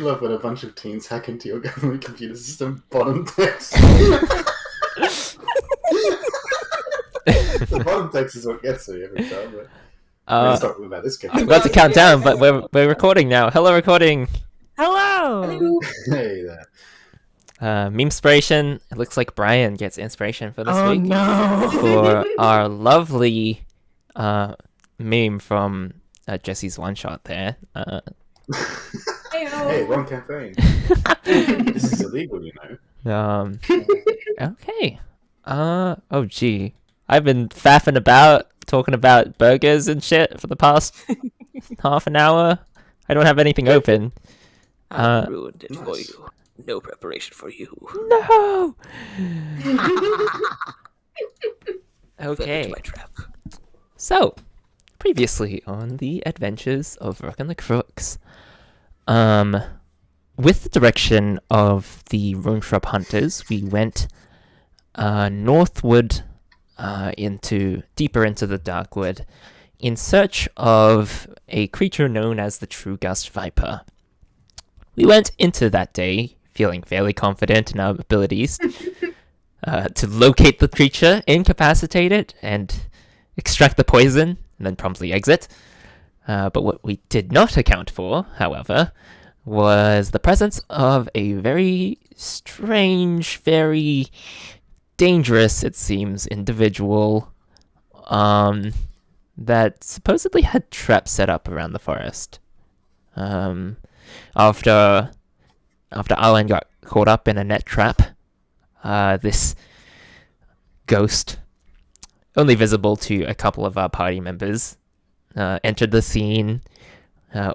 love when a bunch of teens hack into your government computer system. Bottom text. The bottom text is what gets me every time. But let's talk about this game. I'm about to count down, but we're recording now. Hello, recording. Hello. Hey there. Meme-spiration. It looks like Brian gets inspiration for this week. No. For our lovely meme from Jesse's one-shot there. Hey, wrong campaign. This is illegal, you know. Okay. Oh gee. I've been faffing about, talking about burgers and shit for the past half an hour. I don't have anything open. I ruined it for Nice. you. No preparation for you. No! Fell into Okay. my trap. So, previously on the adventures of Rook and the Crooks, with the direction of the Rune Shrub Hunters, we went northward deeper into the Darkwood in search of a creature known as the True Gust Viper. We went into that day feeling fairly confident in our abilities to locate the creature, incapacitate it, and extract the poison, and then promptly exit. But what we did not account for, however, was the presence of a very strange, very dangerous, it seems, individual that supposedly had traps set up around the forest. After Alan got caught up in a net trap, this ghost, only visible to a couple of our party members, entered the scene,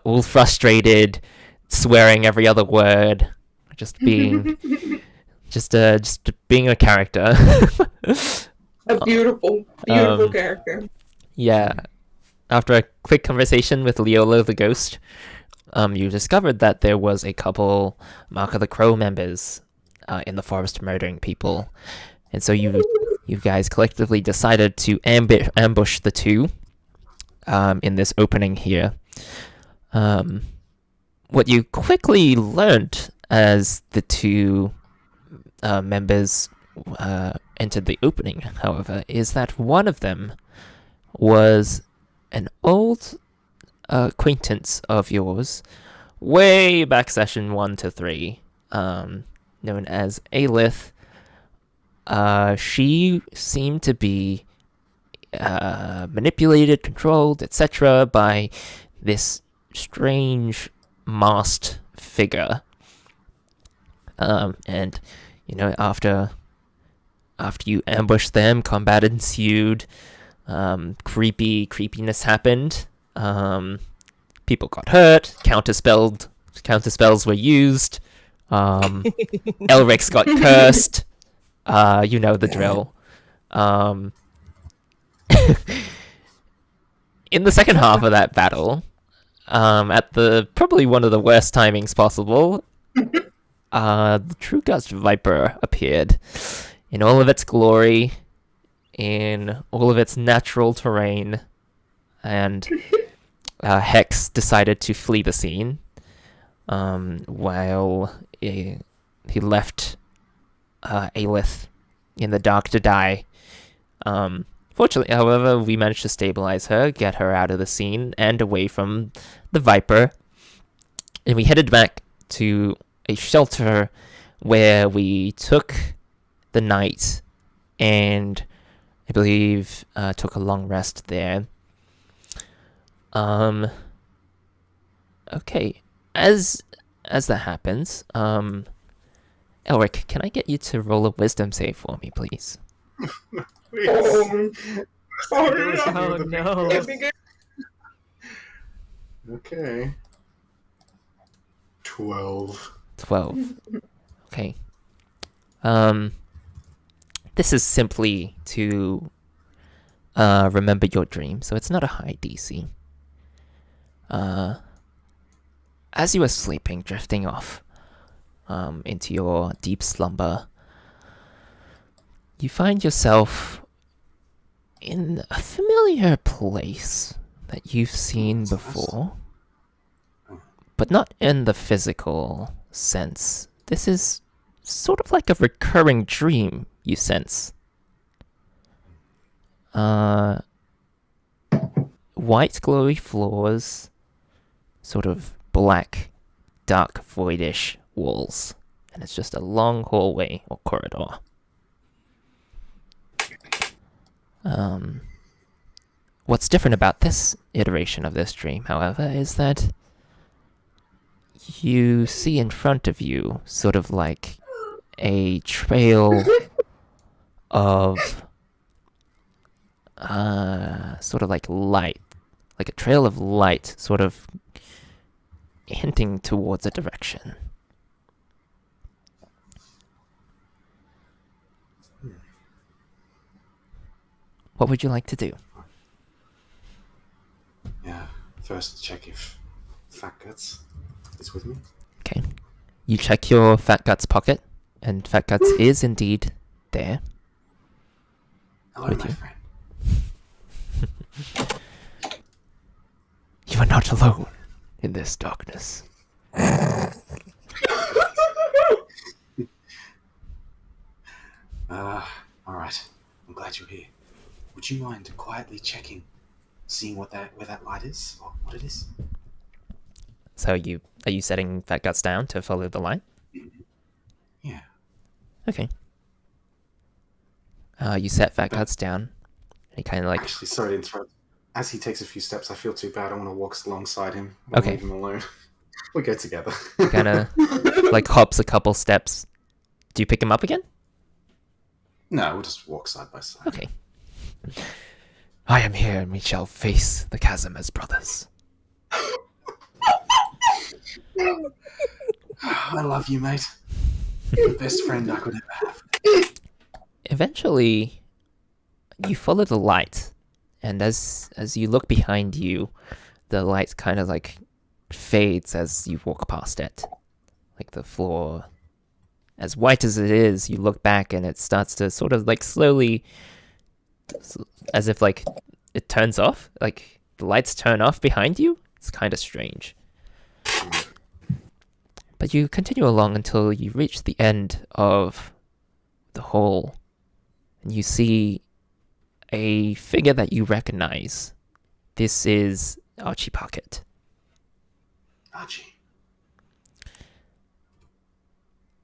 all frustrated, swearing every other word, just being being a character. A beautiful character. Yeah. After a quick conversation with Leola the ghost, you discovered that there was a couple Mark of the Crow members in the forest murdering people. And so you guys collectively decided to ambush the two in this opening here. What you quickly learned as the two members entered the opening, however, is that one of them was an old acquaintance of yours, way back session 1 to 3, known as Aelith. She seemed to be manipulated, controlled, etc. by this strange masked figure. And you know, after you ambushed them, combat ensued. Creepiness happened. People got hurt. Counter spells were used. Elric's got cursed. You know the drill. In the second half of that battle, at the probably one of the worst timings possible, the True Gust Viper appeared in all of its glory, in all of its natural terrain, and Hex decided to flee the scene, while he left Aelith in the dark to die. Fortunately, however, we managed to stabilize her, get her out of the scene and away from the Viper, and we headed back to a shelter where we took the night and I believe took a long rest there. Okay, as that happens, Elric, can I get you to roll a wisdom save for me, please? Please. Oh no. Okay. 12. 12. Okay. This is simply to remember your dream, so it's not a high DC. As you are sleeping, drifting off into your deep slumber, you find yourself in a familiar place that you've seen before, but not in the physical sense. This is sort of like a recurring dream you sense. White glowy floors, sort of black, dark, voidish walls, and it's just a long hallway or corridor. What's different about this iteration of this dream, however, is that you see in front of you sort of like a trail of sort of like light, like a trail of light, sort of hinting towards a direction. What would you like to do? Yeah, first check if Fat Guts is with me. Okay. You check your Fat Guts pocket, and Fat Guts is indeed there. Hello, my friend. You are not alone in this darkness. Alright. I'm glad you're here. Would you mind quietly checking, seeing where that light is, or what it is? So are you setting Fat Guts down to follow the light? Yeah. Okay. You set Fat Guts down. He kind of like... Actually, sorry to interrupt. As he takes a few steps, I feel too bad. I want to walk alongside him. Okay. Leave him alone. We go together. Kind of like hops a couple steps. Do you pick him up again? No, we'll just walk side by side. Okay. I am here and we shall face the chasm as brothers. I love you, mate. You're the best friend I could ever have. Eventually, you follow the light, and as you look behind you, the light kind of like fades as you walk past it. Like the floor, as white as it is, you look back and it starts to sort of like slowly, as if like it turns off, like the lights turn off behind you. It's kind of strange. But you continue along until you reach the end of the hall, and you see a figure that you recognize. This is Archie Pocket. Archie.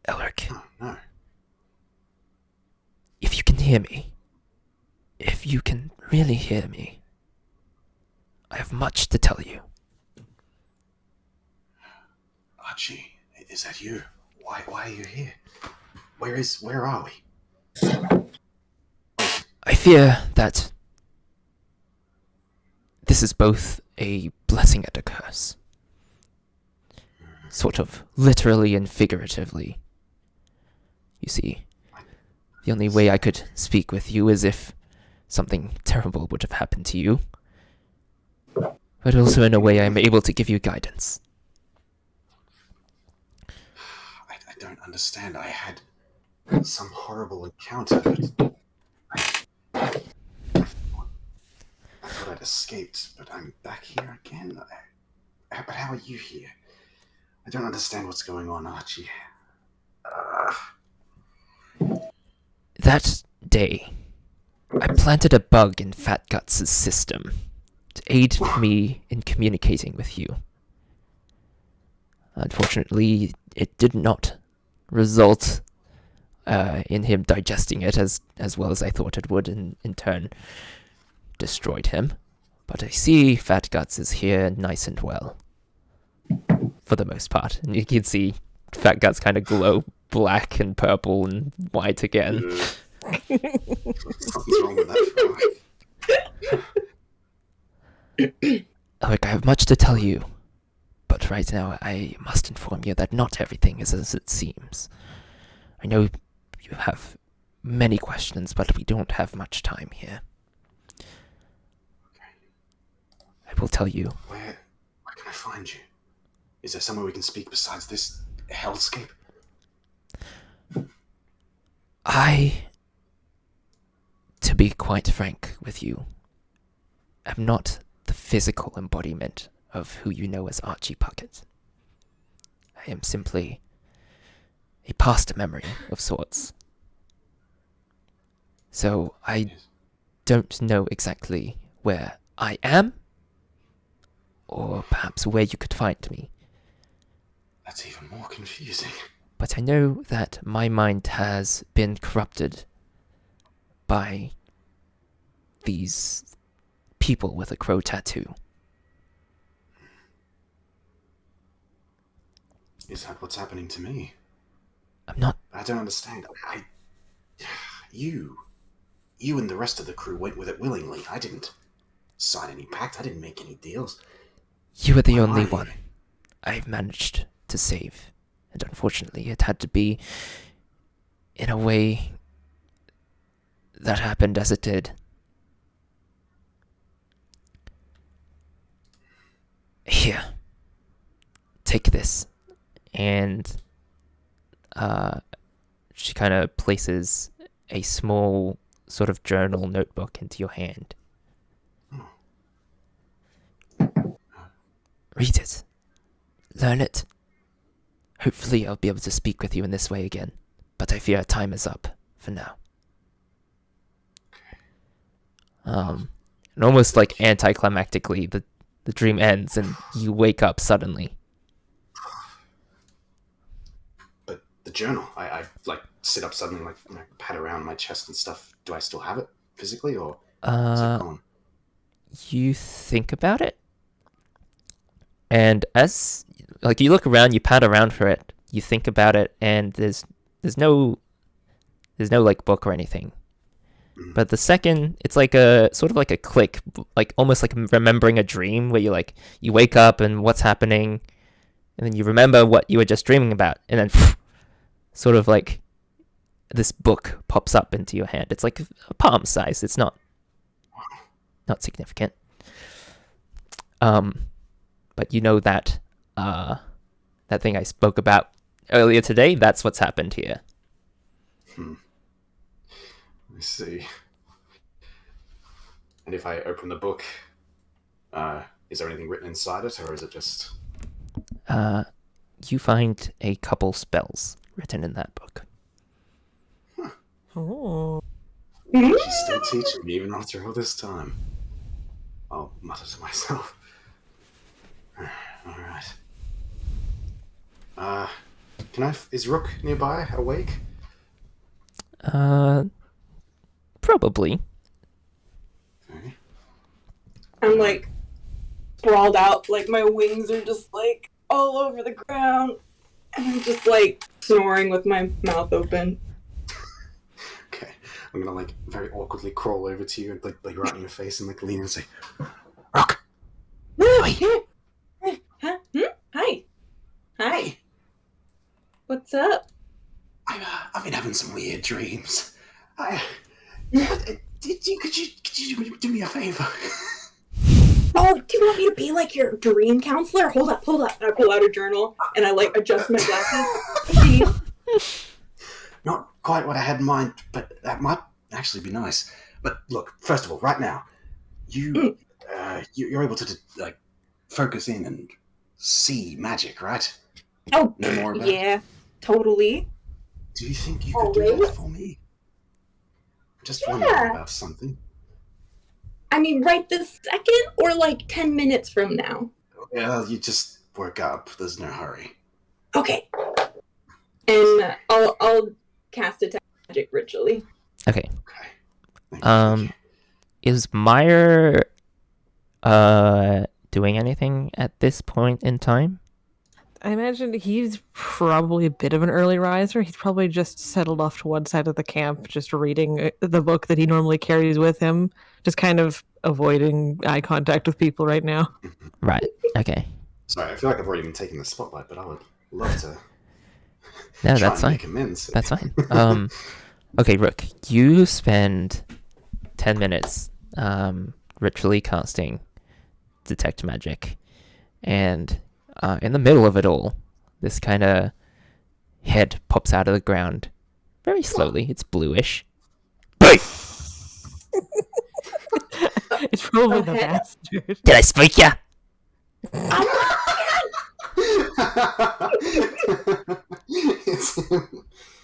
Elric, Oh, no. if you can hear me, if you can really hear me, I have much to tell you. Archie, is that you? Why are you here? Where are we? I fear that this is both a blessing and a curse. Sort of literally and figuratively. You see, the only way I could speak with you is if something terrible would have happened to you. But also in a way I'm able to give you guidance. I don't understand. I had some horrible encounter, but I thought I'd escaped, but I'm back here again. But how are you here? I don't understand what's going on, Archie. That day, I planted a bug in Fat Guts' system to aid me in communicating with you. Unfortunately, it did not result in him digesting it as well as I thought it would, and in turn destroyed him. But I see Fat Guts is here nice and well. For the most part. And you can see Fat Guts kind of glow black and purple and white again. Something's wrong with that. Look, I have much to tell you, but right now I must inform you that not everything is as it seems. I know you have many questions, but we don't have much time here. I will tell you. Where can I find you? Is there somewhere we can speak besides this hellscape? To be quite frank with you, am not the physical embodiment of who you know as Archie Pocket. I am simply a past memory of sorts. So I Yes. don't know exactly where I am, or perhaps where you could find me. That's even more confusing. But I know that my mind has been corrupted by these people with a crow tattoo. Is that what's happening to me? I'm not. I don't understand. You and the rest of the crew went with it willingly. I didn't sign any pact. I didn't make any deals. You are the Why am only I one here? I've managed to save. And unfortunately, it had to be in a way that happened as it did. Here. Take this. And she kind of places a small sort of journal notebook into your hand. Read it. Learn it. Hopefully I'll be able to speak with you in this way again. But I fear time is up for now. And almost like anticlimactically, the dream ends and you wake up suddenly. But the journal, I like sit up suddenly, like pat around my chest and stuff. Do I still have it physically, or is it gone? You think about it, and as like you look around, you pat around for it, you think about it, and there's no like book or anything. But the second, it's like a sort of like a click, like almost like remembering a dream where you wake up and what's happening, and then you remember what you were just dreaming about, and then sort of like this book pops up into your hand. It's like a palm size. It's not significant. But you know that that thing I spoke about earlier today, that's what's happened here. I see. And if I open the book, is there anything written inside it, or is it just... You find a couple spells written in that book. Oh. She's still teaching me even after all this time. I'll mutter to myself. Alright. Is Rook nearby, awake? Probably. Okay. I'm like sprawled out, like my wings are just like all over the ground, and I'm just like snoring with my mouth open. Okay. I'm gonna like very awkwardly crawl over to you and like right in your face and like lean and say, Rook! Huh? Hi. Hi. What's up? I've been having some weird dreams. Could you do me a favor? Oh, do you want me to be like your dream counselor? Hold up. And I pull out a journal and I like adjust my glasses. Not quite what I had in mind, but that might actually be nice. But look, first of all, right now, you're able to like focus in and see magic, right? Oh, Know more about yeah, totally. Do you think you could do that for me? Just wondering about something. I mean, right this second or like 10 minutes from now? Well, you just work up. There's no hurry. Okay. And I'll cast a magic ritually. Okay. Okay. Thank you. Is Meyer doing anything at this point in time? I imagine he's probably a bit of an early riser. He's probably just settled off to one side of the camp, just reading the book that he normally carries with him, just kind of avoiding eye contact with people right now. Right. Okay. Sorry, I feel like I've already been taking the spotlight, but I would love to No, try that's and fine. make amends. That's fine. Okay, Rook, you spend 10 minutes ritually casting Detect Magic, and in the middle of it all, this kind of head pops out of the ground very slowly. It's bluish. It's probably the Okay. bastard. Did I spike ya? It's-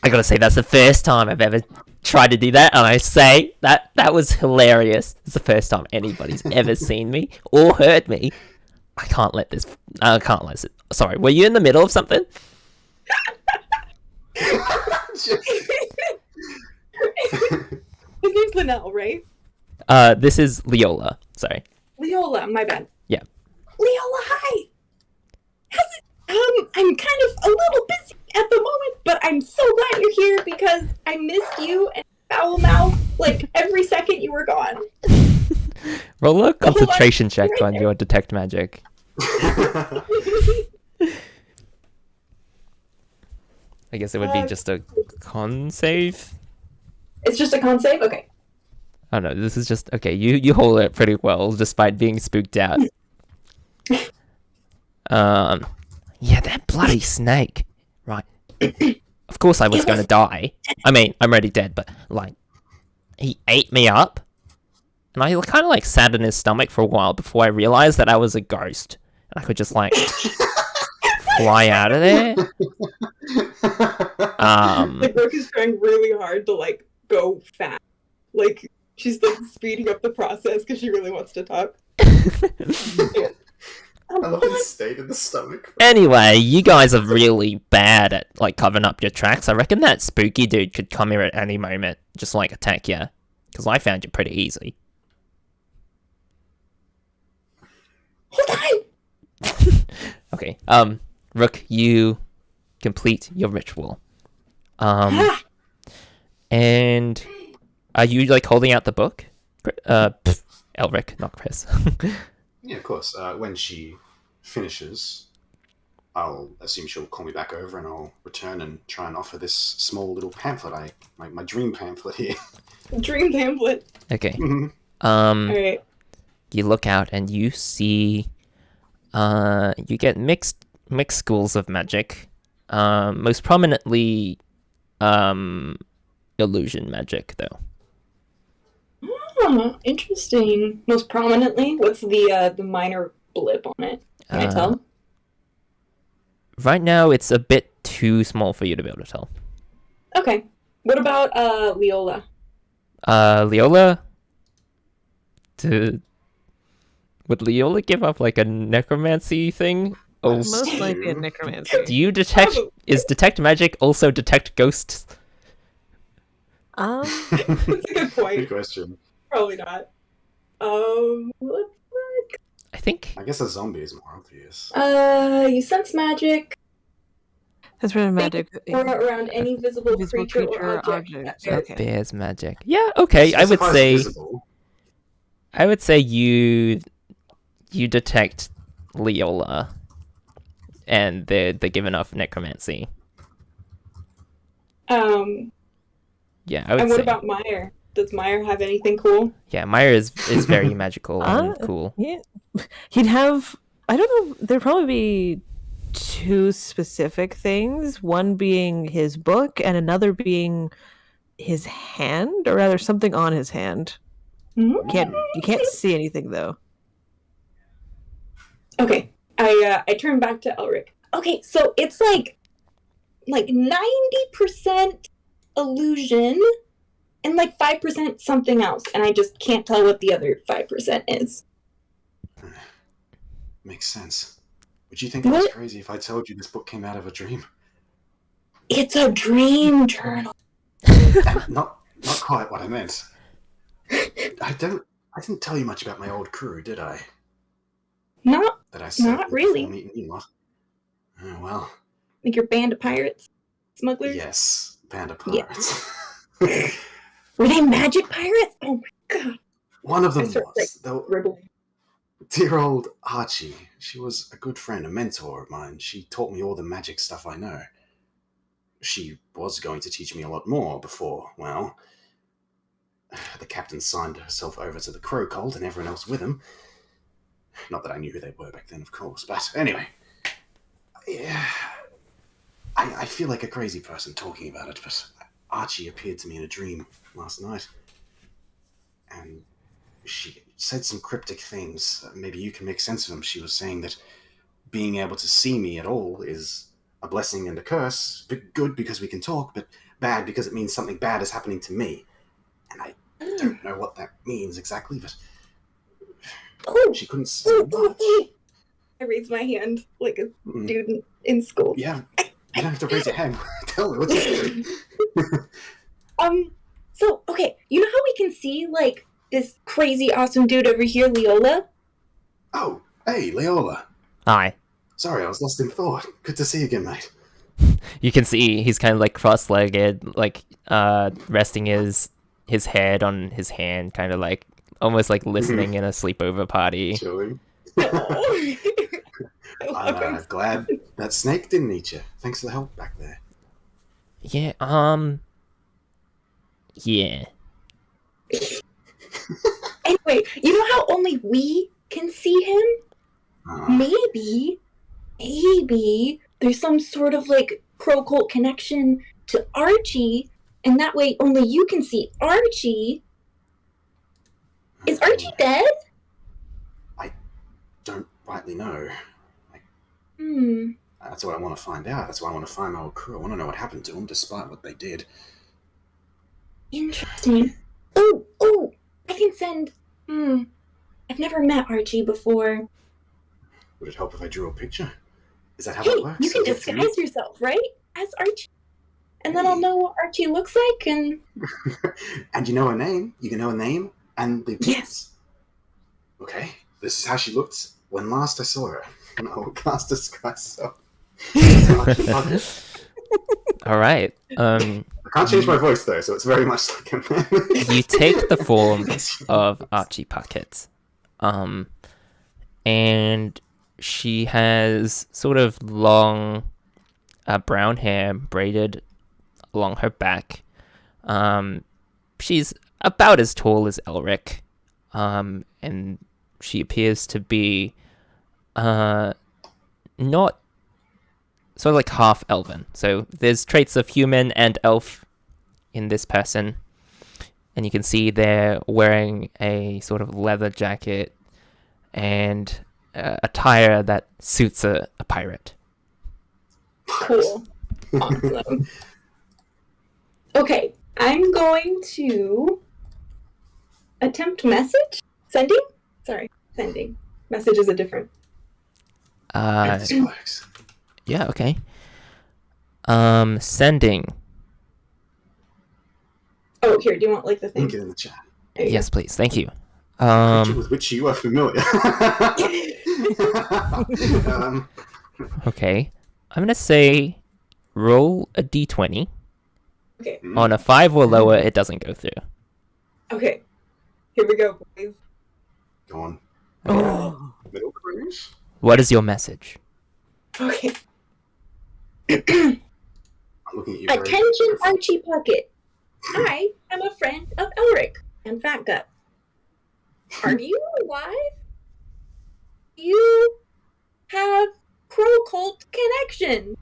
I gotta say, that's the first time I've ever tried to do that, and I say that was hilarious. It's the first time anybody's ever seen me or heard me. I can't let this. Sorry, were you in the middle of something? His name's Linnell, right? This is Leola. Sorry. Leola, my bad. Yeah. Leola, hi. How's it? I'm kind of a little busy at the moment, but I'm so glad you're here because I missed you and foul mouth like every second you were gone. Roll a concentration on, check right on there. your detect magic. I guess it would be just a con save. It's just a con save? Okay. Oh no, this is just okay. You hold it pretty well despite being spooked out. Yeah, that bloody snake. Right. Of course I was gonna die. I mean, I'm already dead, but like, he ate me up, and I kind of like sat in his stomach for a while before I realized that I was a ghost, and I could just like fly out of there. Like, Rook is trying really hard to, like, go fast. Like, she's, like, speeding up the process because she really wants to talk. I love it stayed in the stomach. Anyway, you guys are really bad at like covering up your tracks. I reckon that spooky dude could come here at any moment, just like attack you, because I found you pretty easy. Hold on! Okay, Rook, you complete your ritual. And are you like holding out the book? Elric, not Chris. Yeah, of course. When she finishes, I'll assume she'll call me back over and I'll return and try and offer this small little pamphlet, my dream pamphlet here. Dream pamphlet. Okay. Mhm. Alright. You look out and you see, you get mixed schools of magic. Most prominently, illusion magic, though. Oh, interesting. Most prominently, what's the minor blip on it? Can I tell? Right now, it's a bit too small for you to be able to tell. Okay. What about Leola? Leola? Would Leola give up like a necromancy thing? Oh, Most likely a necromancy. do you detect? Is detect magic also detect ghosts? That's a good Good point. question. Probably not. Let's I think. I guess a zombie is more obvious. you sense magic. That's really magic. Or around any visible creature or object. Okay. Bears magic. Yeah. Okay. I would Specifies say. visible. I would say you detect Leola, and they give enough necromancy. Yeah, I would And what say. about Meyer? Does Meyer have anything cool? Yeah, Meyer is very magical and cool. Yeah. He'd have, I don't know, there'd probably be two specific things. One being his book and another being his hand, or rather something on his hand. You can't see anything though. Okay. I turn back to Elric. Okay, so it's like 90% illusion and like 5% something else, and I just can't tell what the other 5% is. Makes sense. Would you think I was What? crazy if I told you this book came out of a dream? It's a dream journal. And not quite what I meant. I didn't tell you much about my old crew, did I? Not That I said Not really. before meeting you lot. Oh, well, like your band of pirates, smugglers. yes, band of Yeah. pirates. Were they magic pirates? Oh my god! One of them I start, was. Though, Ribbling. dear old Archie. She was a good friend, a mentor of mine. She taught me all the magic stuff I know. She was going to teach me a lot more before, well, the captain signed herself over to the Crow Cult and everyone else with him. Not that I knew who they were back then, of course, but anyway. Yeah, I feel like a crazy person talking about it, but Archie appeared to me in a dream last night. And she said some cryptic things. Maybe you can make sense of them. She was saying that being able to see me at all is a blessing and a curse. But good because we can talk, but bad because it means something bad is happening to me. And I don't know what that means exactly, but she couldn't say much. I raised my hand like a student in school. Yeah, you don't have to raise your hand. Tell me what you do. So, okay, you know how we can see, like, this crazy awesome dude over here, Leola? Oh, hey, Leola. Hi. Sorry, I was lost in thought. Good to see you again, mate. You can see he's kind of like cross-legged, like resting his head on his hand, kind of like almost like listening in a sleepover party. Chilling. Oh. I'm glad that snake didn't eat you. Thanks for the help back there. Yeah. Yeah. Anyway, you know how only we can see him? Maybe there's some sort of like crow cult connection to Archie, and that way only you can see Archie. Is Archie dead? I don't rightly know. That's what I want to find out. That's why I want to find my old crew. I want to know what happened to them, despite what they did. Interesting. Oh, I can send. I've never met Archie before. Would it help if I drew a picture? Is that how Hey, that works? you can disguise yourself, right? As Archie. And then I'll know what Archie looks like, and... And you know her name? You can know her name and the... Yes. Okay, this is how she looked when last I saw her. No, cast disguise, so... All right. I can't change my voice, though, so it's very much like a man. You take the form of Archie Puckett. And she has sort of long brown hair braided along her back. She's about as tall as Elric. And she appears to be not sort of like half elven. So there's traits of human and elf in this person. And you can see they're wearing a sort of leather jacket and attire that suits a pirate. Cool. Awesome. Okay, I'm going to attempt message? Sending? Sorry, sending. Message is a different. This works. Yeah, okay. Sending. Oh, here, do you want like the thing? Link it in the chat. Yes, please. Thank you. Creature with which you are familiar. Okay. I'm gonna say roll a d20. Okay. On a 5 or lower, it doesn't go through. Okay. Here we go, boys. Go on. Oh. Middle range? What is your message? Okay. I'm looking at you. Attention, Archie Puckett. I am a friend of Elric and Fat Gut. Are you alive? You have Crow Cult connection.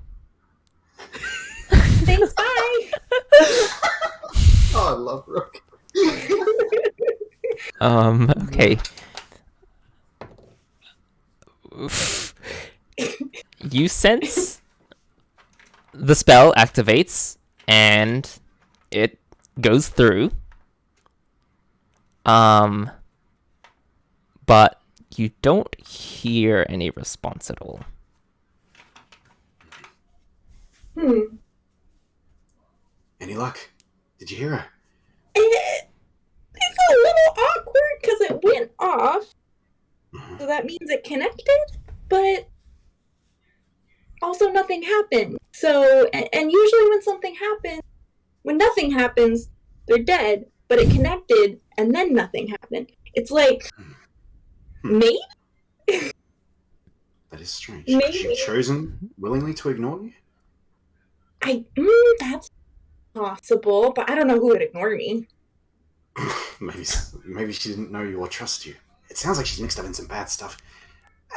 Thanks, bye. Oh, I love Rook. Okay. Oof. You sense the spell activates and it goes through. But you don't hear any response at all. Any luck? Did you hear her? It's a little awkward because it went off. So that means it connected, but also nothing happened. So, and usually when nothing happens, they're dead, but it connected and then nothing happened. It's like, maybe? That is strange. Maybe. Has she chosen willingly to ignore you? That's possible, but I don't know who would ignore me. Maybe she didn't know you or trust you. It sounds like she's mixed up in some bad stuff.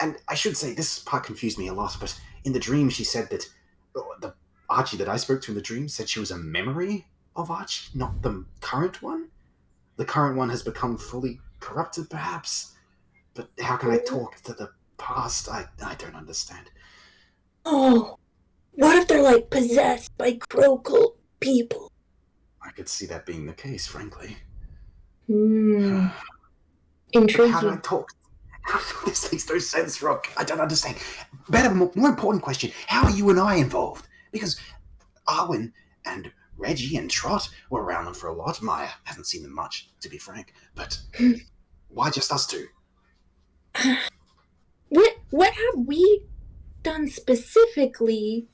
And I should say, this part confused me a lot, but in the dream she said that the Archie that I spoke to in the dream said she was a memory of Archie, not the current one. The current one has become fully corrupted, perhaps. But how can I talk to the past. I don't understand. Oh, what if they're like possessed by crocal people? I could see that being the case, frankly. Hmm. But how do I Intriguing. talk? This makes no sense, Rook. I don't understand. Better, more important question: how are you and I involved? Because Arwen and Reggie and Trot were around them for a lot. Maya hasn't seen them much, to be frank. But why just us two? What have we done specifically?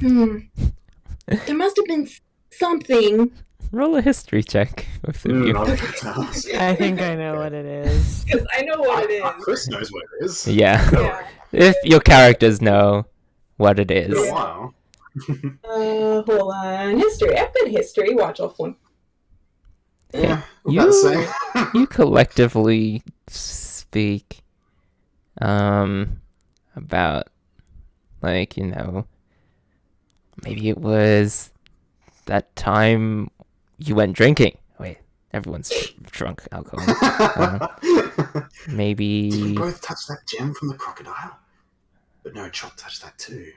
There must have been something. Roll a history check, both of you. I think I know what it is. Because I know what it is. Chris knows what it is. Yeah. Yeah. If your characters know what it is. Been a while. Hold on. History. I've been history. Watch off one. Yeah, You- about the same. You collectively speak about, like, you know, maybe it was that time you went drinking. Wait, everyone's drunk alcohol. Maybe Did we both touch that gem from the crocodile? But no, Trot touched that too.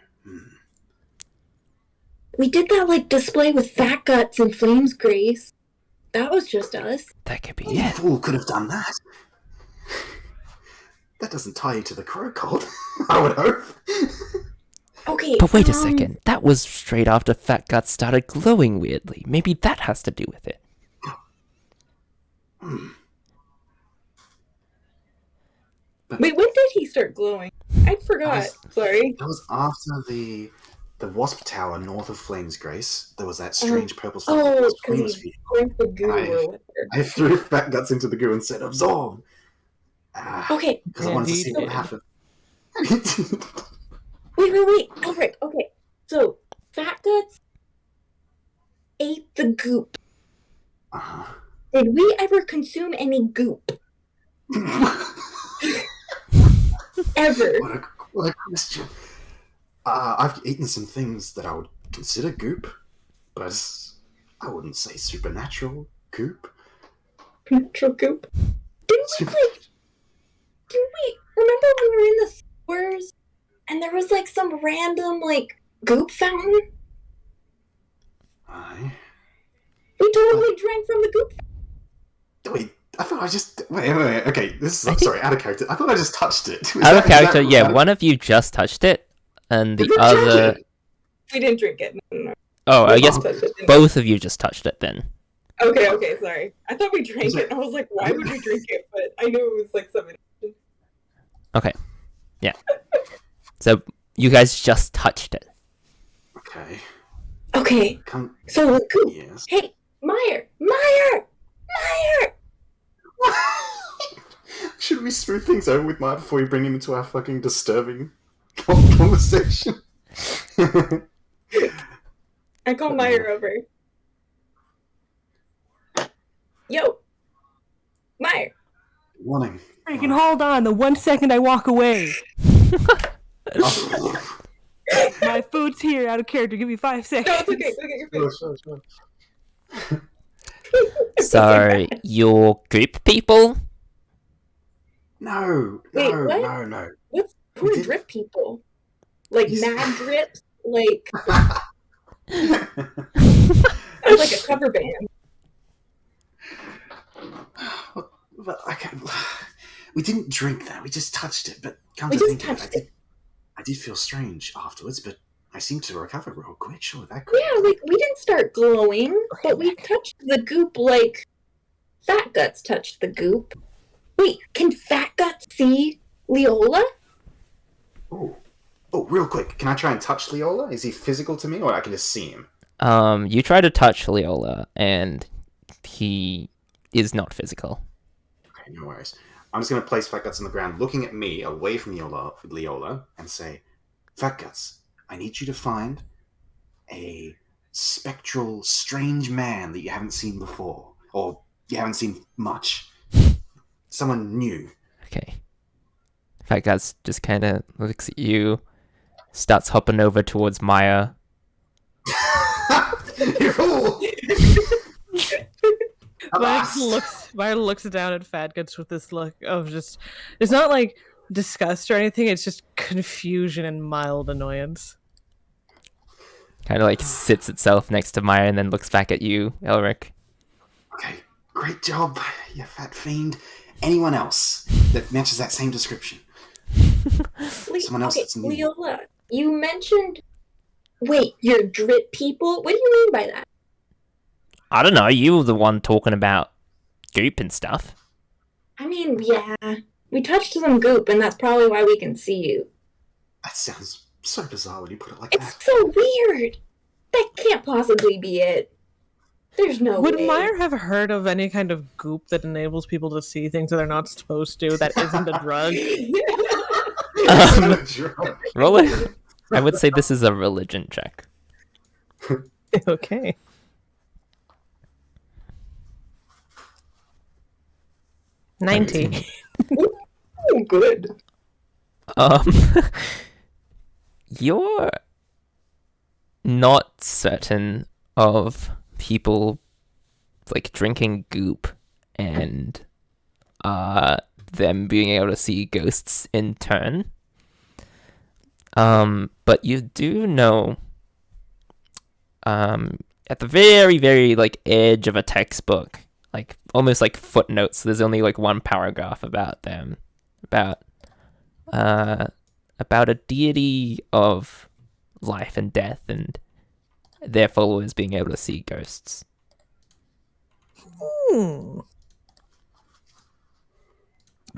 We did that like display with fat guts and flames, Grace. That was just us. that could be You it. fool could have done that. That doesn't tie you to the crow cult, I would hope. Okay. But wait a second, that was straight after Fat Guts started glowing weirdly. Maybe that has to do with it. Wait, when did he start glowing? I forgot. Sorry. That was after the wasp tower north of Flames Grace. There was that strange purple stuff Oh, that was because Queen's he's feet. going for goo I- or whatever. I threw Fat Guts into the goo and said, absorb! Okay. Because I wanted to Yeah, see he what did. happened. Wait, Alfred. Okay. So, Fat Guts ate the goop. uh-huh. Did we ever consume any goop? Ever? What a question. I've eaten some things that I would consider goop, but I wouldn't say supernatural goop. Natural goop? Didn't we remember when we were in the sewers and there was like some random like goop fountain? Aye. We totally drank from the goop fountain. Wait, I thought I just... Wait, okay, this is... I think- Sorry, out of character. I thought I just touched it. Is Out of that- is character, that- yeah, one of you just touched it, and the Did we other... touch it? We didn't drink it. No. Oh, I We guess both touched it, didn't we? both of you just touched it then. Okay, sorry. I thought we drank Is it it- and I was like, why would we drink it? But I knew it was like something. So, you guys just touched it. Okay. Okay, Come... so the goop. Yes. Hey, Meyer! Should we smooth things over with Maya before we bring him into our fucking disturbing conversation? I call Meyer over. Yo! Meyer! Warning. Freaking hold on, the 1 second I walk away. Oh, My food's here, out of character. Give me 5 seconds. No, it's okay. Go get your food. sure. So, you're group people? No, Wait, no, what? no. Who are drip people? Like mad drips? Like sounds like a cover band. But I can't... We didn't drink that. We just touched it. But come We to just think of touched it, I did feel strange afterwards. But I seemed to recover real quick. Sure, that could. Yeah, like we didn't start glowing, but we touched the goop like Fat Guts touched the goop. Wait, can Fat Guts see Leola? Oh, real quick. Can I try and touch Leola? Is he physical to me, or I can just see him? You try to touch Leola, and he is not physical. Okay, no worries. I'm just going to place Fat Guts on the ground, looking at me, away from Leola, and say, Fat Guts, I need you to find a spectral, strange man that you haven't seen before, or you haven't seen much. Someone new. Okay. Fat Guts just kind of looks at you, starts hopping over towards Maya. You fool! Myra looks down at Fat Guts with this look of just, it's not like disgust or anything, it's just confusion and mild annoyance. Kind of like sits itself next to Maya and then looks back at you, Elric. Okay, great job, you fat fiend. Anyone else that matches that same description? Someone else that's new. Leola, you mentioned... Wait, you're drip people? What do you mean by that? I don't know, you were the one talking about goop and stuff. I mean, yeah. We touched some goop, and that's probably why we can see you. That sounds so bizarre when you put it like It's that. so weird! That can't possibly be it. There's no Would way. Meyer have heard of any kind of goop that enables people to see things that they're not supposed to, that isn't a drug? Roll it. I would say this is a religion check. Okay. $19. Oh, good. You're not certain of people like drinking goop and them being able to see ghosts in turn. But you do know at the very, very like edge of a textbook, like almost like footnotes, there's only like one paragraph about them, about a deity of life and death and their followers being able to see ghosts.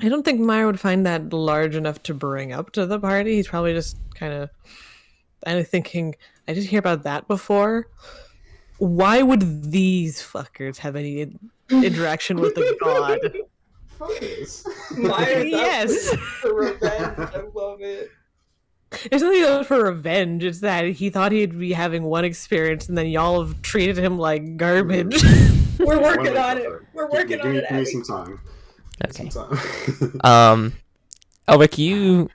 I don't think Meyer would find that large enough to bring up to the party. He's probably just kind of thinking, I didn't hear about that before. Why would these fuckers have any interaction with the god? Fuckers. Yes. For revenge. I love it. It's not even for revenge. It's that he thought he'd be having one experience, and then y'all have treated him like garbage. We're working on it. We're working on it. Give me some time. Okay. Some time. Elric, you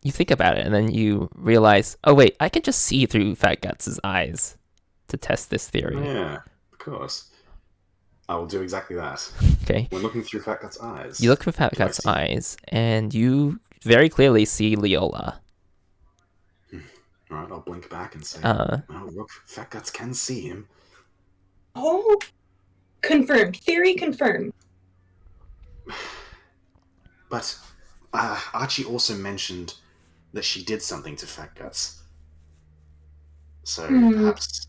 think about it, and then you realize, oh wait, I can just see through Fat Guts' eyes to test this theory. Yeah, of course. I will do exactly that. Okay. We're looking through Fat Guts' eyes. You look through Fat Guts' eyes, and you very clearly see Leola. Alright, I'll blink back and say, oh, look, Fat Guts can see him. Oh, confirmed. Theory confirmed. But Archie also mentioned that she did something to Fat Guts. So perhaps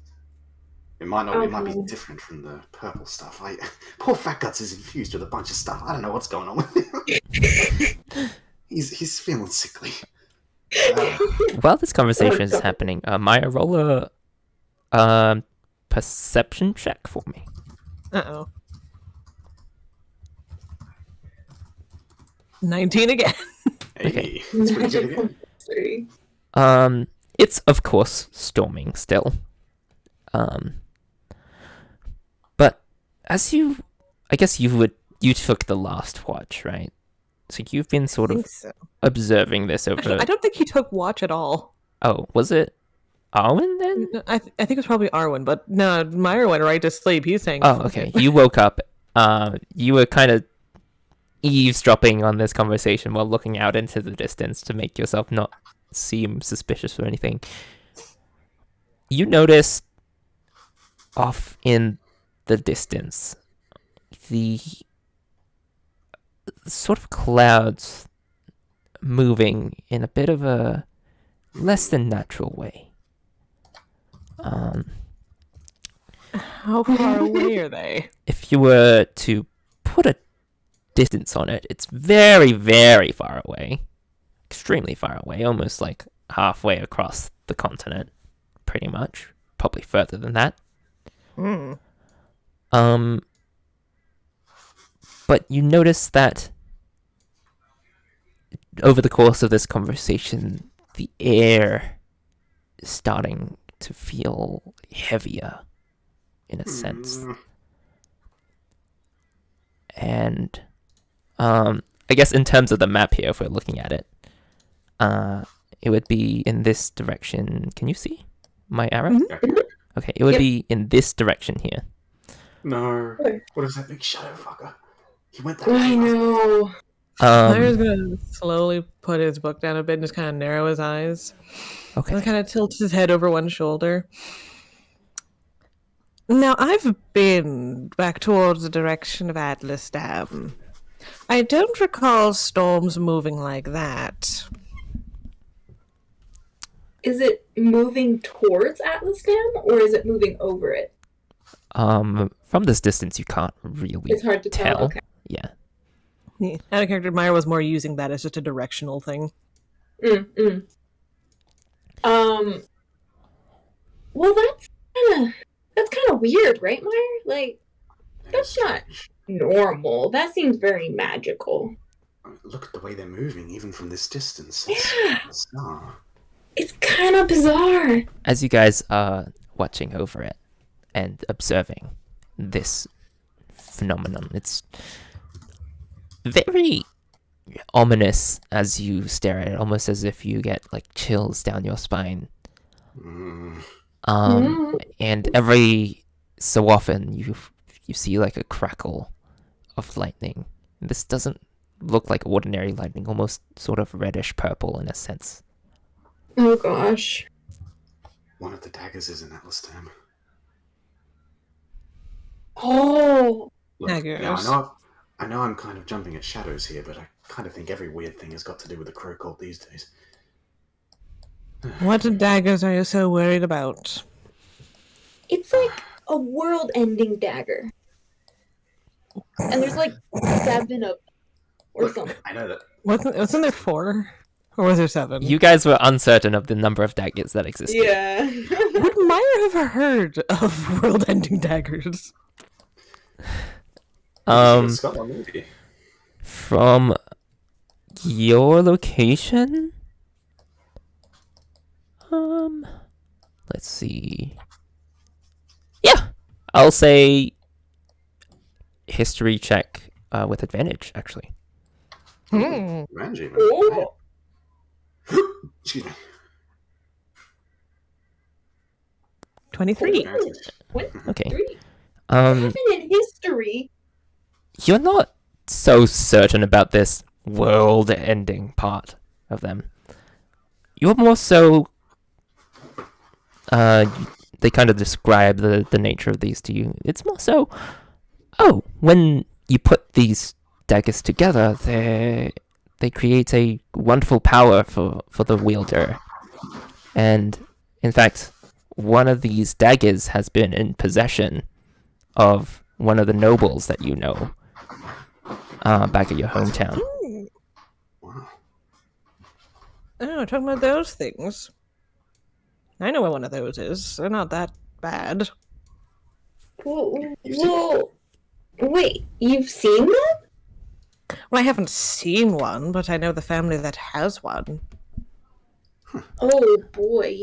it might not. It might be different from the purple stuff. Poor Fat Guts is infused with a bunch of stuff. I don't know what's going on with him. He's feeling sickly. While this conversation is happening, Maya, roll a perception check for me. Uh-oh. 19 again. Hey, that's pretty good again. It's of course storming still. But as I guess you took the last watch, right? So you've been sort of observing this over. Actually, I don't think he took watch at all. Oh, was it Arwen then? No, I think it was probably Arwen, but no, Meyer went right to sleep. He's saying, oh, okay. You woke up. You were kind of eavesdropping on this conversation while looking out into the distance to make yourself not seem suspicious or anything. You notice off in the distance the sort of clouds moving in a bit of a less than natural way. how far away are they? If you were to put a distance on it, it's very, very far away. Extremely far away, almost like halfway across the continent, pretty much. Probably further than that. But you notice that over the course of this conversation, the air is starting to feel heavier, in a sense. And I guess in terms of the map here, if we're looking at it, it would be in this direction. Can you see my arrow? Mm-hmm. Okay, it would be in this direction here. No. What is that big shadow fucker? He went that I way. know. Myra's gonna slowly put his book down a bit and just kind of narrow his eyes. Okay. And kind of tilts his head over one shoulder. Now, I've been back towards the direction of Atlas Dam. I don't recall storms moving like that. Is it moving towards Atlas Dam, or is it moving over it? From this distance, you can't really It's hard to tell. Okay. Yeah. Yeah. Out of character, Myra was more using that as just a directional thing. Well, that's kind of weird, right, Meyer? Like, that's not normal. That seems very magical. Look at the way they're moving, even from this distance. Yeah. It's bizarre. It's kind of bizarre. As you guys are watching over it and observing this phenomenon, it's very ominous as you stare at it, almost as if you get like chills down your spine. And every so often you see like a crackle of lightning. This doesn't look like ordinary lightning, almost sort of reddish purple in a sense. Oh gosh. One of the daggers is in Atlas Dam. Oh. Look, Daggers. now, I know I'm kind of jumping at shadows here, but I kind of think every weird thing has got to do with the crow cult these days. What daggers are you so worried about? It's like a world-ending dagger. And there's like 7 of them. Or Look, something. I know that. Wasn't there 4? Or was there 7? You guys were uncertain of the number of daggers that existed. Yeah. Would Myra have heard of world-ending daggers? Maybe. From your location? Let's see. Yeah, I'll say history check with advantage, actually. Range even. Oh. Excuse me. 23. Okay. 3. Um, 7 in history. you're not so certain about this world-ending part of them. You're more so. They kind of describe the nature of these to you. It's more so. Oh, when you put these daggers together, they create a wonderful power for the wielder. And in fact, one of these daggers has been in possession of one of the nobles that you know back at your hometown. Wow. Oh, talking about those things. I know what one of those is. They're not that bad. Whoa. Wait, you've seen them? Well, I haven't seen one, but I know the family that has one. Oh boy.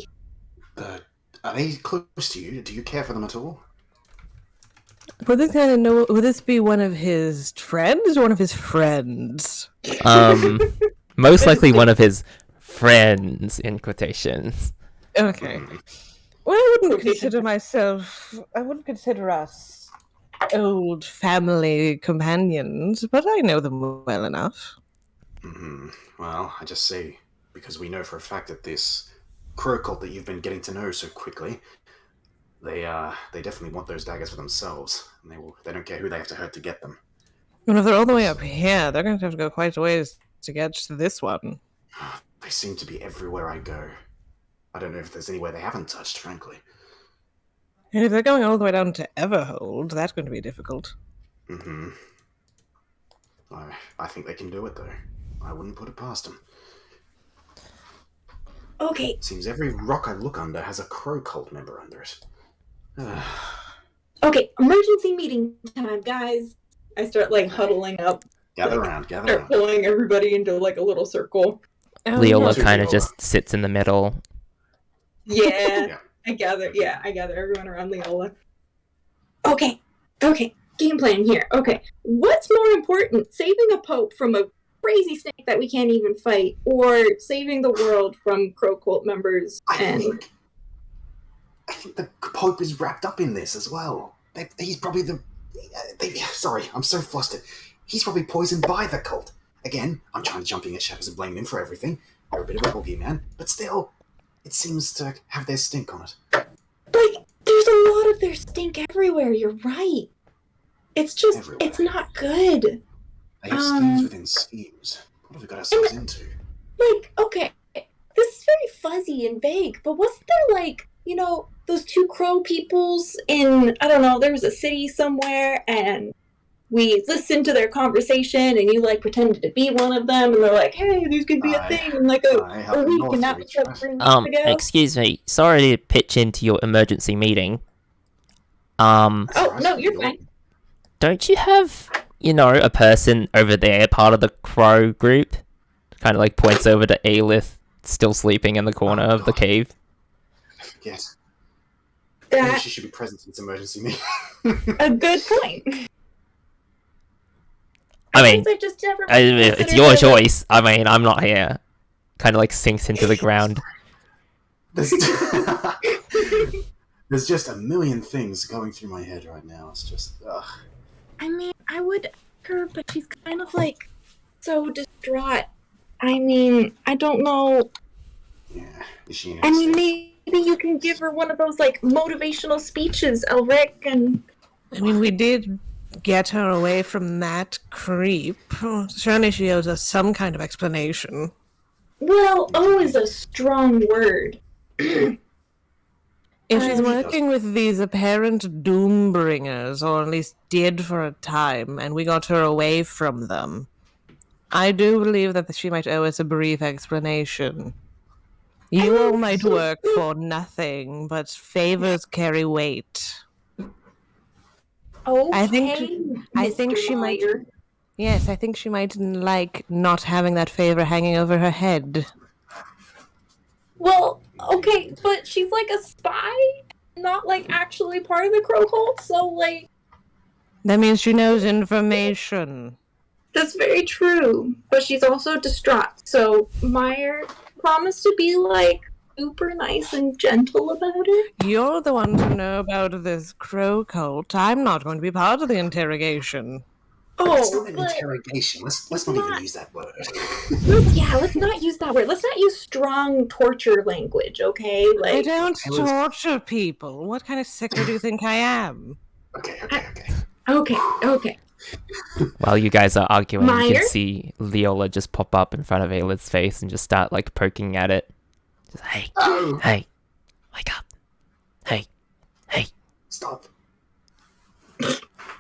Are they close to you? Do you care for them at all? Would this be one of his friends or one of his friends? Most likely one of his friends, in quotations. Okay. Well, I wouldn't consider us old family companions, but I know them well enough. Well, I just say, because we know for a fact that this crow cult that you've been getting to know so quickly, they definitely want those daggers for themselves, and they don't care who they have to hurt to get them. And if they're all the way up here, they're going to have to go quite a ways to get to this one. They seem to be everywhere I go. I don't know if there's anywhere they haven't touched, frankly. And if they're going all the way down to Everhold, that's going to be difficult. I think they can do it, though. I wouldn't put it past them. Okay. Seems every rock I look under has a crow cult member under it. Okay, emergency meeting time, guys. I start like huddling up. Gather around. Start pulling everybody into like a little circle. Leola kind of just sits in the middle. Yeah. I gather everyone around Leola. Okay. Game plan here. Okay. What's more important, saving a pope from a crazy snake that we can't even fight, or saving the world from crow cult members? I think the Pope is wrapped up in this as well. He's probably the Sorry, I'm so flustered. He's probably poisoned by the cult. Again, I'm trying to jumping at shadows and blaming him for everything. They're a bit of a boogeyman, but still, it seems to have their stink on it. Like, there's a lot of their stink everywhere. You're right. It's just, Everywhere. it's not good. They have schemes within schemes. What have we got ourselves into? Like, okay, this is very fuzzy and vague, but wasn't there, like, you know, those two crow peoples in, I don't know, there was a city somewhere, and we listened to their conversation, and you, like, pretended to be one of them, and they're like, hey, there's gonna be a thing in, like, a week, and that was, like, 3 weeks ago. Excuse me. Sorry to pitch into your emergency meeting. Oh, no, you're fine. Don't you have, you know, a person over there, part of the crow group? Kind of like points over to Aelith, still sleeping in the corner of the cave. Yes. Maybe she should be present in this emergency meeting. A good point. I mean, just never it's your choice. I mean, I'm not here. Kind of like sinks into the ground. There's just a million things going through my head right now. It's just, ugh. I mean, I would ask her, but she's kind of like so distraught. I mean, I don't know. Yeah, is she in I mean, maybe you can give her one of those like motivational speeches, Elric, and. I mean, we did get her away from that creep. Surely she owes us some kind of explanation. Well, is a strong word. If she's working with these apparent doombringers, or at least did for a time, and we got her away from them, I do believe that she might owe us a brief explanation. You all might work for nothing, but favors carry weight. Okay, I think she might. Yes, I think she might like not having that favor hanging over her head. Well, okay, but she's like a spy, not like actually part of the Crow cult, so like. That means she knows information. That's very true, but she's also distraught. So Meyer promised to be like super nice and gentle about it. You're the one to know about this crow cult. I'm not going to be part of the interrogation. It's not an interrogation. Let's not even use that word. Let's not use that word. Let's not use strong torture language, okay? Like, I don't torture people. What kind of sicker do you think I am? Okay. While you guys are arguing, Meyer? you can see Leola just pop up in front of Aelith's face and just start like poking at it. Just, hey, wake up. Hey. Stop.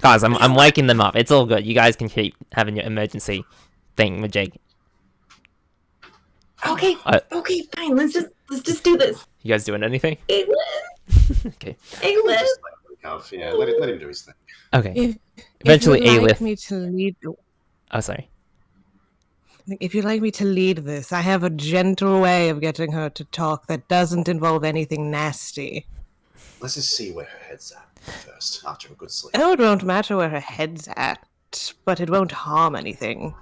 Guys, I'm waking them up. It's all good. You guys can keep having your emergency thing with Jake. Okay, fine. Let's just do this. You guys doing anything? Aelith. Okay. Aelith. Yeah, let him do his thing. Okay. Eventually, if you'd like Aelith. me to lead. Oh, sorry. If you'd like me to lead this, I have a gentle way of getting her to talk that doesn't involve anything nasty. Let's just see where her head's at first, after a good sleep. Oh, it won't matter where her head's at, but it won't harm anything.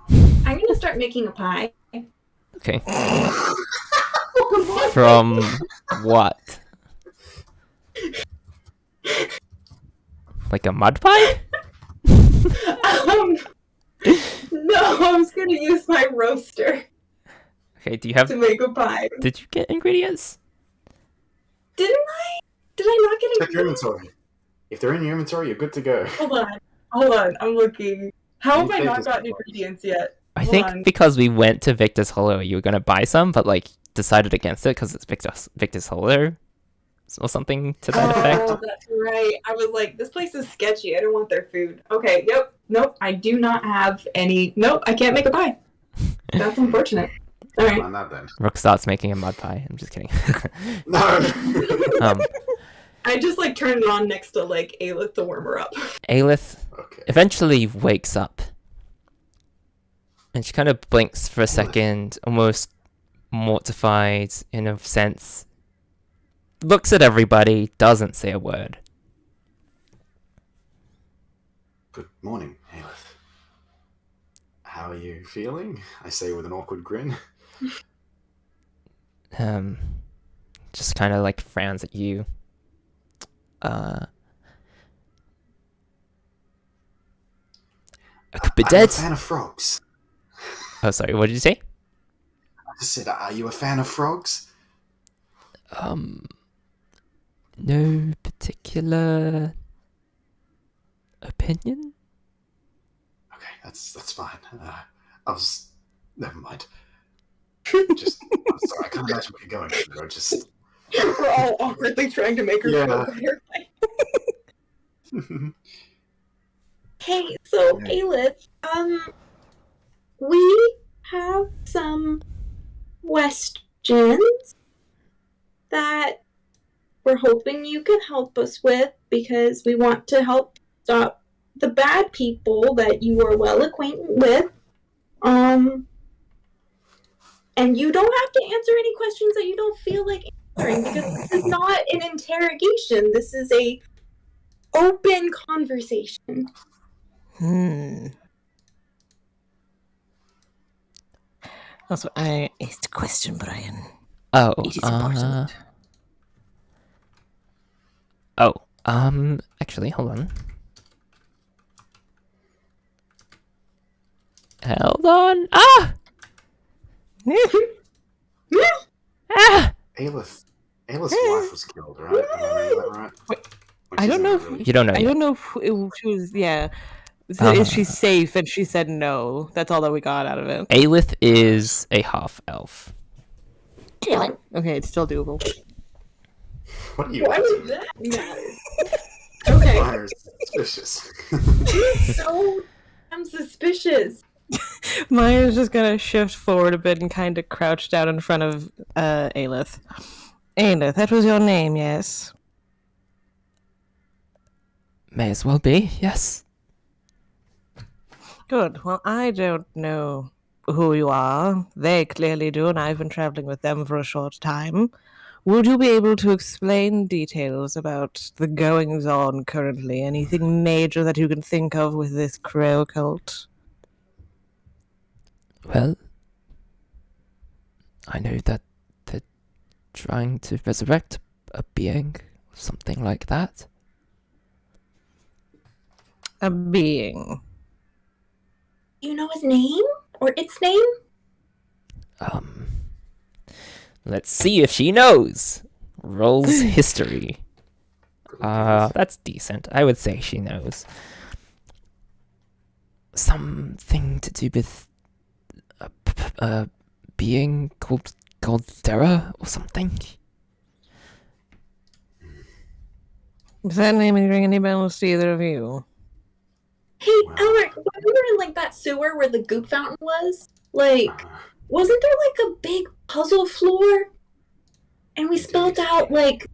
I'm gonna start making a pie. Okay. From what? Like a mud pie? No, I was gonna use my roaster Okay, do you have... to make a pie. Did you get ingredients? Didn't I? Did I not get Check your inventory. If they're in your inventory, you're good to go. Hold on, I'm looking. How have I not gotten ingredients yet? I think because we went to Victor's Hollow, you were gonna buy some, but like decided against it because it's Victor's Hollow or something to that effect. Oh, that's right. I was like, this place is sketchy. I don't want their food. Okay, yep. Nope, I do not have any. Nope, I can't make a pie. That's unfortunate. All right. On that then. Rook starts making a mud pie. I'm just kidding. No. I just like turned it on next to like Aelith to warm her up. Aelith eventually wakes up. And she kind of blinks for a second, almost mortified in a sense. Looks at everybody, doesn't say a word. Good morning, Aelith. How are you feeling? I say with an awkward grin. Just kind of like frowns at you. I could be Are you a dead. fan of frogs? Oh, sorry, what did you say? I just said, are you a fan of frogs? No particular opinion? Okay, that's fine. I was... Never mind. I'm sorry, I can't imagine what you're going through. We're all awkwardly trying to make her feel better. Hey, so Aelith, we have some questions that we're hoping you can help us with because we want to help stop the bad people that you are well acquainted with. And you don't have to answer any questions that you don't feel like answering because this is not an interrogation. This is a open conversation. Also, it's a question, Brian. Oh, It is important. Actually, hold on. Hold on. Ah! Ah! Aelith's wife was killed, right? Am I remembering that right? Wait, Like, I she's don't not know if really- You don't know I yet. don't know if she was. Yeah, so is she safe? And she said no. That's all that we got out of it. Aelith is a half-elf. Okay, it's still doable. What are you Why up would to? that matter? Okay. Myers is suspicious. I'm suspicious. Maya's just gonna shift forward a bit and kind of crouch down in front of Aelith. Aelith, that was your name, yes? May as well be, yes. Good. Well, I don't know who you are. They clearly do, and I've been traveling with them for a short time. Would you be able to explain details about the goings-on currently? Anything major that you can think of with this crow cult? Well, I know that they're trying to resurrect a being, something like that. A being. You know his name? Or its name? Let's see if she knows. Rolls history. That's decent. I would say she knows. Something to do with a being called Caldera or something. Does that name ring any bells to either of you? Hey, Elric, when we were in like that sewer where the goop fountain was, like, wasn't there like a big puzzle floor? And we spelled out like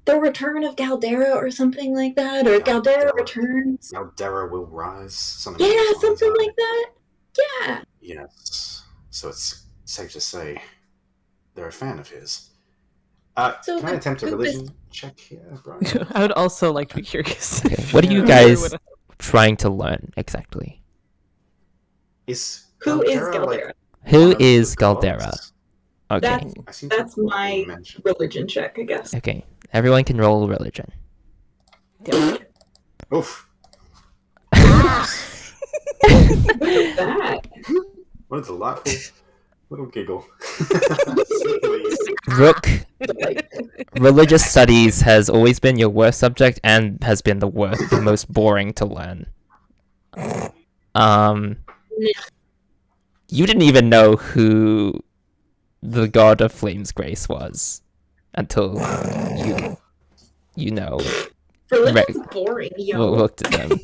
the return of Galdera or something like that, or Galdera returns. Galdera will rise. Something Yeah, along those something lines. like that. Yeah. Yes. So it's safe to say they're a fan of his. So Can I the attempt a goop is- religion check here, Brian? I would also like to be curious. Okay, what are you guys trying to learn exactly? Who is Galdera, Galdera? Who one of is the gods? Caldera? Okay. I seem to That's recall my being mentioned. religion check, I guess. Okay. Everyone can roll religion. Oof. Look at that. What a delightful little giggle. Rook, religious studies has always been your worst subject and has been the most boring to learn. You didn't even know who the god of Flame's Grace was until you know Religion's boring, yo. looked at them.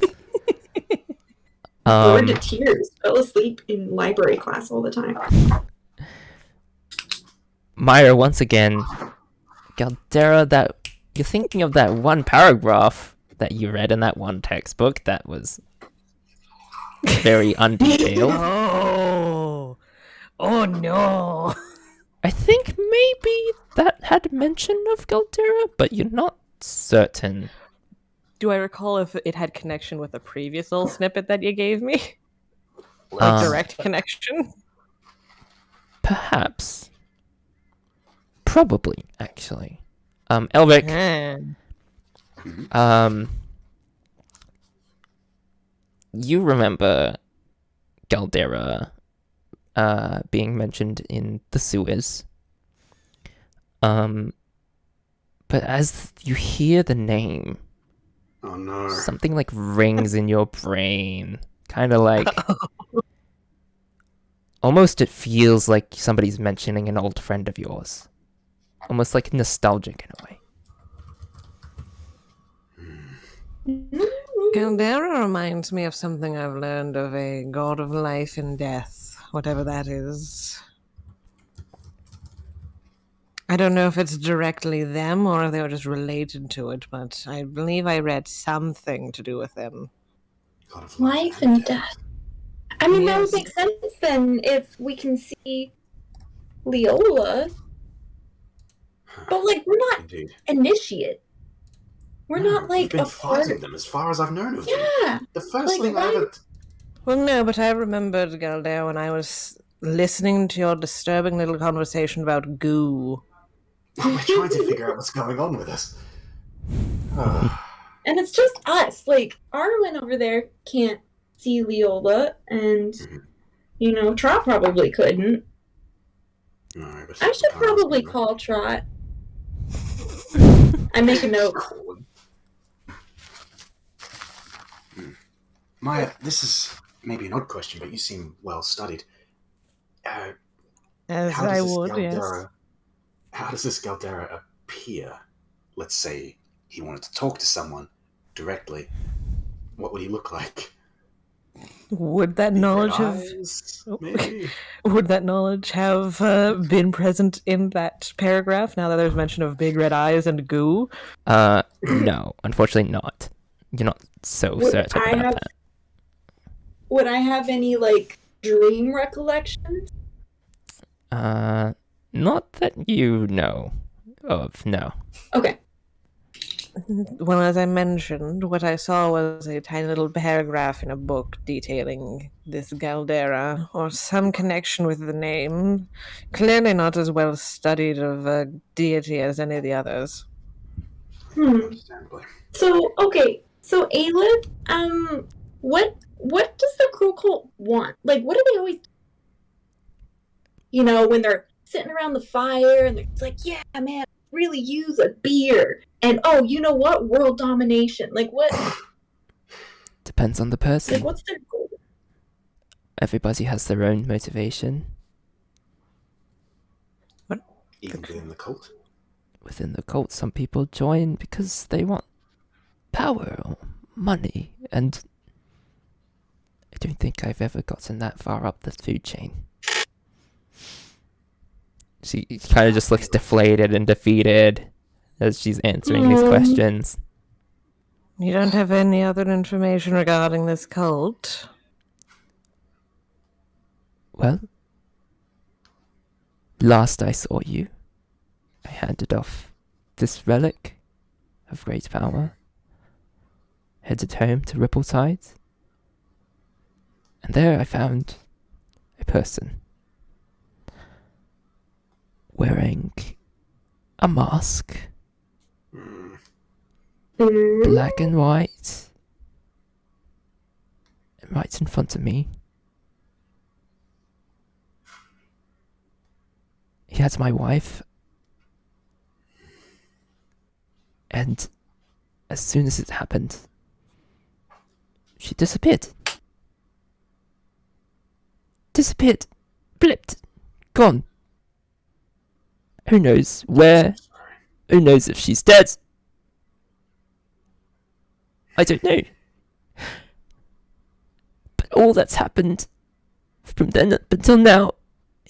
Bored to tears. Fell asleep in library class all the time. Myra, once again, Galdera, that you're thinking of that one paragraph that you read in that one textbook that was very undetailed. Oh no! I think maybe that had mention of Galdera, but you're not certain. Do I recall if it had connection with a previous little snippet that you gave me? Direct connection? Perhaps. Probably, actually. Elric, you remember Galdera being mentioned in the sewers. But as you hear the name, Oh no. something like rings in your brain. Kind of like... Almost it feels like somebody's mentioning an old friend of yours. Almost like nostalgic in a way. Caldera reminds me of something I've learned of a god of life and death, whatever that is. I don't know if it's directly them or if they were just related to it, but I believe I read something to do with them. God of Life and death. I mean, that would Yes. make sense then if we can see Leola. But, like, we're not Indeed. initiate. We're No, not, like, you've been a part fighting of... them as far as I've known of you. Yeah. The first Like, thing I why- ever... Well, no, but I remembered, Galdera, when I was listening to your disturbing little conversation about goo. We're trying to figure out what's going on with us. And it's just us. Like, Arwen over there can't see Leola, and, you know, Trot probably couldn't. No, but I should can't probably ask me, call Trot. I make a note. Maya, this is maybe an odd question, but you seem well studied. As How I does this would, yes. Galdera? How does this Galdera appear? Let's say he wanted to talk to someone directly. What would he look like? Would that Big red knowledge have eyes, maybe? would that knowledge have been present in that paragraph? Now that there's mention of big red eyes and goo. No, unfortunately not. You're not so Would certain I about have- that. Would I have any, like, dream recollections? Not that you know of, no. Okay. Well, as I mentioned, what I saw was a tiny little paragraph in a book detailing this Galdera, or some connection with the name. Clearly not as well studied of a deity as any of the others. Understandably. So, okay. So, Aelith, what does the Crow Cult want? Like, what do they always... You know, when they're sitting around the fire, and they're like, yeah, man, really use a beer. And, oh, you know what? World domination. Like, what? Depends on the person. Like, what's their goal? Everybody has their own motivation. Even within the cult? Within the cult, some people join because they want power or money, and I don't think I've ever gotten that far up the food chain. She kind of just looks deflated and defeated as she's answering these questions. You don't have any other information regarding this cult? Well, last I saw you, I handed off this relic of great power, headed home to Rippletides, and there I found a person wearing a mask, black and white, and right in front of me, he had my wife, and as soon as it happened, she disappeared. Blipped, gone. Who knows where? Who knows if she's dead? I don't know. But all that's happened from then up until now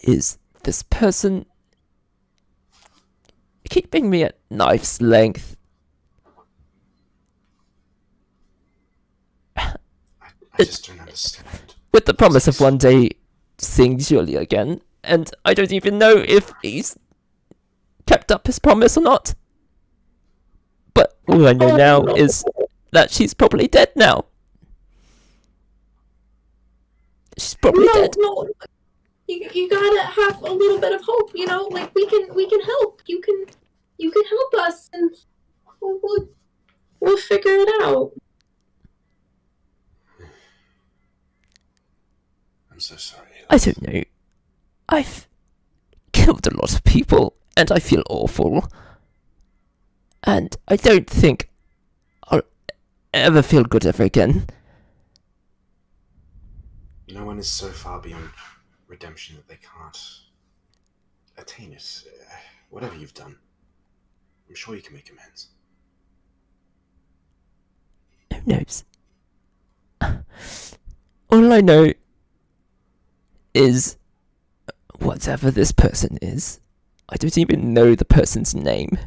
is this person keeping me at knife's length. I just don't understand. With the promise of one day seeing Julie again, and I don't even know if he's kept up his promise or not. But all I know now is that she's probably dead now. She's probably dead. No. You gotta have a little bit of hope, you know? Like, we can help. You can help us, and we'll figure it out. so sorry. I don't know. I've killed a lot of people, and I feel awful. And I don't think I'll ever feel good ever again. No one is so far beyond redemption that they can't attain it. Whatever you've done, I'm sure you can make amends. Who knows? All I know is whatever this person is, I don't even know the person's name.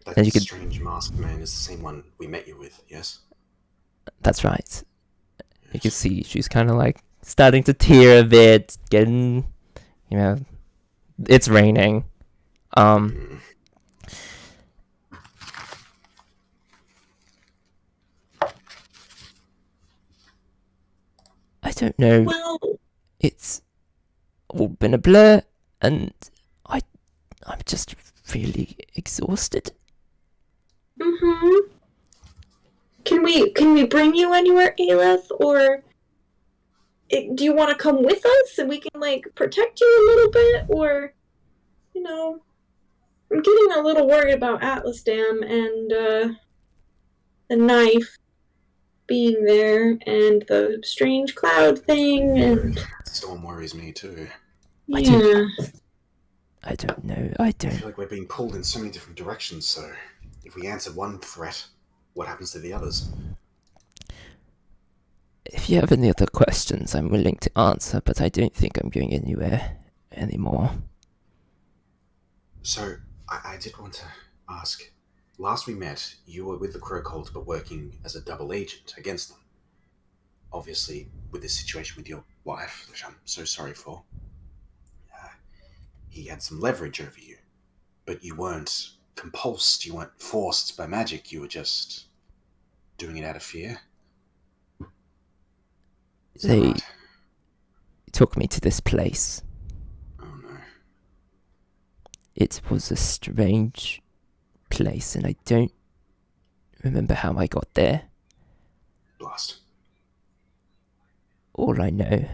That And you could- strange masked man is the same one we met you with, yes? That's right. You can see she's kind of like starting to tear a bit, getting, it's raining. I don't know. Well, It's all been a blur, and I'm just really exhausted. mm-hmm. Can we bring you anywhere, Aleph, or do you want to come with us and we can like protect you a little bit, or I'm getting a little worried about Atlas Dam and the knife being there and the strange cloud thing and Storm worries me too. yeah. I don't know. I feel like we're being pulled in so many different directions, so if we answer one threat, what happens to the others? If you have any other questions, I'm willing to answer, but I don't think I'm going anywhere anymore. So, I did want to ask, last we met, you were with the Crow Cult, but working as a double agent against them. Obviously, with this situation with your wife, which I'm so sorry for, he had some leverage over you, but you weren't compulsed, you weren't forced by magic, you were just doing it out of fear. Is that They right? took me to this place. Oh no. It was a strange place, and I don't remember how I got there. Blast. All I know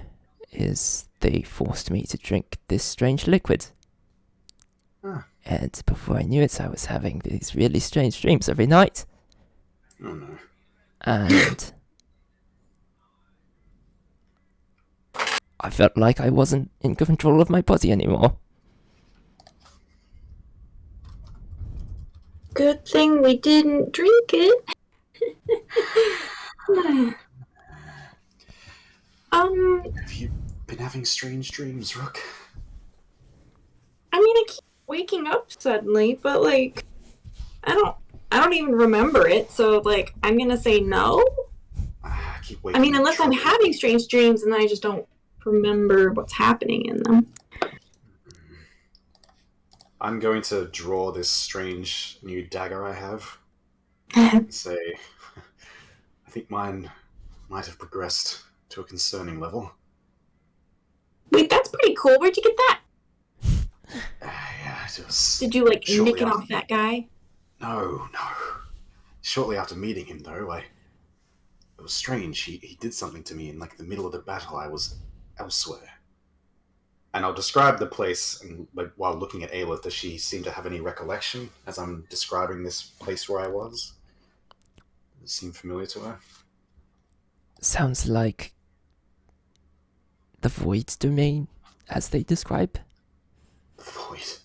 is they forced me to drink this strange liquid. Ah. And before I knew it, I was having these really strange dreams every night. Oh no. And I felt like I wasn't in control of my body anymore. Good thing we didn't drink it. Have you been having strange dreams, Rook? I mean, I keep waking up suddenly, but like, I don't even remember it. So like, I'm gonna say no. I keep waking I mean, up unless I'm trouble. having strange dreams and I just don't remember what's happening in them. I'm going to draw this strange new dagger I have and say, I think mine might have progressed to a concerning level. Wait, that's pretty cool. Where'd you get that? Yeah, it was. Did you like shortly nick it after- off that guy? No. Shortly after meeting him, though, it was strange. He did something to me in like the middle of the battle. I was elsewhere. And I'll describe the place, and like while looking at Ayla, does she seem to have any recollection as I'm describing this place where I was? Does it seem familiar to her? Sounds like the void domain, as they describe. Void.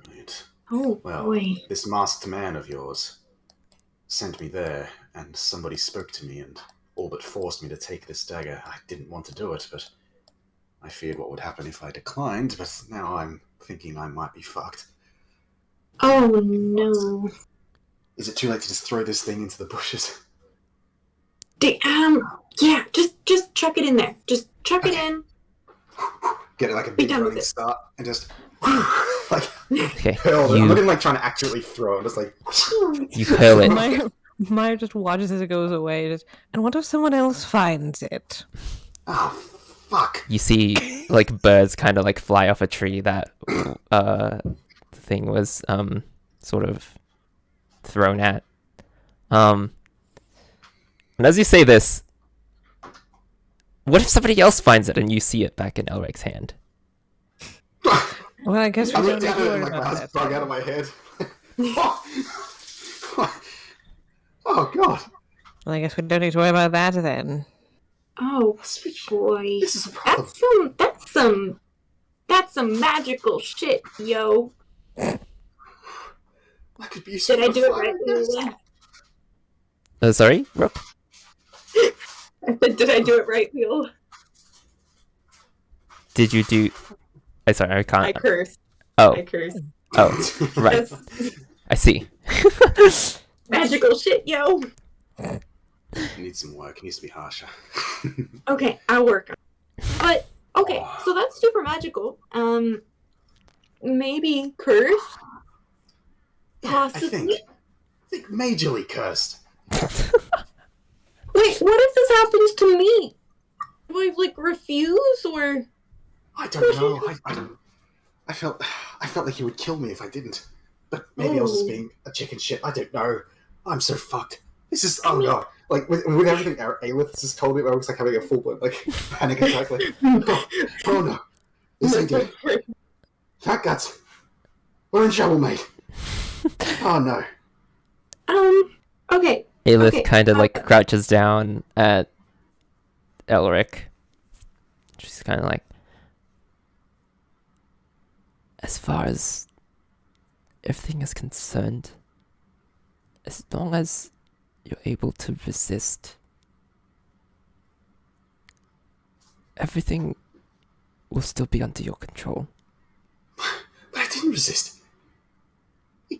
Brilliant. Oh Well, boy. this masked man of yours sent me there, and somebody spoke to me and all but forced me to take this dagger. I didn't want to do it, but I feared what would happen if I declined, but now I'm thinking I might be fucked. Oh no. Is it too late to just throw this thing into the bushes? Yeah, just chuck it in there. Just chuck it in. Get it like a Be big done with running it. start and just like Okay, hurl it. I'm not you even like trying to accurately throw it. I'm just like you hurl it. Maya just watches as it goes away. And what if someone else finds it? oh fuck. You see like birds kind of like fly off a tree that the thing was sort of thrown at. And as you say this, what if somebody else finds it and you see it back in Elric's hand? Well, I guess we I don't looked need at to it worry and like my about eyes that. bug out of my head. Oh god. Well, I guess we don't need to worry about that then. Oh boy, This is a problem. that's some magical shit, yo. I could be useful. Did I do it for right, fun, I guess. Sorry, Rook? Did I do it right, Wheel? Did you do... sorry, I can't... I cursed. Oh, I cursed. right. That's I see. magical shit, yo. It needs some work. It needs to be harsher. Okay, I'll work on it. But okay, so that's super magical. Maybe curse? Possibly. I think majorly cursed. Wait, what if this happens to me? Do I like refuse or? I don't know. I felt like he would kill me if I didn't. But maybe I was just being a chicken shit. I don't know. I'm so fucked. This is god. Like with everything Aelith just told me, I was like having a full blown like panic attack. Like, oh no, this ain't good. Fat guts, we're in trouble, mate. Oh no. Okay. Aelith Okay, kind of like crouches down at Elric. She's kind of like, as far as everything is concerned, as long as you're able to resist, everything will still be under your control. But I didn't resist.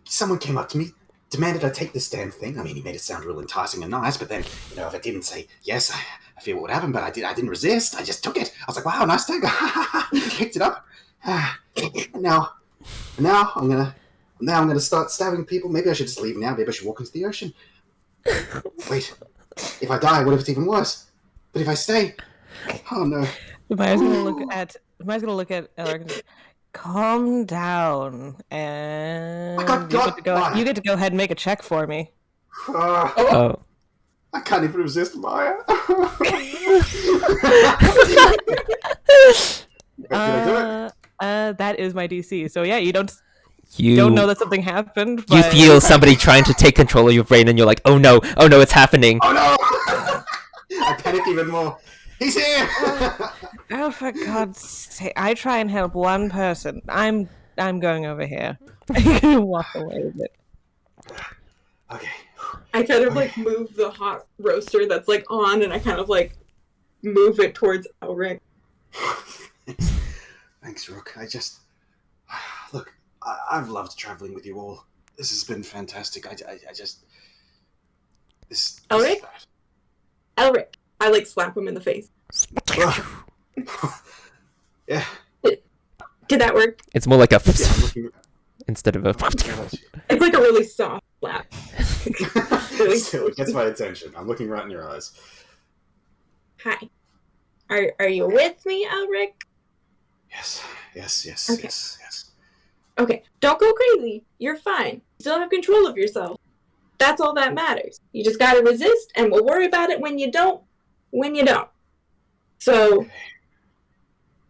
Someone came up to me, demanded I take this damn thing. I mean, he made it sound real enticing and nice, but then, if I didn't say yes, I feel what would happen, but I didn't resist. I just took it. I was like, wow, nice dagger. Picked it up. And now I'm gonna start stabbing people. Maybe I should just leave now. Maybe I should walk into the ocean. Wait, if I die, what if it's even worse? But if I stay, oh no. Maya's gonna look at Elric and say, calm down, and you get to go ahead and make a check for me. Oh. I can't even resist Maya. Can I do it? That is my DC. So yeah, you don't You know that something happened. You But... feel somebody trying to take control of your brain, and you're like, oh no, it's happening. Oh no! I panic even more. He's here! Oh, for God's sake! I try and help one person. I'm going over here. I'm gonna walk away with it. Okay. I kind of like move the hot roaster that's like on, and I kind of like move it towards Elric. Thanks, Rook. Look, I've loved traveling with you all. This has been fantastic. Elric? Elric. I like slap him in the face. Yeah. Did that work? It's more like a Yeah, I'm looking. instead of a. It's like a really soft slap. Really Still, it gets my attention. I'm looking right in your eyes. Hi. Are you with me, Elric? Yes. Okay. Yes. Okay, don't go crazy. You're fine. You still have control of yourself. That's all that matters. You just gotta resist, and we'll worry about it when you don't. So,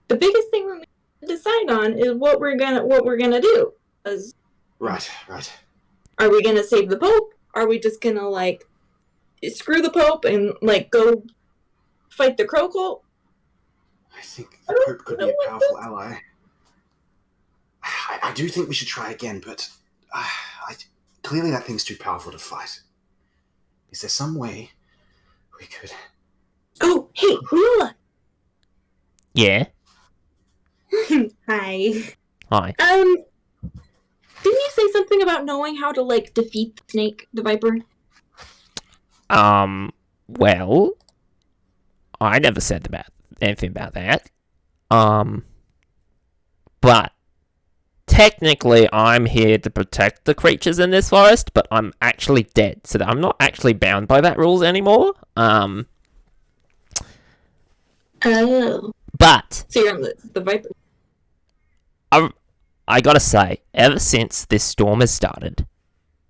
the biggest thing we need to decide on is what we're gonna do. 'Cause Right. are we gonna save the Pope? Are we just gonna like screw the Pope and like go fight the Crow cult? I think the Pope could be a powerful ally. I do think we should try again, but clearly that thing's too powerful to fight. Is there some way we could... Oh, hey, Wheela! Yeah. Hi. Hi. Didn't you say something about knowing how to like defeat the snake, the viper? Well, I never said anything about that. But technically I'm here to protect the creatures in this forest, but I'm actually dead, so that I'm not actually bound by that rules anymore. Oh. But So you're on the viper. I gotta say, ever since this storm has started,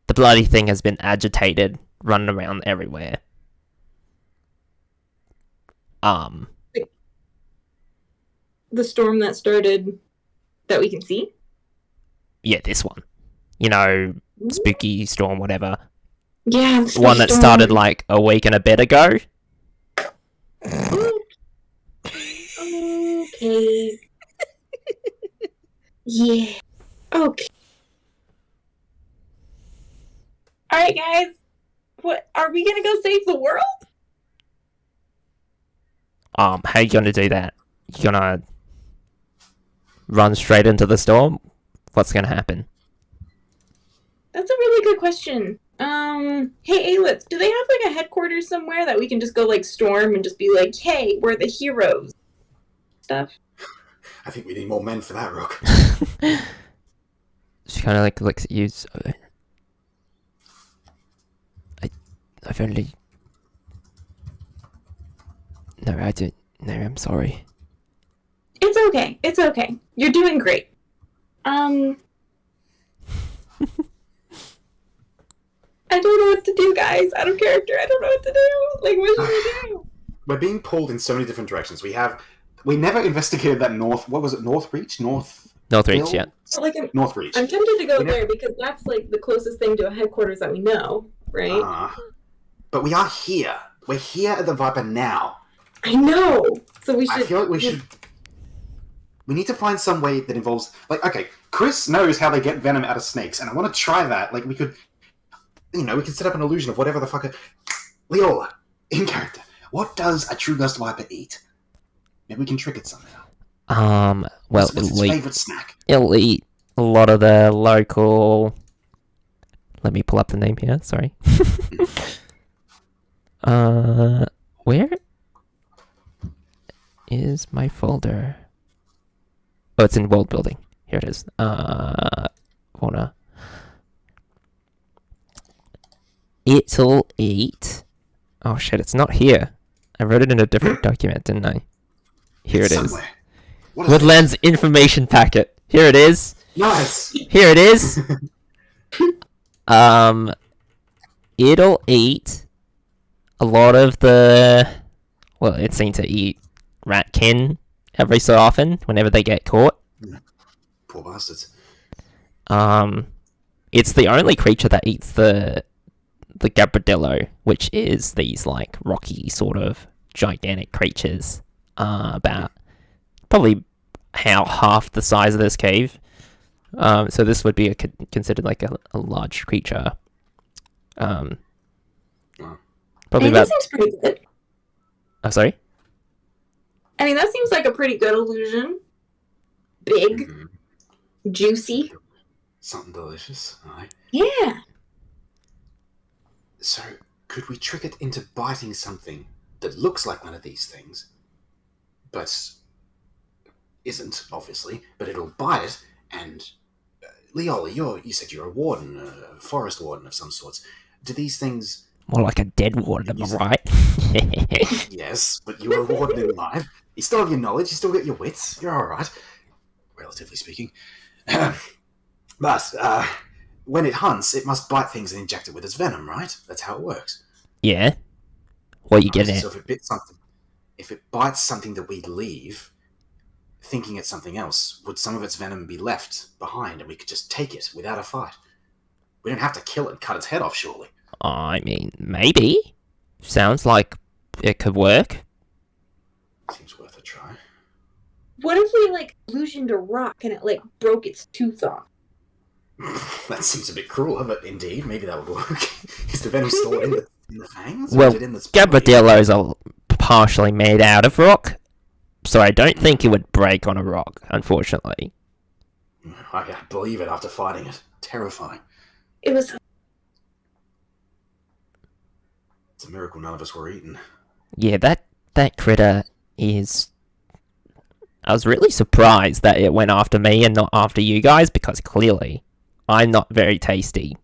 the bloody thing has been agitated, running around everywhere. The storm that started that we can see? Yeah, this one. You know, spooky storm, whatever. Yeah, The one that started like a week and a bit ago. Okay. Yeah. Okay. Alright, guys. What, are we gonna go save the world? How you gonna do that? You gonna run straight into the storm? What's gonna happen? That's a really good question. Hey, Aelith, do they have like a headquarters somewhere that we can just go like storm and just be like, hey, we're the heroes? Stuff. I think we need more men for that, Rook. She kind of like looks at you. So I've only. No, I didn't. No, I'm sorry. It's okay. It's okay. You're doing great. I don't know what to do, guys. Out of character, I don't know what to do. Like, what should we do? We're being pulled in so many different directions. We never investigated that north. What was it? North Reach? North Reach, yeah. Like, North Reach. I'm tempted to go there because that's like the closest thing to a headquarters that we know, right? But we are here. We're here at the Viper now. I know. So we should. I feel like we should. We need to find some way that involves, like, okay, Chris knows how they get venom out of snakes, and I want to try that. Like, we could, we could set up an illusion of whatever the fuck. Leola, in character, what does a true ghost viper eat? Maybe we can trick it somehow. Well, what's its favorite snack? It'll eat a lot of the local. Let me pull up the name here. Sorry. Where is my folder? Oh, it's in world building. Here it is. Wanna. It'll eat. Oh shit! It's not here. I wrote it in a different document, didn't I? Here it is. Woodlands information packet. Here it is. Nice. Here it is. It'll eat a lot of the. Well, it seems to eat ratkin every so often whenever they get caught. Poor bastards. It's the only creature that eats the Gabradillo, which is these like rocky sort of gigantic creatures. About probably half the size of this cave. So this would be considered like a large creature. Probably that seems pretty good. I'm sorry? I mean, that seems like a pretty good illusion. Big. Juicy. Something delicious. Alright. Yeah. So, could we trick it into biting something that looks like one of these things, but isn't, obviously, but it'll bite it, and Leola, you said you're a warden, a forest warden of some sorts. Do these things... More like a dead warden, am I right? Yes, but you're a warden in life. You still have your knowledge, you still get your wits. You're alright, relatively speaking. But, when it hunts, it must bite things and inject it with its venom, right? That's how it works. Yeah. What you get at? So if it bites something that we leave, thinking it's something else, would some of its venom be left behind and we could just take it without a fight? We don't have to kill it and cut its head off, surely. I mean, maybe. Sounds like it could work. Seems worth a try. What if we, like, illusioned a rock and it, like, broke its tooth off? That seems a bit cruel, but indeed, maybe that would work. Is the venom stored in the fangs? Well, Gabradillos are partially made out of rock, so I don't think it would break on a rock, unfortunately. I can't believe it after fighting it. Terrifying. It was... It's a miracle none of us were eaten. Yeah, that critter is... I was really surprised that it went after me and not after you guys, because clearly I'm not very tasty.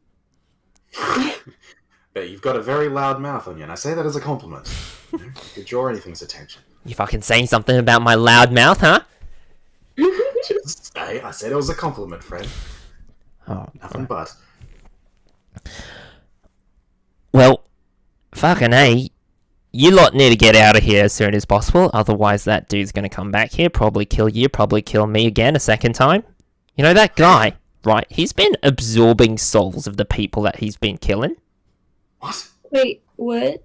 But you've got a very loud mouth on you, and I say that as a compliment. You could draw anything's attention. You fucking saying something about my loud mouth, huh? Just say, I said it was a compliment, friend. Oh, nothing but. Well, fucking A, You lot need to get out of here as soon as possible, otherwise that dude's gonna come back here, probably kill you, probably kill me again a second time. You know that guy, right? He's been absorbing souls of the people that he's been killing. What? Wait, what?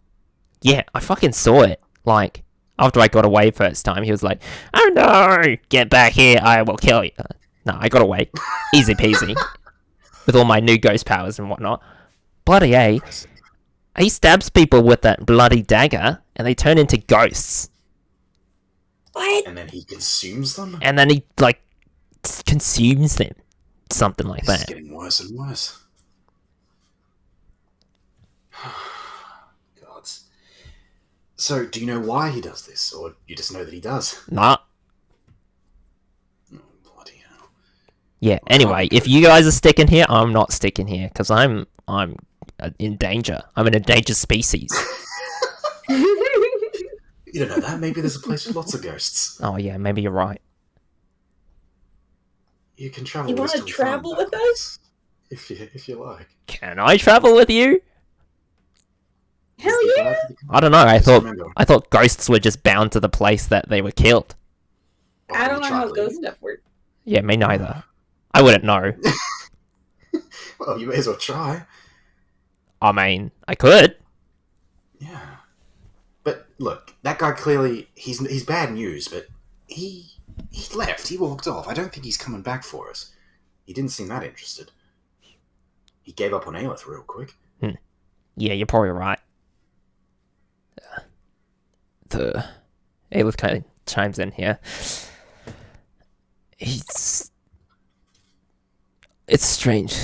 Yeah, I fucking saw it. Like, after I got away first time, he was like, "Oh no, get back here, I will kill you." No, I got away. Easy peasy. With all my new ghost powers and whatnot. Bloody A. He stabs people with that bloody dagger, and they turn into ghosts. What? And then he consumes them? And then he, like, consumes them. Something like This is that. getting worse and worse. Gods. So, do you know why he does this, or you just know that he does? Nah. Oh, bloody hell. Yeah, anyway, if you guys are sticking here, I'm not sticking here, because I'm in danger. I'm an endangered species. You don't know that. Maybe there's a place with lots of ghosts. Oh yeah, maybe you're right. You can travel. You want to travel with us? if you like. Can I travel with you? Hell yeah! I don't know. I Just thought remember, ghosts were just bound to the place that they were killed. I don't know how traveling. ghost stuff works. Yeah, me neither. I wouldn't know. Well, you may as well try. I mean, I could. Yeah. But look, that guy clearly he's bad news, but he left. He walked off. I don't think he's coming back for us. He didn't seem that interested. He gave up on Aelith real quick. Yeah, you're probably right. The Aelith kind of chimes in here. It's strange.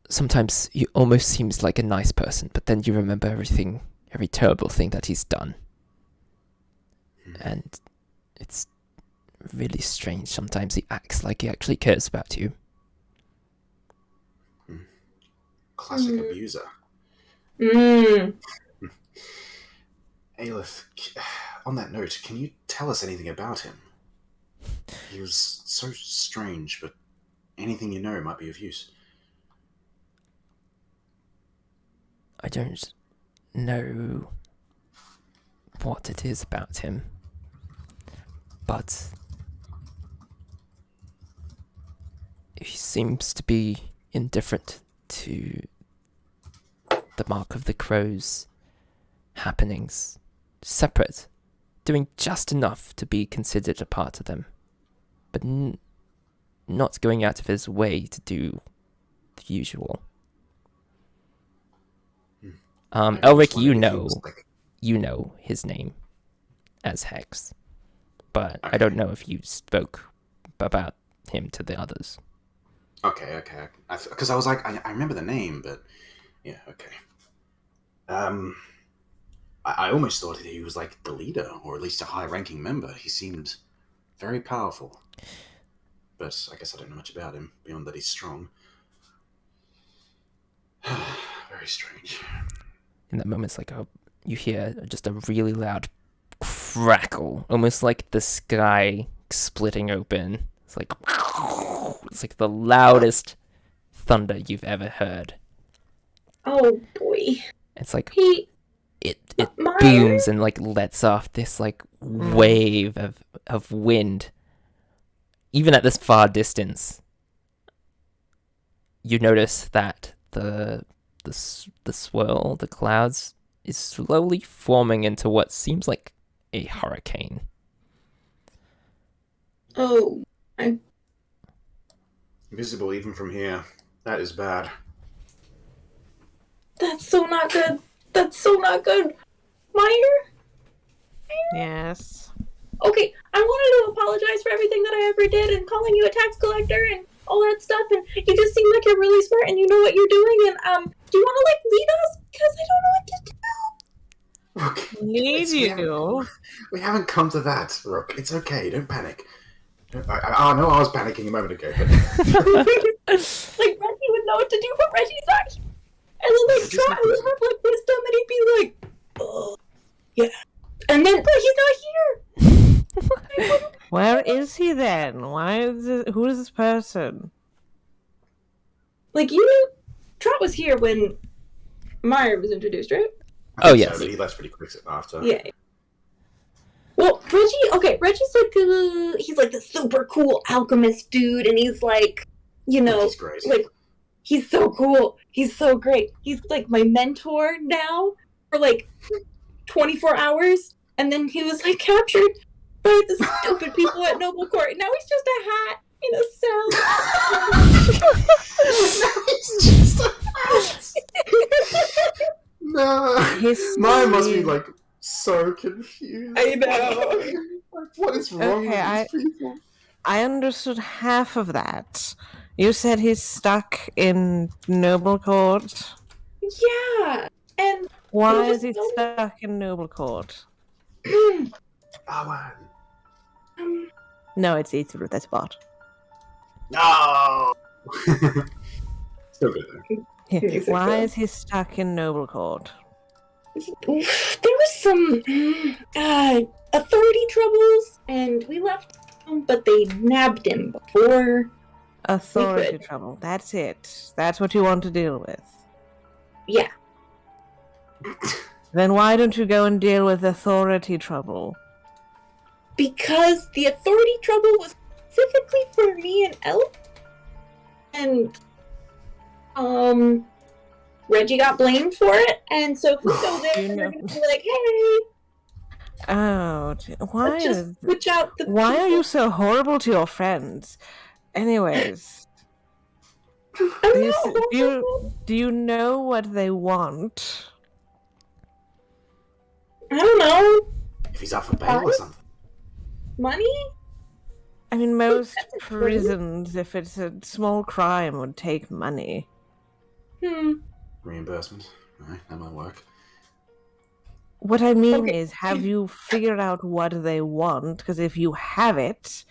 Sometimes he almost seems like a nice person, but then you remember every terrible thing that he's done. And it's really strange. Sometimes he acts like he actually cares about you. Classic abuser. Mmm. Aelith, on that note, can you tell us anything about him? He was so strange, but anything you know might be of use. I don't know what it is about him, but he seems to be indifferent to the Mark of the Crow's happenings, separate, doing just enough to be considered a part of them, but not going out of his way to do the usual. Maybe Elric, just you wondered if he know, was like- you know his name as Hex, but I Okay. don't know if you spoke about him to the others. Okay. Because I was like, I remember the name, but yeah, okay. I almost thought that he was like the leader, or at least a high-ranking member. He seemed very powerful, but I guess I don't know much about him beyond that he's strong. Very strange. In that moment, it's like you hear just a really loud crackle, almost like the sky splitting open. It's like the loudest thunder you've ever heard. Oh boy. It's like He. it Meyer? booms and like lets off this like wave of wind. Even at this far distance, you notice that the swirl, the clouds, is slowly forming into what seems like a hurricane. Oh. Visible even from here. That is bad. That's so not good. That's so not good. Meyer? Yes. Okay, I wanted to apologize for everything that I ever did and calling you a tax collector and all that stuff, and you just seem like you're really smart and you know what you're doing, and do you want to like lead us? Because I don't know what to do. Rook, Need you. we haven't come to that, Rook. It's okay. Don't panic. I know I was panicking a moment ago, but Like Reggie would know what to do, but Reggie's not here. And then like Reggie's Trot not would here. have like wisdom and he'd be like, oh yeah. And then but he's not here. Where is he then? Why is this, who is this person? Like you knew Trot was here when Meyer was introduced, right? I Oh, think yes. so, but he left pretty quick after. Yeah. Reggie's like he's like the super cool alchemist dude, and he's like, He's great. like he's so cool. He's so great. He's like my mentor now for like 24 hours, and then he was like captured by the stupid people at Noble Court. Now he's just a hat in a cell. He's just a no. Mine must be like so confused. I know. Like, what is wrong with these people? I understood half of that. You said he's stuck in Noble Court. Yeah, and why is he stuck in Noble Court? No, it's Ruth. That's bot. No. Still good though. Yeah. Why is he stuck in Noble Court? There was some authority troubles, and we left him, but they nabbed him before. Authority trouble. That's it. That's what you want to deal with. Yeah. Then why don't you go and deal with authority trouble? Because the authority trouble was specifically for me and Elle. And Reggie got blamed for it, and so if we go there, they're gonna be like, "Hey, oh, why? Just switch out the why people. Are you so horrible to your friends? Anyways, do you know what they want? I don't know. If he's up for bail or something. Money? I mean, most prisons, if it's a small crime, would take money. Reimbursement. Right, that might work. What I mean is, have you figured out what they want? Because if you have it,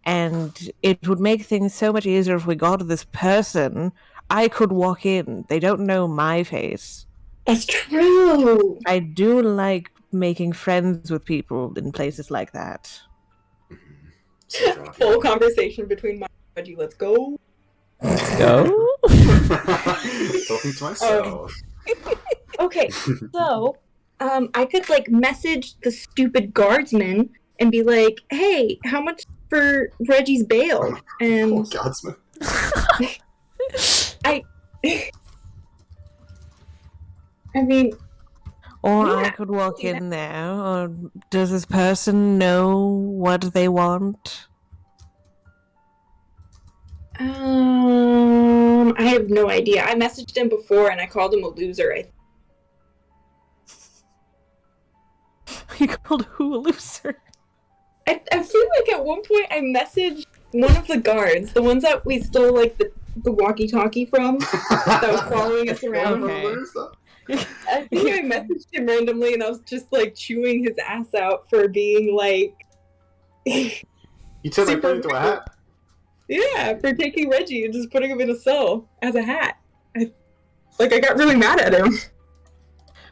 and it would make things so much easier if we got this person, I could walk in. They don't know my face. That's true. I do like making friends with people in places like that. Full conversation between my and Reggie. Let's go. Go? Talking to myself. Okay, so I could like message the stupid guardsman and be like, "Hey, how much for Reggie's bail?" And Poor guardsman. I mean, Or yeah, I could walk in there. Or does this person know what they want? I have no idea. I messaged him before and I called him a loser. You called who a loser? I feel like at one point I messaged one of the guards, the ones that we stole like the walkie-talkie from, that was following us around. Okay. I think I messaged him randomly and I was just like chewing his ass out for being like You turned that into a hat? yeah, for taking Reggie and just putting him in a cell as a hat. I got really mad at him.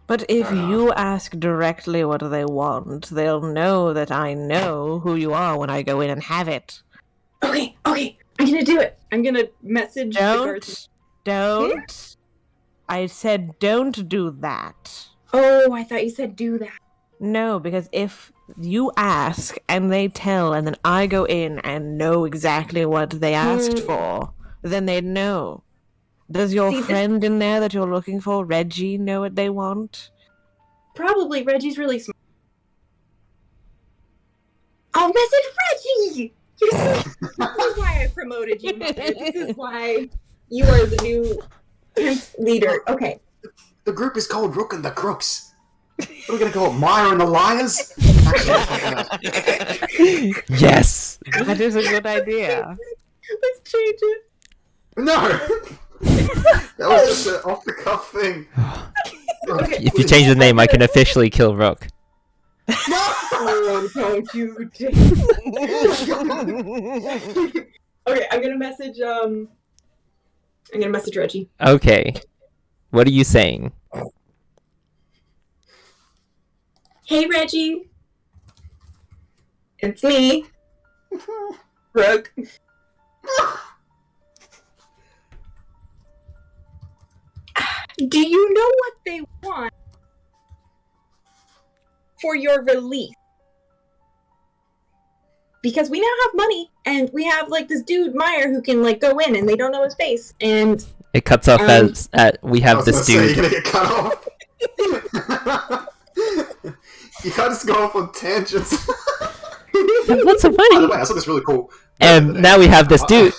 But if you ask directly what they want, they'll know that I know who you are when I go in and have it. Okay, I'm gonna do it. I'm gonna message the guards. Don't. I said don't do that. Oh, I thought you said do that. No, because if you ask and they tell and then I go in and know exactly what they asked for, then they'd know. Does your friend in there that you're looking for, Reggie, know what they want? Probably. Reggie's really smart. I'll message Reggie! This is why I promoted you, Mother. This is why you are the new leader. Okay. The group is called Rook and the Crooks. What are we going to call it? Maya and the Liars? Yes! That is a good idea. Let's change it. No! That was just an off-the-cuff thing. Okay. If you change the name, I can officially kill Rook. Oh, don't you dare. Okay, I'm gonna message Reggie. Okay. What are you saying? Hey Reggie. It's me. Rook. Do you know what they want for your release? because we now have money, and we have like this dude Meyer who can like go in, and they don't know his face, and It cuts off as we I have was this gonna say, dude. you're gonna get cut off. You can't just go off on tangents. Have lots of By the money. way, I saw this really cool. And now we have this dude.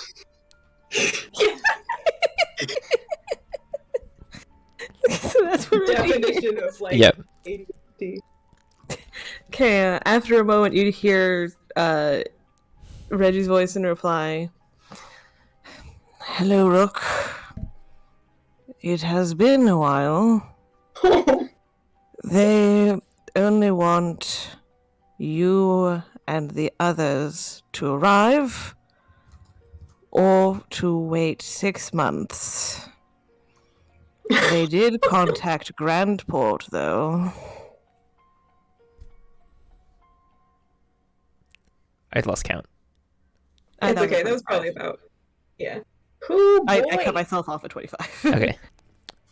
So that's what definition of like Yep. ADHD. Okay, after a moment, you hear Reggie's voice in reply. Hello, Rook. It has been a while. They only want you and the others to arrive, or to wait 6 months. They did contact Grandport, though. I lost count. It's okay. That was probably about Cool boy. I cut myself off at 25. Okay.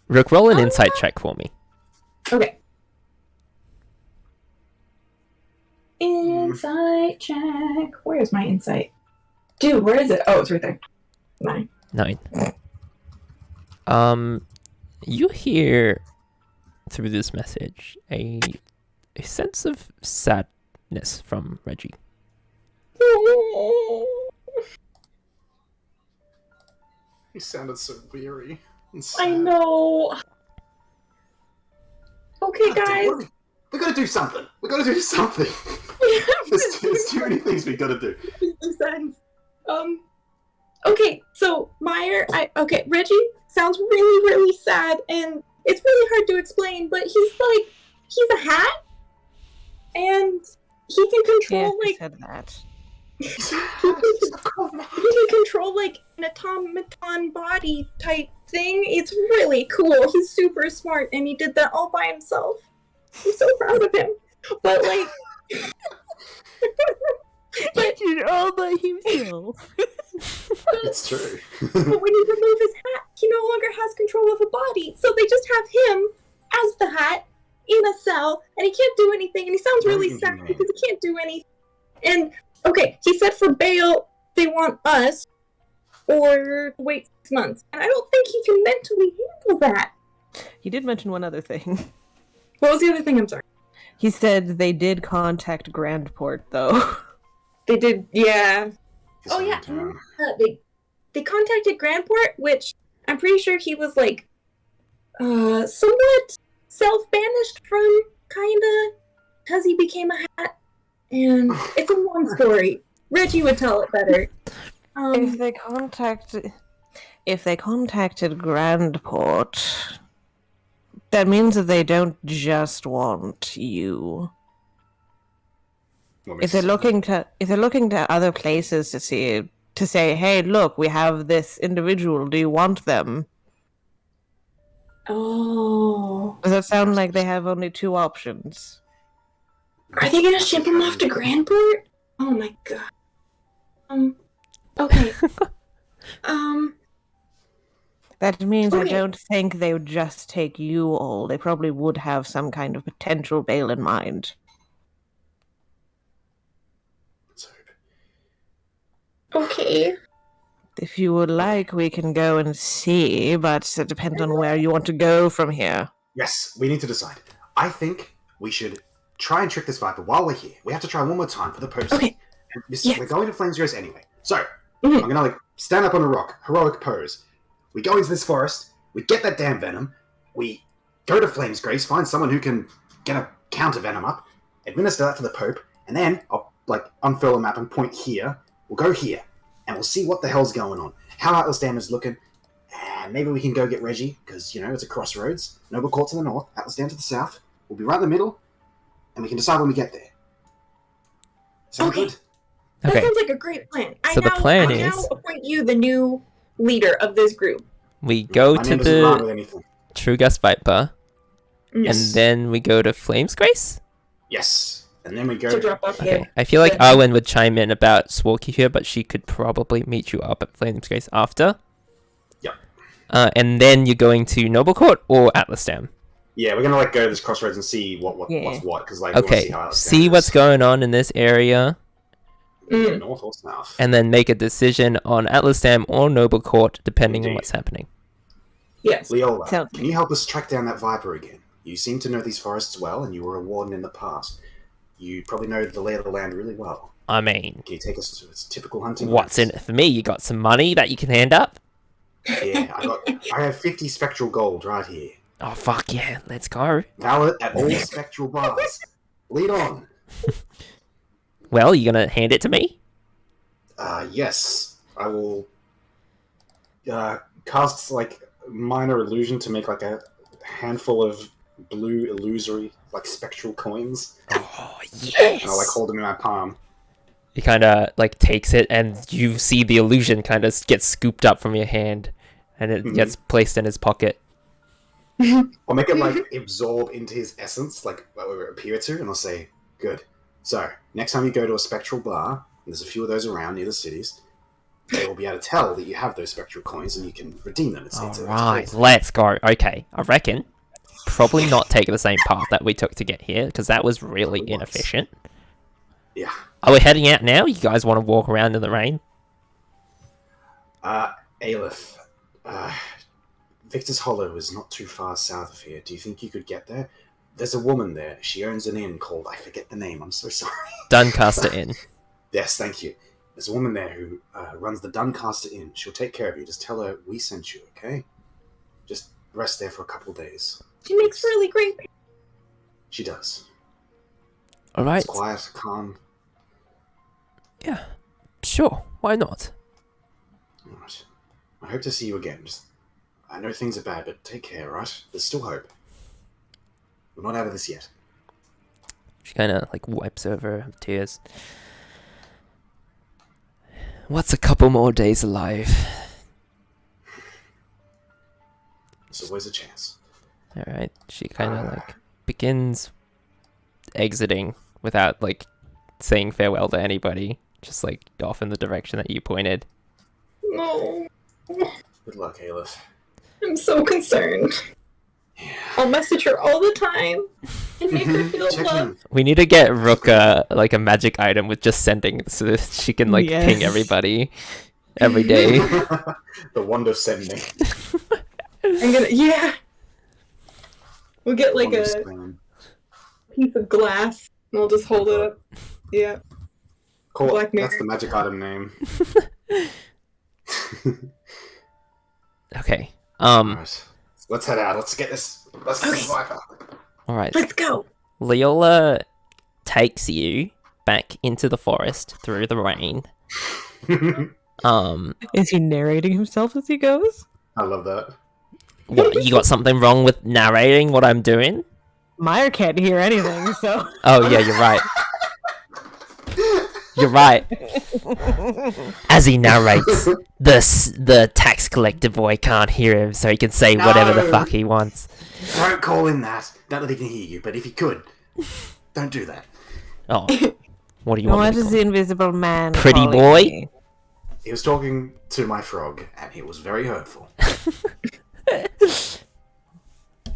Rook, roll an insight check for me. Okay. Insight check. Where's my insight? Dude, where is it? Oh, it's right there. 9. 9. You hear through this message a sense of sadness from Reggie. He sounded so weary. And I sad. know. Okay, God damn, guys. we gotta do something. We gotta do something. There's too many things we gotta do. Sense. Okay, so Meyer, Reggie sounds really, really sad, and it's really hard to explain, but he's a hat, and he can control, Yeah, like, said that. he can control, like, an automaton body type thing. It's really cool. He's super smart, and he did that all by himself. I'm so proud of him. But, like... But you're all by himself. It's true. But when he removes his hat, he no longer has control of a body. So they just have him as the hat in a cell, and he can't do anything. And he sounds really sad because he can't do anything. And okay, he said for bail they want us, or wait 6 months. And I don't think he can mentally handle that. He did mention one other thing. What was the other thing? I'm sorry. He said they did contact Grandport, though. They did, yeah. Oh yeah, Time. they contacted Grandport, which I'm pretty sure he was like somewhat self-banished from, kinda, because he became a hat. And it's a long story. Reggie would tell it better. If they contacted Grandport, that means that they don't just want you. What If makes they're sense? looking to other places to say, hey, look, we have this individual. Do you want them? Oh. Does that sound like they have only 2 options? Are they gonna ship him off to Grandport? Oh my god. Okay. That means I Okay. don't think they would just take you all. They probably would have some kind of potential bail in mind. Let's hope. Okay. If you would like, we can go and see, but it depends on where you want to go from here. Yes, we need to decide. I think we should try and trick this Viper while we're here. We have to try one more time for the Pope's Okay. sake. And Yes. We're going to Flames Grace anyway. So, Mhm. I'm gonna like stand up on a rock, heroic pose. We go into this forest, we get that damn venom, we go to Flames Grace, find someone who can get a counter venom up, administer that to the Pope, and then I'll like unfurl a map and point here. We'll go here, and we'll see what the hell's going on. How Atlas Dam is looking, and maybe we can go get Reggie, because, you know, it's a crossroads. Noble Court to the north, Atlas Dam to the south. We'll be right in the middle, and we can decide when we get there. Sound Okay. good? That Okay. sounds like a great plan. So the plan I now is- appoint you the new leader of this group. We go My to name doesn't rhyme with the anything. True Gust Viper, Yes. and then we go to Flames Grace? Yes. And then we go... To drop off Okay. you. I feel like Yeah. Arwen would chime in about Swarky here, but she could probably meet you up at Flames Grace after. Yep. And then you're going to Noble Court or Atlas Dam? Yeah, we're gonna like go to this crossroads and see what's what, because like we wanna Okay, see how Atlas Dam see is. what's going on in this area. Mm. North or south? and then make a decision on Atlas Dam or Noble Court, depending on Indeed. what's happening. Yes. Leola, Sounds can you help us track down that Viper again? You seem to know these forests well, and you were a warden in the past. You probably know the lay of the land really well. I mean, Can you take us to its typical hunting what's in routes? it for me? You got some money that you can hand up? Yeah, I have 50 spectral gold right here. Oh, fuck yeah, let's go. Valid at all spectral bars. Lead on. Well, you gonna hand it to me? Yes. I will cast like minor illusion to make like a handful of blue illusory like spectral coins. Oh, And yes! I'll like hold them in my palm. He kind of like takes it, and you see the illusion kind of gets scooped up from your hand, and it gets placed in his pocket. I'll make it like absorb into his essence, like or appear to, and I'll say, "Good. So next time you go to a spectral bar, and there's a few of those around near the cities, they will be able to tell that you have those spectral coins, and you can redeem them." It's Alright, let's go. Okay, I reckon probably not take the same path that we took to get here, because that was really Probably was. inefficient. Yeah. Are we heading out now? You guys want to walk around in the rain? Aleph, Victor's Hollow is not too far south of here. Do you think you could get there? There's a woman there. She owns an inn called, I forget the name, I'm so sorry. Doncaster Inn. Yes, thank you. There's a woman there who runs the Doncaster Inn. She'll take care of you. Just tell her we sent you, okay? Just rest there for a couple of days. She makes really great. She does. Alright, It's quiet, calm. yeah, sure, why not? All right. I hope to see you again. I know things are bad, but take care, right? There's still hope. We're not out of this yet. She kind of like wipes over her tears. What's a couple more days alive? There's always a chance. Alright, she kind of like begins exiting without like saying farewell to anybody, just like off in the direction that you pointed. No, Good luck, Aleph. I'm so concerned. Yeah. I'll message her all the time and make her feel Check loved. in. We need to get Rook like a magic item with just sending, so she can like ping Yes. everybody every day. The wand of sending. I'm gonna, yeah. We'll get like Wand of a sending. piece of glass and I'll just hold it up. Yeah. Cool. Black That's Mirror. the magic item name. Okay. Alright. Let's head out. Let's get this. Let's get this Okay. Viper. All right. Let's go. Leola takes you back into the forest through the rain. Is he narrating himself as he goes? I love that. What, you got something wrong with narrating what I'm doing? Meyer can't hear anything, so. Oh yeah, you're right. You're right. As he narrates, the tax collector boy can't hear him, so he can say whatever the No. fuck he wants. Don't call him that. Not that he can hear you, but if he could, don't do that. Oh, what do you What want me to is call the him? invisible man? Pretty calling boy? me? He was talking to my frog, and it was very hurtful.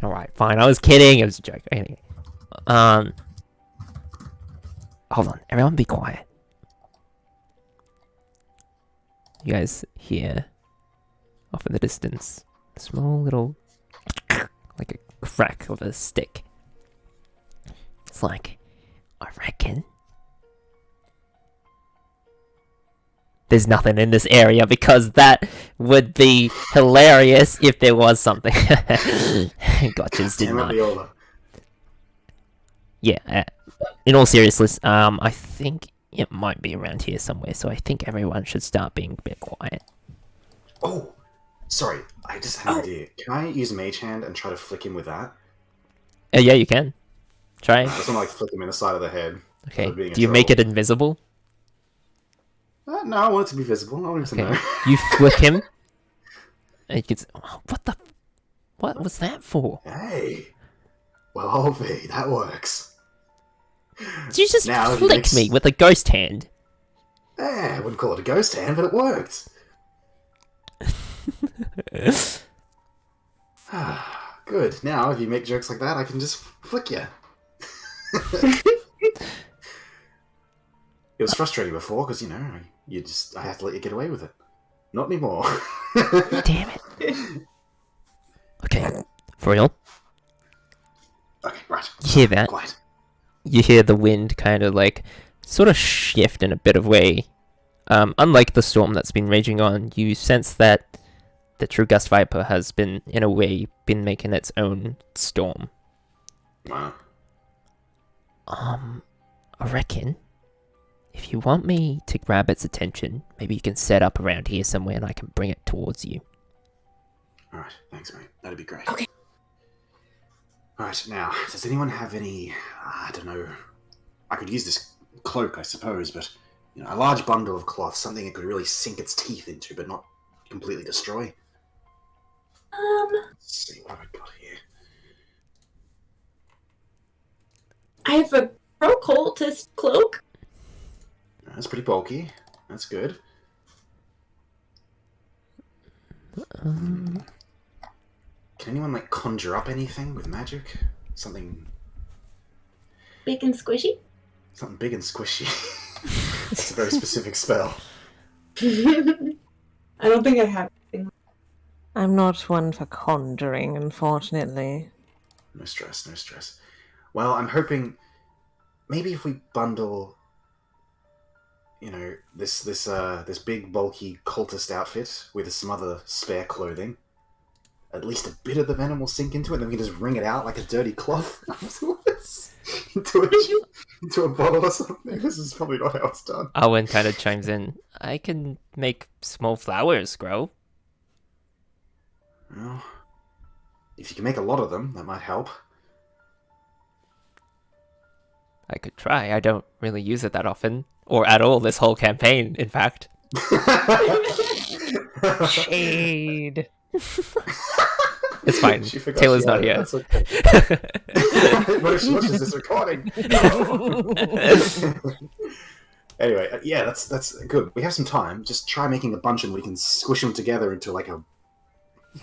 All right, fine. I was kidding. It was a joke. Anyway, hold on. Everyone, be quiet. You guys hear off in the distance a small little, like a crack of a stick. It's like, I reckon there's nothing in this area, because that would be hilarious if there was something. Gotchas did Damn it, not. Leola. Yeah, in all seriousness, I think it might be around here somewhere, so I think everyone should start being a bit quiet. Oh, sorry. I just had an idea. Can I use Mage Hand and try to flick him with that? Yeah, you can. Try. I just want to like flick him in the side of the head. Okay, for being a do you make it troll. invisible? No, I want it to be visible. I want him to Okay, know. you flick him. And you can what the... What was that for? Hey. Well, Olvi, that works. Did you just Now he flick makes- me with a ghost hand? I wouldn't call it a ghost hand, but it worked. Good. Now, if you make jokes like that, I can just flick you. It was frustrating before because I had to let you get away with it. Not anymore. Damn it. Okay, for real. Okay, right. You hear that? Quiet. You hear the wind kind of like sort of shift in a bit of way. Unlike the storm that's been raging on, you sense that the True Gust Viper has been, in a way, been making its own storm. Wow. I reckon if you want me to grab its attention, maybe you can set up around here somewhere and I can bring it towards you. Alright, thanks, mate. That'd be great. Okay. Alright, now, does anyone have any, I don't know, I could use this cloak, I suppose, but, a large bundle of cloth, something it could really sink its teeth into, but not completely destroy? Let's see, what have I got here? I have a pro-cultist cloak. That's pretty bulky. That's good. Can anyone, conjure up anything with magic? Something Big and squishy. Something big and squishy. It's a very specific spell. I don't think I have anything. I'm not one for conjuring, unfortunately. No stress, no stress. Well, I'm hoping maybe if we bundle, this big bulky cultist outfit with some other spare clothing, at least a bit of the venom will sink into it, and then we can just wring it out like a dirty cloth afterwards into a bottle or something. This is probably not how it's done. Owen kind of chimes in. I can make small flowers grow. Well, if you can make a lot of them, that might help. I could try. I don't really use it that often. Or at all this whole campaign, in fact. Shade. It's fine. Taylor's not here. That's okay. What if she watches this recording? Anyway, yeah, that's good. We have some time. Just try making a bunch and we can squish them together into a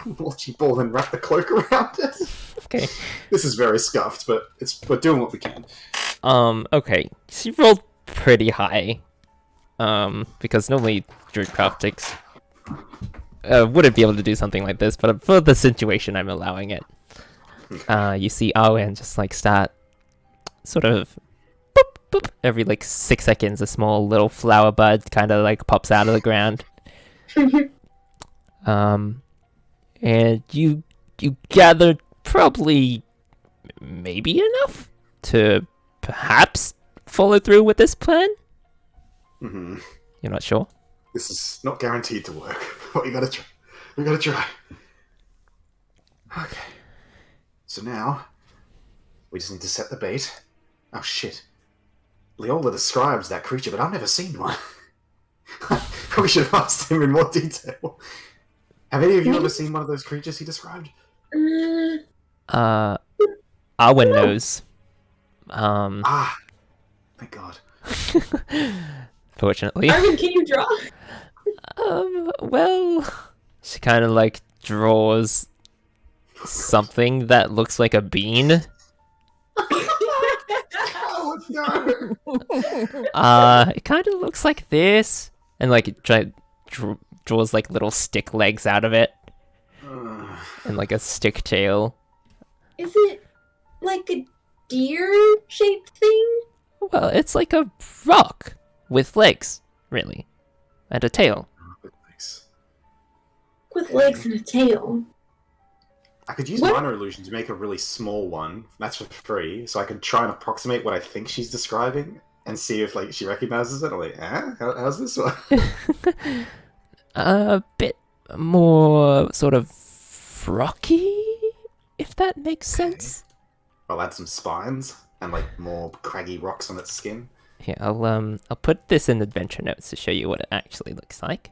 blotchy ball and wrap the cloak around it. Okay. This is very scuffed, but we're doing what we can. Okay. She rolled pretty high. Because normally Druidcraft takes wouldn't be able to do something like this, but for the situation I'm allowing it. You see Arwen just start sort of boop, boop, every 6 seconds a small little flower bud kind of pops out of the ground. And you gathered probably maybe enough to perhaps follow through with this plan? Mm-hmm. You're not sure? This is not guaranteed to work, but we gotta try. We gotta try. Okay. So now, we just need to set the bait. Oh shit. Leola describes that creature, but I've never seen one. Probably should have asked him in more detail. Have any of you ever seen one of those creatures he described? Arwen knows. Thank God. Fortunately. Arvin, can you draw? Well, she kind of draws something that looks like a bean. Oh no! It kind of looks like this, and it draws little stick legs out of it, and a stick tail. Is it like a deer-shaped thing? Well, it's like a rock with legs, really, and a tail. With legs and a tail. I could use minor illusion to make a really small one. That's for free, so I can try and approximate what I think she's describing and see if she recognizes it. I'm how's this one? A bit more sort of rocky, if that makes sense. I'll add some spines and more craggy rocks on its skin. Yeah, I'll put this in adventure notes to show you what it actually looks like.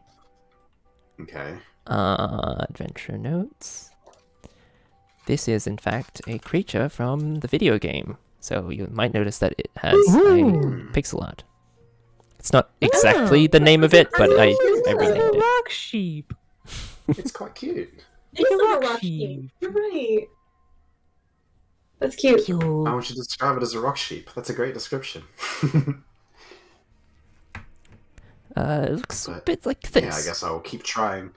Okay. Adventure notes. This is, in fact, a creature from the video game. So you might notice that it has a pixel art. It's not exactly the name of it, but I renamed it. Rock sheep. It's quite cute. It's a like a rock rock sheep. sheep. You're right. That's cute. I want you to describe it as a rock sheep. That's a great description. It looks a But, bit like this. Yeah, I guess I will keep trying.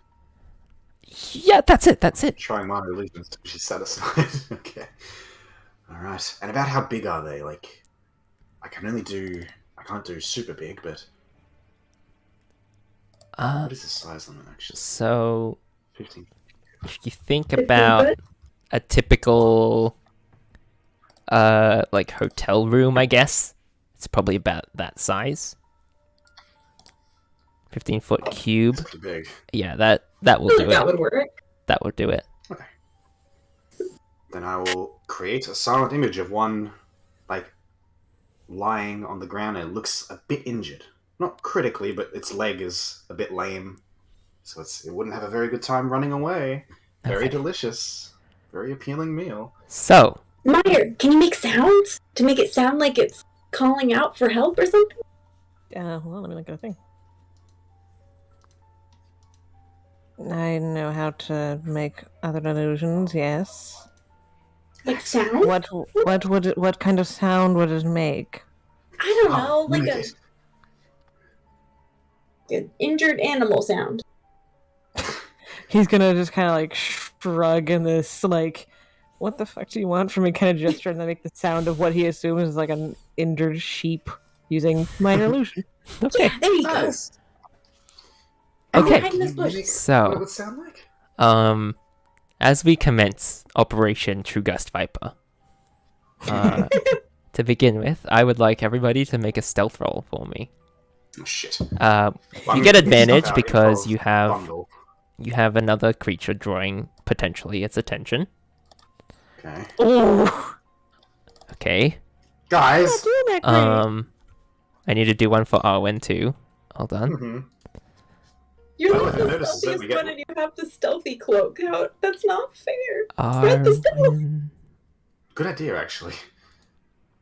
Yeah, that's it. Trying minor illusions till she's satisfied. Okay. Alright. And about how big are they? Like, I can't do super big, but what is the size limit actually? So 15. if you think 15 about foot? a typical like hotel room, I guess it's probably about that size. 15-foot cube. It's pretty big. Yeah, that will do That it. would work. That would do it. Okay. Then I will create a silent image of one, like, lying on the ground and it looks a bit injured. Not critically, but its leg is a bit lame. So it wouldn't have a very good time running away. Very Okay. delicious. Very appealing meal. So Meyer, can you make sounds to make it sound like it's calling out for help or something? Well, let me look at a thing. I know how to make other illusions. Yes. Like sound? What kind of sound would it make? I don't know, like mimic it. an injured animal sound. He's gonna just kind of like shrug in this like, what the fuck do you want from me kind of gesture, and then make the sound of what he assumes is like an injured sheep using minor illusion. okay. Yeah, there you go. Nice. Okay. Hide in this bush. Mimic So- what it would sound like? As we commence Operation True Gust Viper, to begin with, I would like everybody to make a stealth roll for me. Oh, shit. You get advantage Stuff out because improv you have bundle. another creature drawing potentially its attention. Okay. Oh, Okay. Guys! doing that great. I need to do one for Arwen too. Hold on. Mhm. You're Well, like if you the notice is that stealthiest we get- one and you have the stealthy cloak out. That's not fair. Spread the stealth. Arwen. Good idea, actually.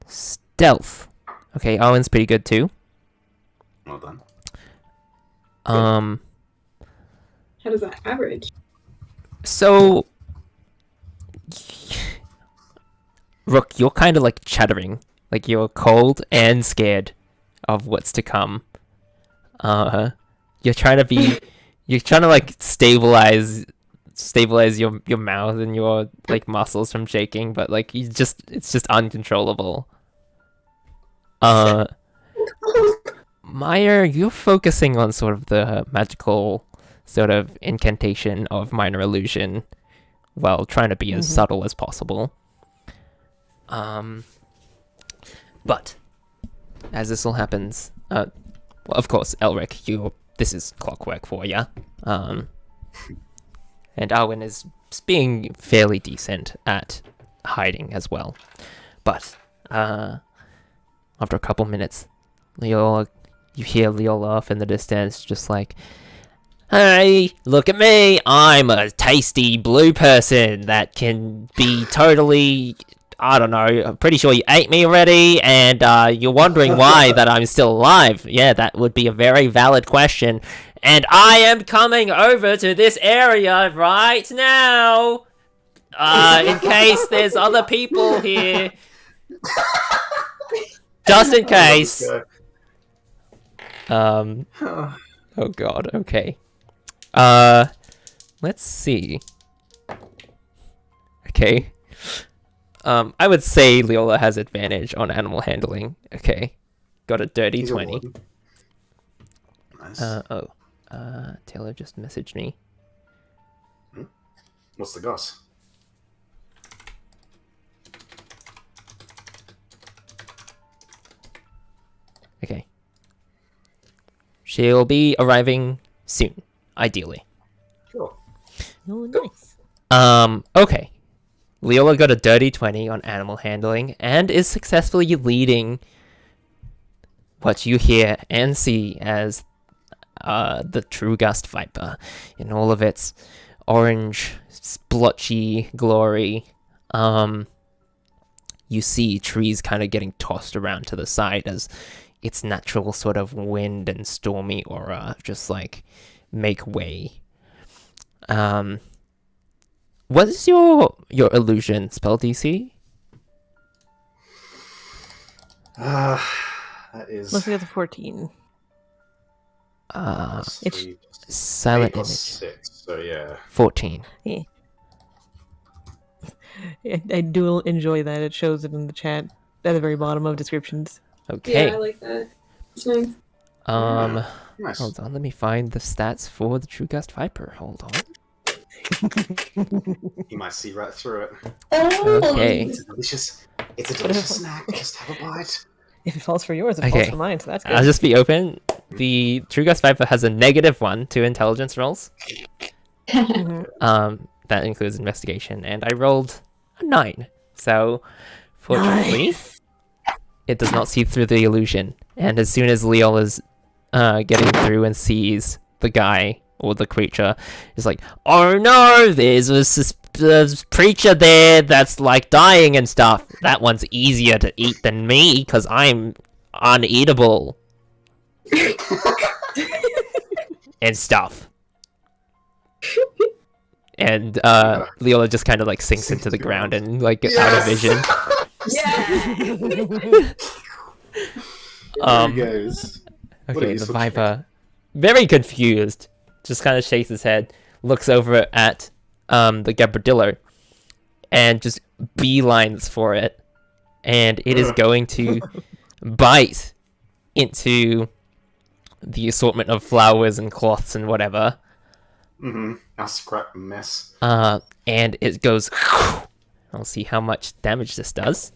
Stealth. Okay, Arwen's pretty good too. Well done. Um, How does that average? so Rook, you're kind of like chattering, like you're cold and scared of what's to come. You're trying to like stabilize your mouth and your like muscles from shaking, but like it's just uncontrollable. Meyer, you're focusing on sort of the magical sort of incantation of minor illusion while trying to be as subtle as possible. But as this all happens, well, of course, Elric, this is clockwork for ya. And Arwen is being fairly decent at hiding as well. But after a couple minutes, you hear Leola off in the distance, just like, "Hey, look at me! I'm a tasty blue person that can be totally, I don't know, I'm pretty sure you ate me already, and you're wondering why that I'm still alive. Yeah, that would be a very valid question. And I am coming over to this area right now, in case there's other people here. Just in case. Oh god, okay. Let's see. Okay. I would say Leola has advantage on animal handling. Okay. Got a dirty He's a 20. warden. Nice. Taylor just messaged me. What's the goss? Okay. She'll be arriving soon, ideally. Cool. Oh, nice. Okay. Leola got a dirty 20 on animal handling and is successfully leading what you hear and see as the True Gust Viper in all of its orange, splotchy glory. You see trees kind of getting tossed around to the side as its natural sort of wind and stormy aura just like make way. What is your illusion spell DC? That is... Let's get to 14. Plus It's- 3, silent 8 plus image. 6, so yeah. 14. Yeah. I do enjoy that. It shows it in the chat at the very bottom of descriptions. Okay. Yeah, I like that. It's nice. Nice. Hold on, let me find the stats for the True Gust Viper. Hold on. You might see right through it. Oh, Okay. It's a delicious snack. Just have a bite. If it falls for yours, it Okay. falls for mine, so that's good. I'll just be open. The True Gust Viper has a -1 to intelligence rolls. Mhm. That includes investigation, and I rolled a 9. So, fortunately, it does not see through the illusion. And as soon as Leol is getting through and sees the guy or the creature, is like, "Oh no, there's a creature there that's like dying and stuff. That one's easier to eat than me because I'm uneatable." And stuff. And Leola just kind of like sinks into the ground and like gets out of vision. yeah. There he goes. What a Okay, the useful Viper, very confused, just kind of shakes his head, looks over at the Gabardillo, and just beelines for it, and it is going to bite into the assortment of flowers and cloths and whatever. Our scrap mess. And it goes. I'll see how much damage this does.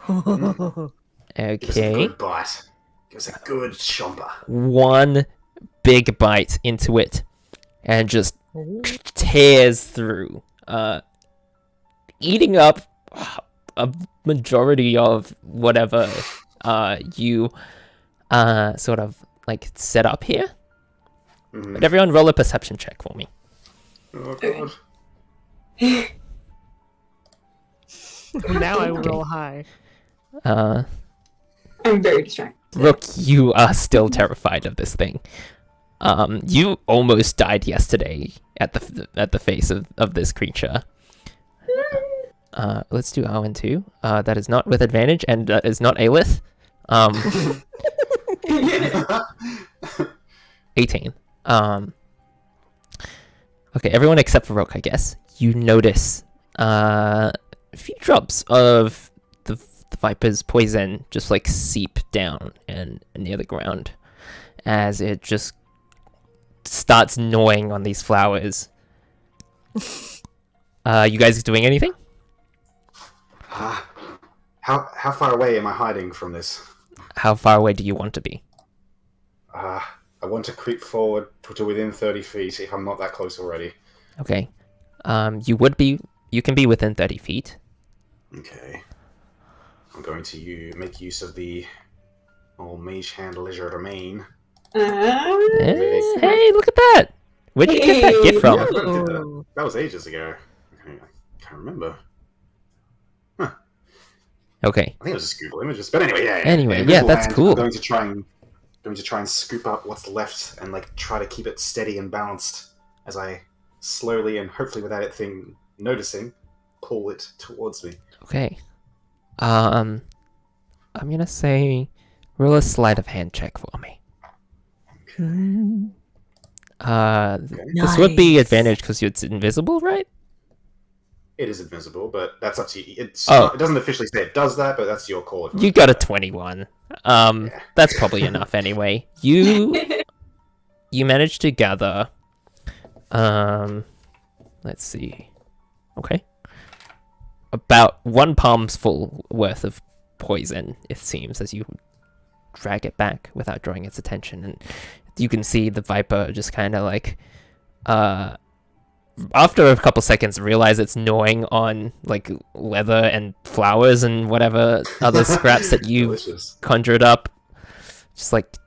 Give us a Okay, good bite. Give us a good chomper. one big bite into it, and just tears through, eating up a majority of whatever you sort of like set up here. But everyone roll a perception check for me. Oh god. Now I roll high. I'm very distracted. Rook, you are still terrified of this thing. You almost died yesterday at the face of this creature. Let's do Owen too. That is not with advantage, and that is not Aelith. 18. Okay, everyone except for Rook, I guess. You notice a few drops of the Viper's poison just like seep down and near the ground as it just starts gnawing on these flowers. You guys doing anything? How far away am I hiding from this? How far away do you want to be? I want to creep forward to within 30 feet if I'm not that close already. Okay. You can be within 30 feet. Okay. I'm going to make use of the old mage hand legerdemain. Hey, look at that! Where'd you get that gift from? Yeah, I did that. That was ages ago. I can't remember. Okay. I think it was just Google Images. But anyway, yeah. Anyway, Invisible that's hand, cool. I'm going to try and scoop up what's left and like try to keep it steady and balanced as I slowly and hopefully without it noticing, pull it towards me. Okay. I'm gonna say roll a sleight of hand check for me. This would be advantage because it's invisible, right? It is invisible, but that's up to you. It doesn't officially say it does that, but that's your call. You got a 21. That's probably enough anyway. You managed to gather, let's see. Okay. About 1 palm's full worth of poison, it seems, as you drag it back without drawing its attention. And you can see the Viper just kind of like, after a couple seconds, realize it's gnawing on like leather and flowers and whatever other scraps that you conjured up. Just like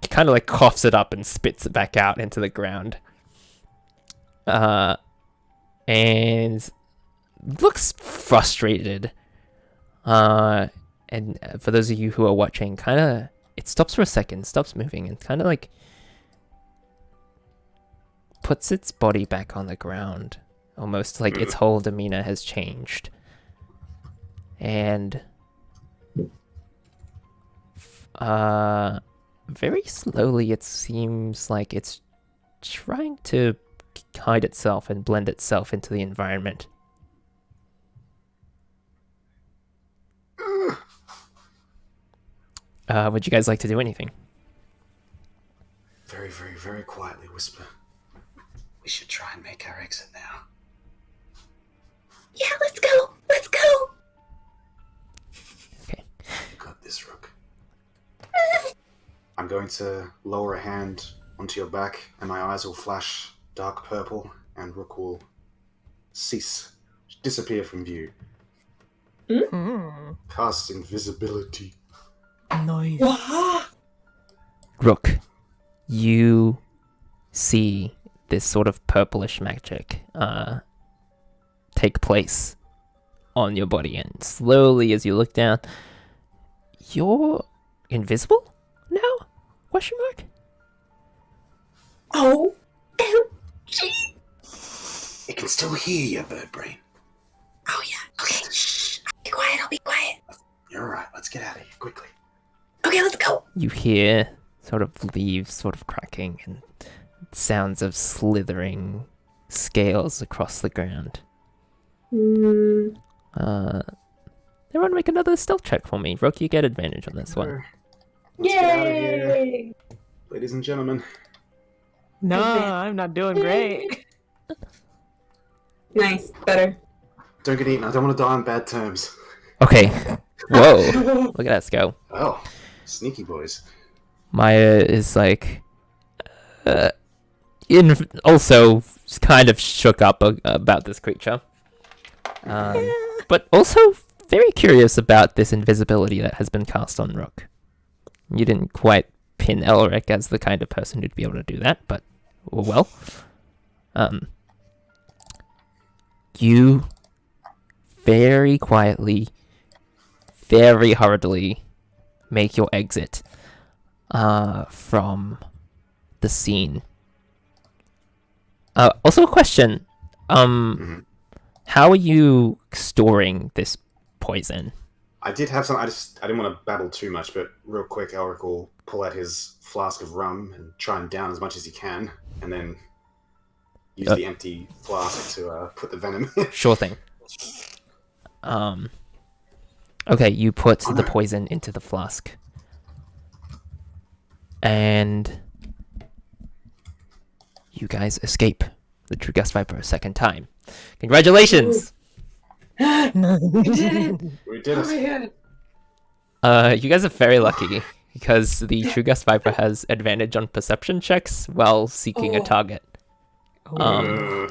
kind of like coughs it up and spits it back out into the ground. And looks frustrated. And for those of you who are watching, it stops for a second, stops moving, and kind of like puts its body back on the ground, almost like its whole demeanor has changed. And Very slowly it seems like it's trying to hide itself and blend itself into the environment. Would you guys like to do anything? Very, very, very quietly whisper. We should try and make our exit now. Yeah, let's go. Let's go. Okay. You got this, Rook. I'm going to lower a hand onto your back, and my eyes will flash dark purple, and Rook will disappear from view. Cast invisibility. Nice. Rook, you see this sort of purplish magic take place on your body, and slowly as you look down, you're invisible now? Question mark? Oh, gee. It can still hear you, bird brain. Oh yeah. Okay. Shh. I'll be quiet. I'll be quiet. You're alright, let's get out of here, quickly. Okay, let's go. You hear sort of leaves sort of cracking and sounds of slithering scales across the ground. Everyone make another stealth check for me. Rook, you get advantage on this one. Let's get out of here, Yay! ladies and gentlemen. No, I'm not doing great. Nice. Better. Don't get eaten, I don't want to die on bad terms. Okay. Whoa. Look at us go. Oh, sneaky boys. Maya is like, also kind of shook up about this creature, but also very curious about this invisibility that has been cast on Rook. You didn't quite pin Elric as the kind of person who'd be able to do that, but well. You very quietly, very hurriedly make your exit from the scene. Also a question. How are you storing this poison? I did have some. I didn't want to babble too much, but real quick, Elric will pull out his flask of rum and try and down as much as he can, and then use the empty flask to put the venom in. Sure thing. Okay, you put the poison into the flask. And you guys escape the True Gust Viper a second time. Congratulations! We did it. We did Oh it. my god. You guys are very lucky because the True Gust Viper has advantage on perception checks while seeking a target. And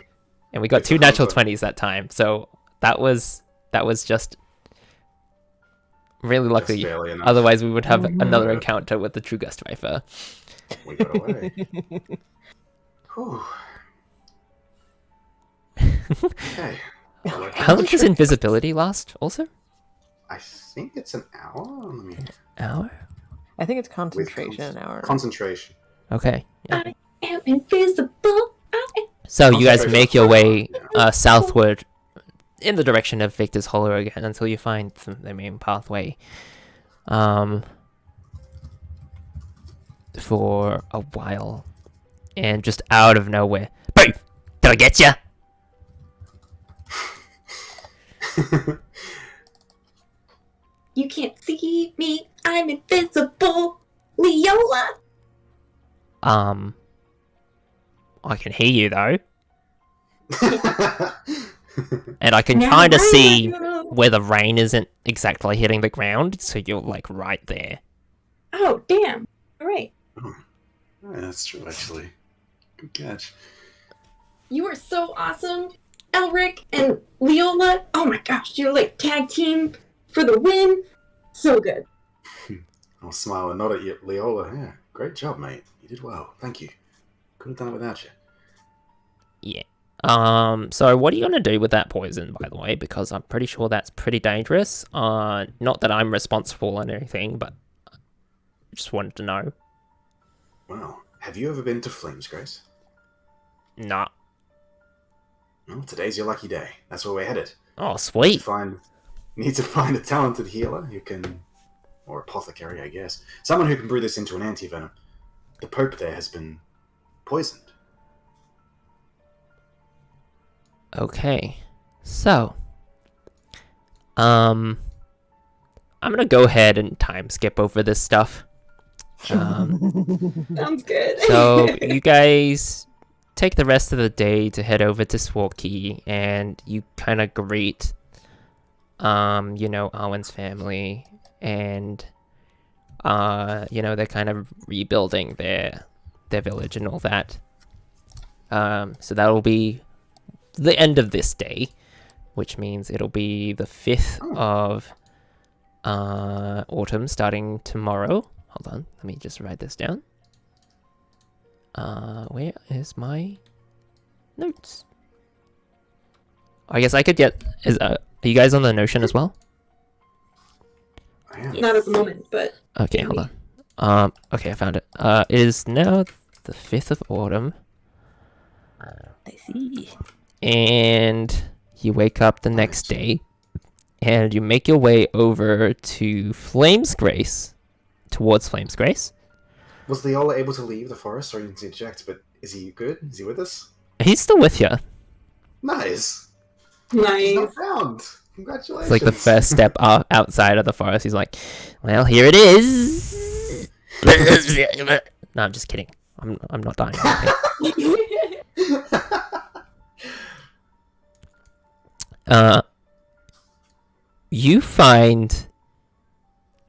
we got It's 2 a natural combo. 20s that time, so that was just really Just lucky. barely enough. Otherwise, we would have another encounter with the True Gust Viper. We got away. Whew. Okay. How long does invisibility last? Also, I think it's an hour. Let me... hour. I think it's concentration an hour. Concentration. Okay. Yeah. I am invisible. So you guys Concentration. make your way southward in the direction of Victor's Hollow again until you find the main pathway. For a while, and just out of nowhere, boom! Did I get ya? You can't see me. I'm invisible. Leola. I can hear you though, and I can Now kind of I see know. where the rain isn't exactly hitting the ground, so you're like right there. Oh, damn. All right. Yeah, that's true, actually. Good catch. You are so awesome, Elric and Leola. Oh my gosh, you're like tag team for the win. So good. I'll smile and nod at you, Leola. Yeah, great job, mate. You did well. Thank you. Couldn't have done it without you. Yeah. So what are you gonna do with that poison, by the way? Because I'm pretty sure that's pretty dangerous. Not that I'm responsible or anything, but I just wanted to know. Well, have you ever been to Flames, Grace? Nah. Well, today's your lucky day. That's where we're headed. Oh, sweet. Need to find a talented healer who can or apothecary, I guess. Someone who can brew this into an antivenom. The Pope there has been poisoned. Okay, so I'm gonna go ahead and time skip over this stuff. Sounds good. So you guys take the rest of the day to head over to Swarkey, and you kind of greet, Arwen's family, and they're kind of rebuilding their village and all that. So that'll be the end of this day, which means it'll be the 5th of autumn starting tomorrow. Hold on, let me just write this down. Where is my notes? I guess I could get... are you guys on the Notion as well? I am. Not at the moment, but Okay, hold on. Okay, I found it. It is now the 5th of autumn. I see. And you wake up the next day, and you make your way over to Flame's Grace, towards Flame's Grace. Was the Ola able to leave the forest? Sorry, you didn't interject, but is he good? Is he with us? He's still with you. Nice. nice. He's not found. Congratulations. It's like the first step outside of the forest. He's like, well, here it is. No, I'm just kidding. I'm not dying. You find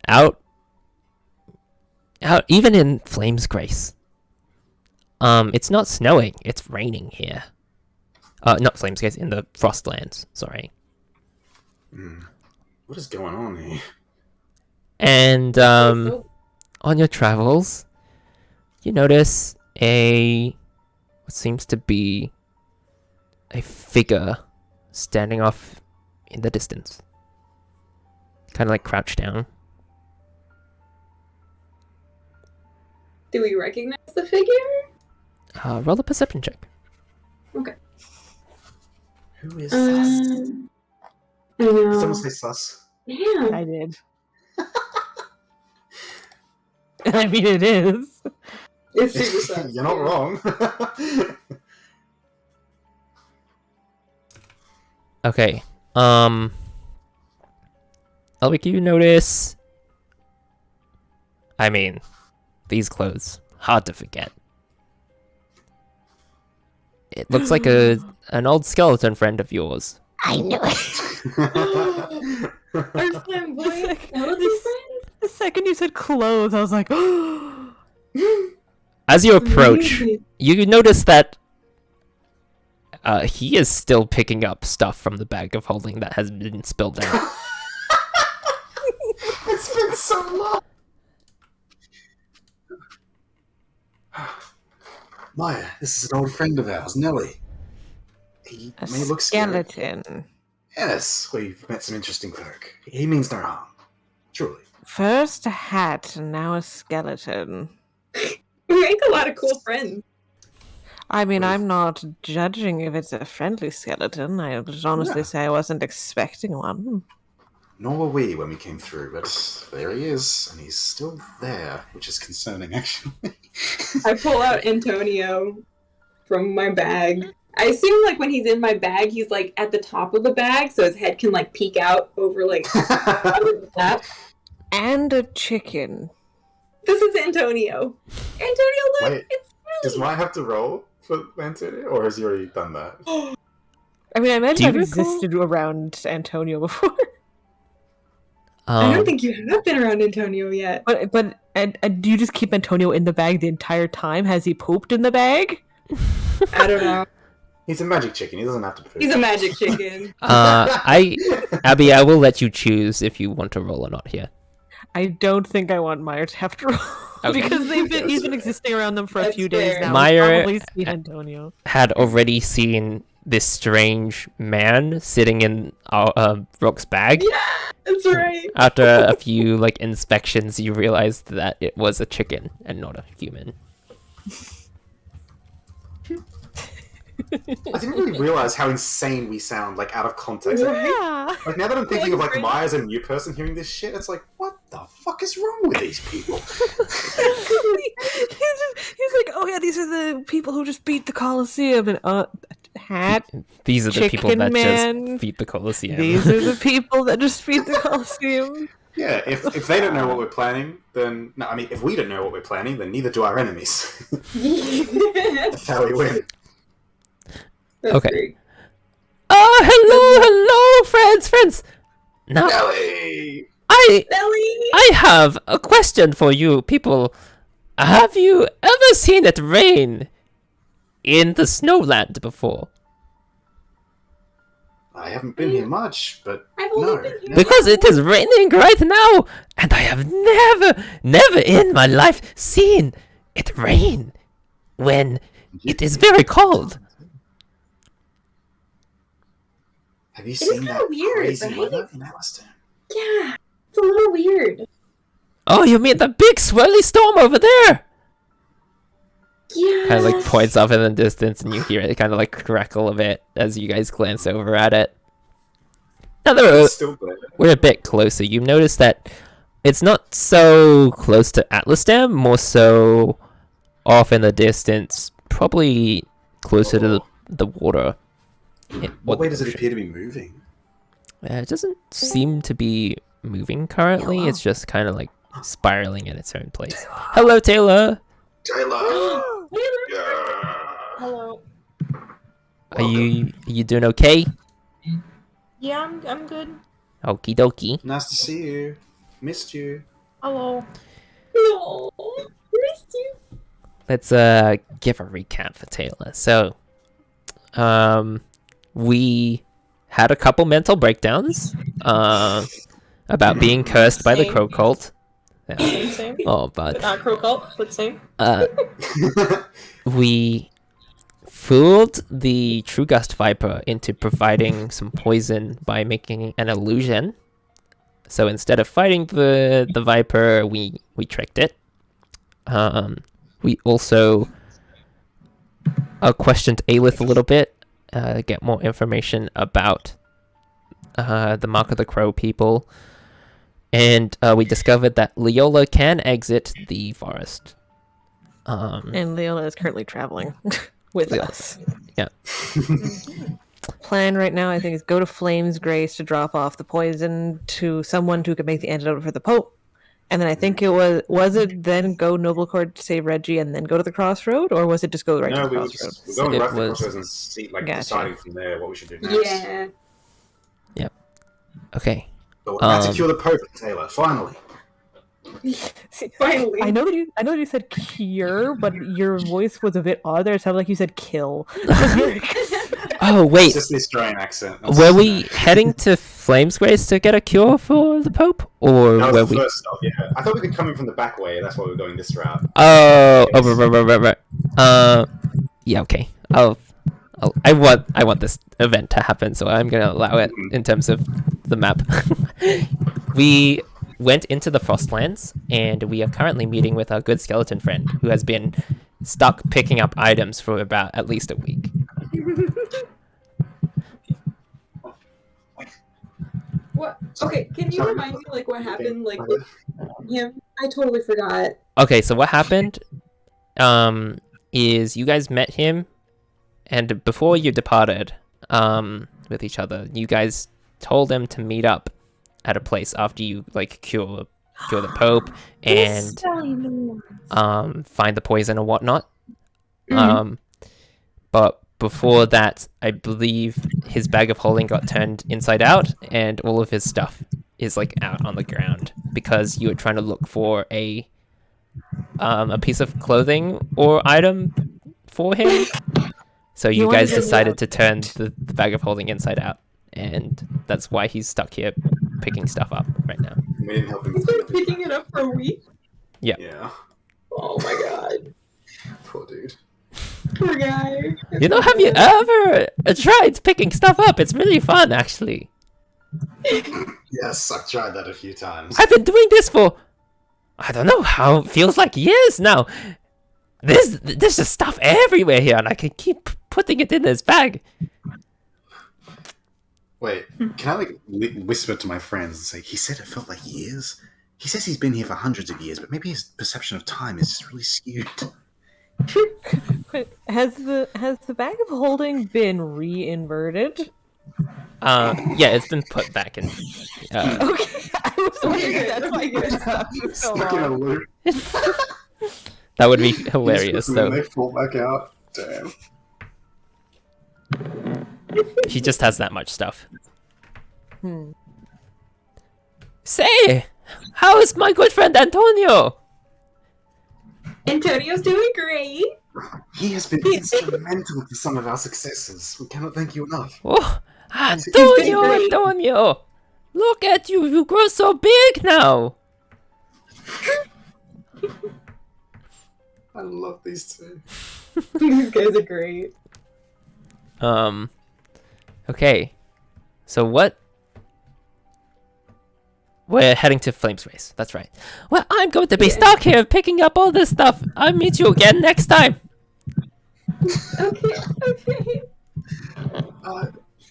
out even in Flame's Grace. It's not snowing, it's raining here. Not Flame's Grace, in the Frostlands, sorry. What is going on here? And on your travels, you notice what seems to be a figure standing off in the distance. Kind of like crouched down. Do we recognize the figure? Roll a perception check. Okay. Who is sus? I Did know. someone say sus? Yeah. I did. I mean, it is. It's super sus. You're not wrong. Okay. Elvick, you notice... I mean, these clothes, hard to forget. It looks like an old skeleton friend of yours. I knew it. Our flamboyant skeleton friend? The second you said clothes, I was like, As you approach, you notice that he is still picking up stuff from the bag of holding that has been spilled out. It's been so long. Maya, this is an old friend of ours, Nelly. He a may look scary. skeleton. Yes, we've met some interesting folk. He means no harm. Truly. First a hat, and now a skeleton. We make a lot of cool friends. I mean, I'm not judging if it's a friendly skeleton. I would honestly say I wasn't expecting one. Nor were we when we came through, but there he is, and he's still there, which is concerning, actually. I pull out Antonio from my bag. I assume, like, when he's in my bag, he's, like, at the top of the bag, so his head can, like, peek out over, like, under the flap. And a chicken. This is Antonio. Antonio, look! Wait, It's Does Nelly! Maya have to roll for Antonio, or has he already done that? I mean, I imagine Do you I've recall? existed around Antonio before. I don't think you have been around Antonio yet. But do you just keep Antonio in the bag the entire time? Has he pooped in the bag? I don't know. He's a magic chicken, he doesn't have to poop. He's a magic chicken. Abby, I will let you choose if you want to roll or not here. I don't think I want Meyer to have to roll Okay. because he's been That's fair. existing around them for a That's few days fair. now. Meyer- Probably seen Antonio. Had already seen this strange man sitting in Rook's bag. Yeah, that's right. After a few like inspections, you realized that it was a chicken and not a human. I didn't really realize how insane we sound, like, out of context. Yeah. Like, now that I'm thinking of, like, Like, Maya as a new person hearing this shit, it's like, what the fuck is wrong with these people? He's like, oh yeah, these are the people who just beat the Colosseum, and hat. These are the people Chicken that Man. just beat the Colosseum. These are the people that just beat the Colosseum. Yeah, if they don't know what we're planning, then... No, I mean, if we don't know what we're planning, then neither do our enemies. That's how we win. That's Okay. great. Oh, hello, friends. Now, Nelly! Nelly! I have a question for you people. Have you ever seen it rain in the snowland before? I haven't been here much, but I've only no. been here- Because it is raining right now, and I have never in my life seen it rain when it is very cold. Have you is seen kinda that weird, crazy right? weather in Alistair? Yeah, it's a little weird. Oh, you mean the big swirly storm over there? Yeah. Kind of like points off in the distance, and you hear it kind of like crackle a bit as you guys glance over at it. Now that It's still there. we're a bit closer, you notice that it's not so close to Atlasdam, more so off in the distance, probably closer to the water. What way does it appear to be moving? It doesn't seem to be moving currently. Hello? It's just kind of like spiraling in its own place. Hello, Taylor. Taylor! Taylor. Yeah. Hello. Are you doing okay? Yeah, I'm good. Okie dokie. Nice to see you. Missed you. Hello. No, missed you. Let's give a recap for Taylor. So, we had a couple mental breakdowns about being cursed by the Same. Crow cult. Yeah. Same. Oh, but Not crow cult, but same. we fooled the True Gust Viper into providing some poison by making an illusion. So instead of fighting the Viper, we tricked it. We also questioned Aelith a little bit, get more information about the Mark of the Crow people. And we discovered that Leola can exit the forest. And Leola is currently traveling with Leola. us. Yeah. Plan right now, I think, is go to Flame's Grace to drop off the poison to someone who could make the antidote for the Pope. And then I think it was it then go Noble Court to save Reggie and then go to the Crossroad? Or was it just go right No, to the we were Crossroad? just we're going It right to the was- crossroads and see, like, Gotcha. deciding from there what we should do next. Yeah. Okay. But we're about to Um, cure the Pope, Taylor. Finally. Finally. I know that you said cure, but your voice was a bit odd there. It sounded like you said kill. Oh, It's wait. just the Australian accent. That's- Were we heading to Flames Grace to get a cure for the Pope? Or That were was the we... first stop, yeah. I thought we could come in from the back way. That's why we were going this route. Oh, right. Yeah, okay. I want this event to happen, so I'm gonna allow it in terms of the map. We went into the Frostlands, and we are currently meeting with our good skeleton friend, who has been stuck picking up items for about at least a week. What? Okay, can you remind me like what happened like with him? I totally forgot. Okay, so what happened is you guys met him, and before you departed with each other, you guys told him to meet up at a place after you like cure the Pope and find the poison or whatnot. But before that, I believe his bag of holding got turned inside out, and all of his stuff is like out on the ground because you were trying to look for a piece of clothing or item for him. So You you wanted guys to- decided to turn the bag of holding inside out, and that's why he's stuck here picking stuff up right now. We didn't help him. He's been picking it up for a week. Yeah. Oh my god. Poor dude. Poor guy. You know, have you ever tried picking stuff up? It's really fun, actually. Yes, I've tried that a few times. I've been doing this for, I don't know how, it feels like years now. There's just stuff everywhere here, and I can keep putting it in this bag. Wait, can I whisper to my friends and say, he said it felt like years? He says he's been here for hundreds of years, but maybe his perception of time is just really skewed. Has the bag of holding been re-inverted? Yeah, it's been put back in. Okay, I was wondering that's why you stuck for so Stuck in a long. loop. That would be hilarious, When though. they fall back out. Damn. He just has that much stuff. Hmm. Say, how is my good friend Antonio? Antonio's doing great. He has been instrumental to some of our successes. We cannot thank you enough. Oh, He's Antonio, great. Antonio! Look at you! You grow so big now. I love these two. These guys are great. Okay. So what? We're heading to Flames Race. That's right. Well, I'm going to be stuck here picking up all this stuff. I'll meet you again next time. Okay.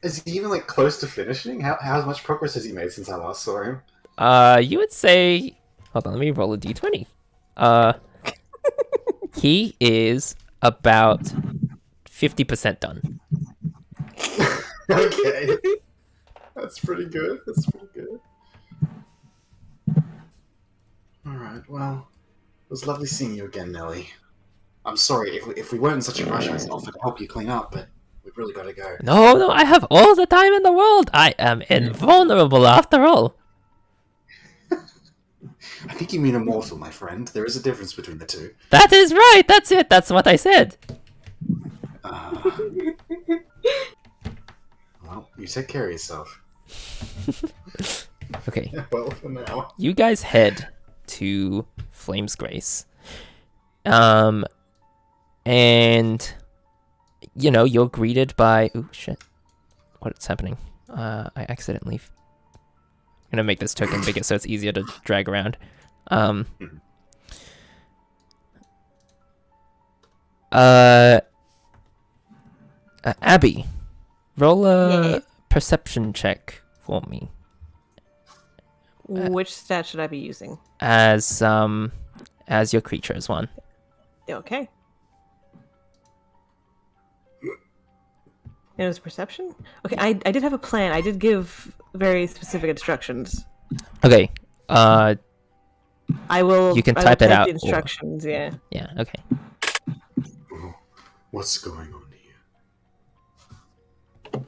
Is he even close to finishing? How much progress has he made since I last saw him? You would say. Hold on, let me roll a d20. He is about 50% done. Okay. That's pretty good. Alright, well, it was lovely seeing you again, Nelly. I'm sorry, if we weren't in such a rush, I'd offer to help you clean up, but we've really got to go. No, I have all the time in the world. I am invulnerable after all. I think you mean immortal, my friend. There is a difference between the two. That is right. That's it. That's what I said. Well, you take care of yourself. Okay. Well, for now. You guys head to Flames Grace. And you're greeted by ooh shit. What's happening? I accidentally I'm gonna make this token bigger so it's easier to drag around. Abby, roll a perception check for me. Which stat should I be using? As your creature is one. Okay. It was perception? Okay, I did have a plan. I did give very specific instructions. Okay. I will. You can I will type it out, The or- instructions, yeah. Yeah. Okay. Oh, what's going on here?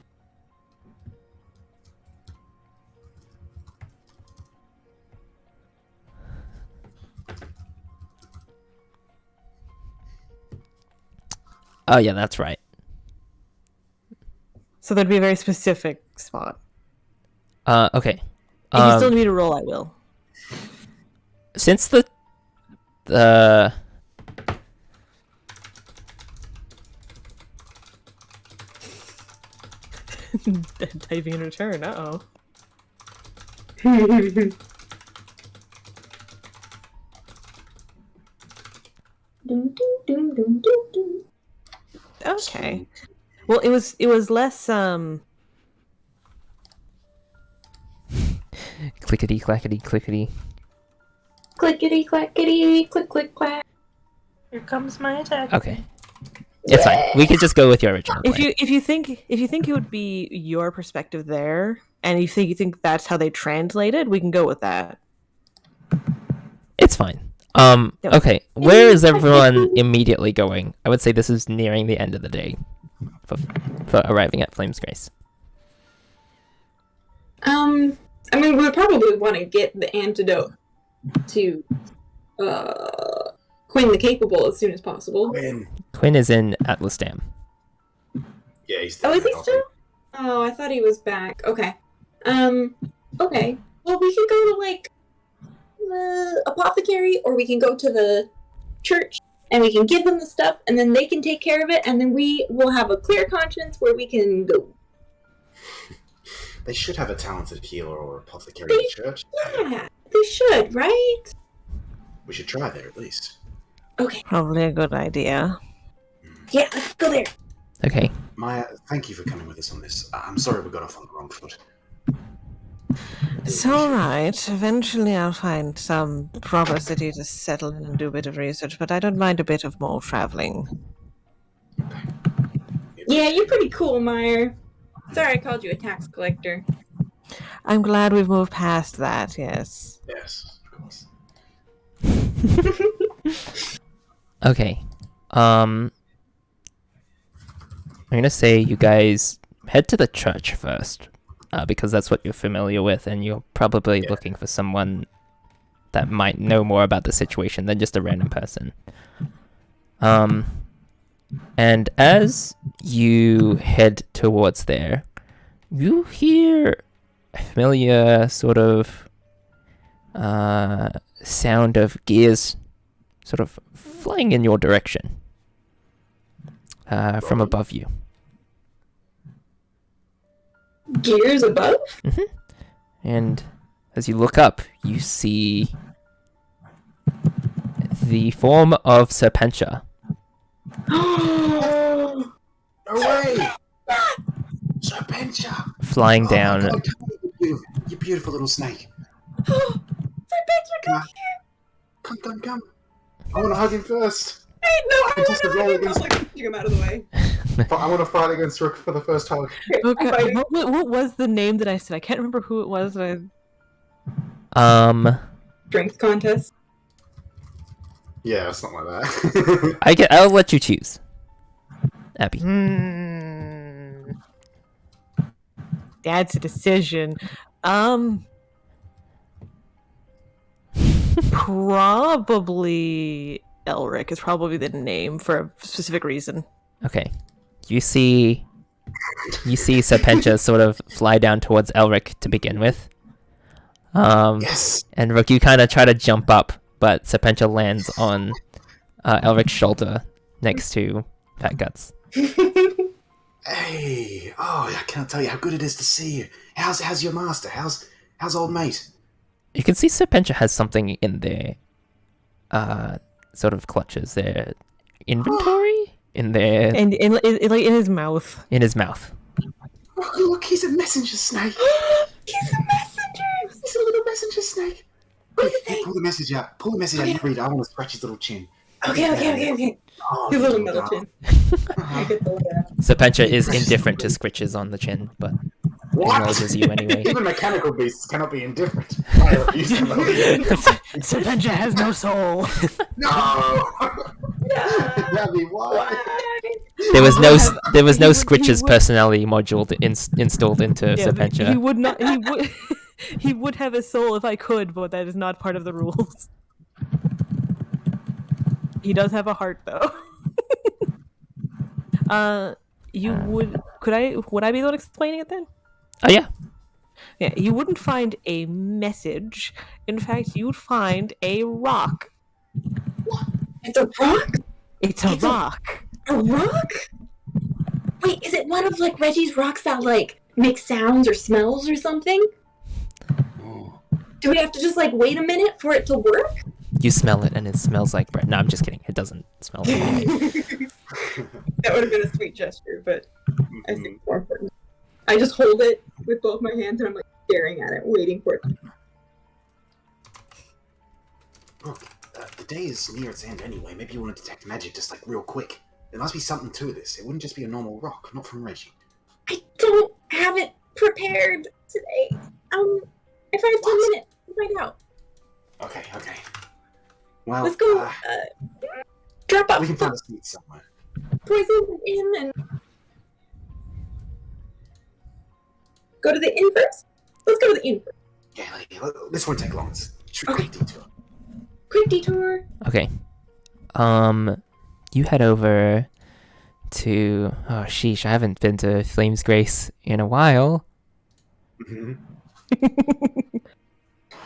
Oh yeah, that's right. So there'd be a very specific spot. Okay. If you still need me to roll, I will. Since the Typing in return. Uh-oh. Okay. Well, it was less clickety clackety clickety. Clickety clackety, click click clack. Here comes my attack. Okay. It's fine. We could just go with your original plan. if you think it would be your perspective there, and you think that's how they translated, we can go with that. It's fine. Okay. Where is everyone immediately going? I would say this is nearing the end of the day for arriving at Flames Grace. I mean, we would probably want to get the antidote to Quinn the Capable as soon as possible. Quinn is in Atlas Dam. Yeah, he's Oh, is he definitely still? Oh, I thought he was back. Okay. Okay. Well, we can go to the apothecary, or we can go to the church, and we can give them the stuff, and then they can take care of it, and then we will have a clear conscience where we can go. They should have a talented healer or apothecary in the church. Yeah, they should, right? We should try there at least. Okay. Probably a good idea. Yeah, let's go there. Okay. Maya, thank you for coming with us on this. I'm sorry we got off on the wrong foot. It's all right. Eventually, I'll find some proper city to settle in and do a bit of research, but I don't mind a bit of more traveling. Yeah, you're pretty cool, Meyer. Sorry I called you a tax collector. I'm glad we've moved past that, yes. Yes, of course. Okay. I'm gonna say you guys head to the church first, because that's what you're familiar with, and you're probably looking for someone that might know more about the situation than just a random person. And as you head towards there, you hear a familiar sort of sound of gears sort of flying in your direction from above you. Gears above? And as you look up, you see the form of Serpentia Oh, No way! Serpentia! flying Oh my down. God, you beautiful little snake. Serpentia, come Come. I want to hug him first. Hey, no, I Contest want the roll to against- like pushing him out of the way. I want to fight against Rook for the first hug. Okay, Fight. what was the name that I said? I can't remember who it was. Strength contest. Yeah, something like that. I'll let you choose. Abby. That's a decision. Probably Elric is probably the name for a specific reason. Okay. You see Serpentia sort of fly down towards Elric to begin with. Yes. And Rook, you kind of try to jump up, but Serpentia lands on Elric's shoulder next to Fat Guts. Hey. Oh, I can't tell you how good it is to see you. How's your master? How's old mate? You can see Serpentia has something in their sort of clutches, their inventory in their And like in his mouth. in his mouth. Look, he's a messenger snake. He's a messenger. He's a little messenger snake. What does it Quick, say? pull the message out. Pull the message out. You read it. I want to scratch his little chin. Okay. Oh, His little you middle dog. chin. I get the letter. Serpentia is indifferent to scritches on the chin, but What? acknowledges you anyway. Even mechanical beasts cannot be indifferent. I refuse to believe it. Serpentia has no soul. No! Yeah. Abby, why? Why? There was no He would- Scritch's personality module installed into Yeah, Serpentia. he would not. He would. He would have a soul if I could, but that is not part of the rules. He does have a heart, though. You would. Would I be able to explain it then? Oh yeah. Yeah, you wouldn't find a message. In fact, you would find a rock. It's a rock? It's a It's a- rock. A rock? Wait, is it one of like Reggie's rocks that like make sounds or smells or something? Oh. Do we have to just like wait a minute for it to work? You smell it and it smells like bread. No, I'm just kidding. It doesn't smell like anything. That would have been a sweet gesture, but I think it's more important. I just hold it with both my hands and I'm like staring at it, waiting for it. Look, the day is near its end anyway. Maybe you want to detect magic just like real quick. There must be something to this. It wouldn't just be a normal rock, not from Reggie. I don't have it prepared today. If I have 10 minutes, we'll find out. Okay. Well, Let's go. Drop off we can the find a seat somewhere. poison in and go to the inn first. Let's go to the inn first. Yeah, this won't take long. It's a quick detour. Quick detour. Okay. You head over to sheesh, I haven't been to Flame's Grace in a while. Mm-hmm.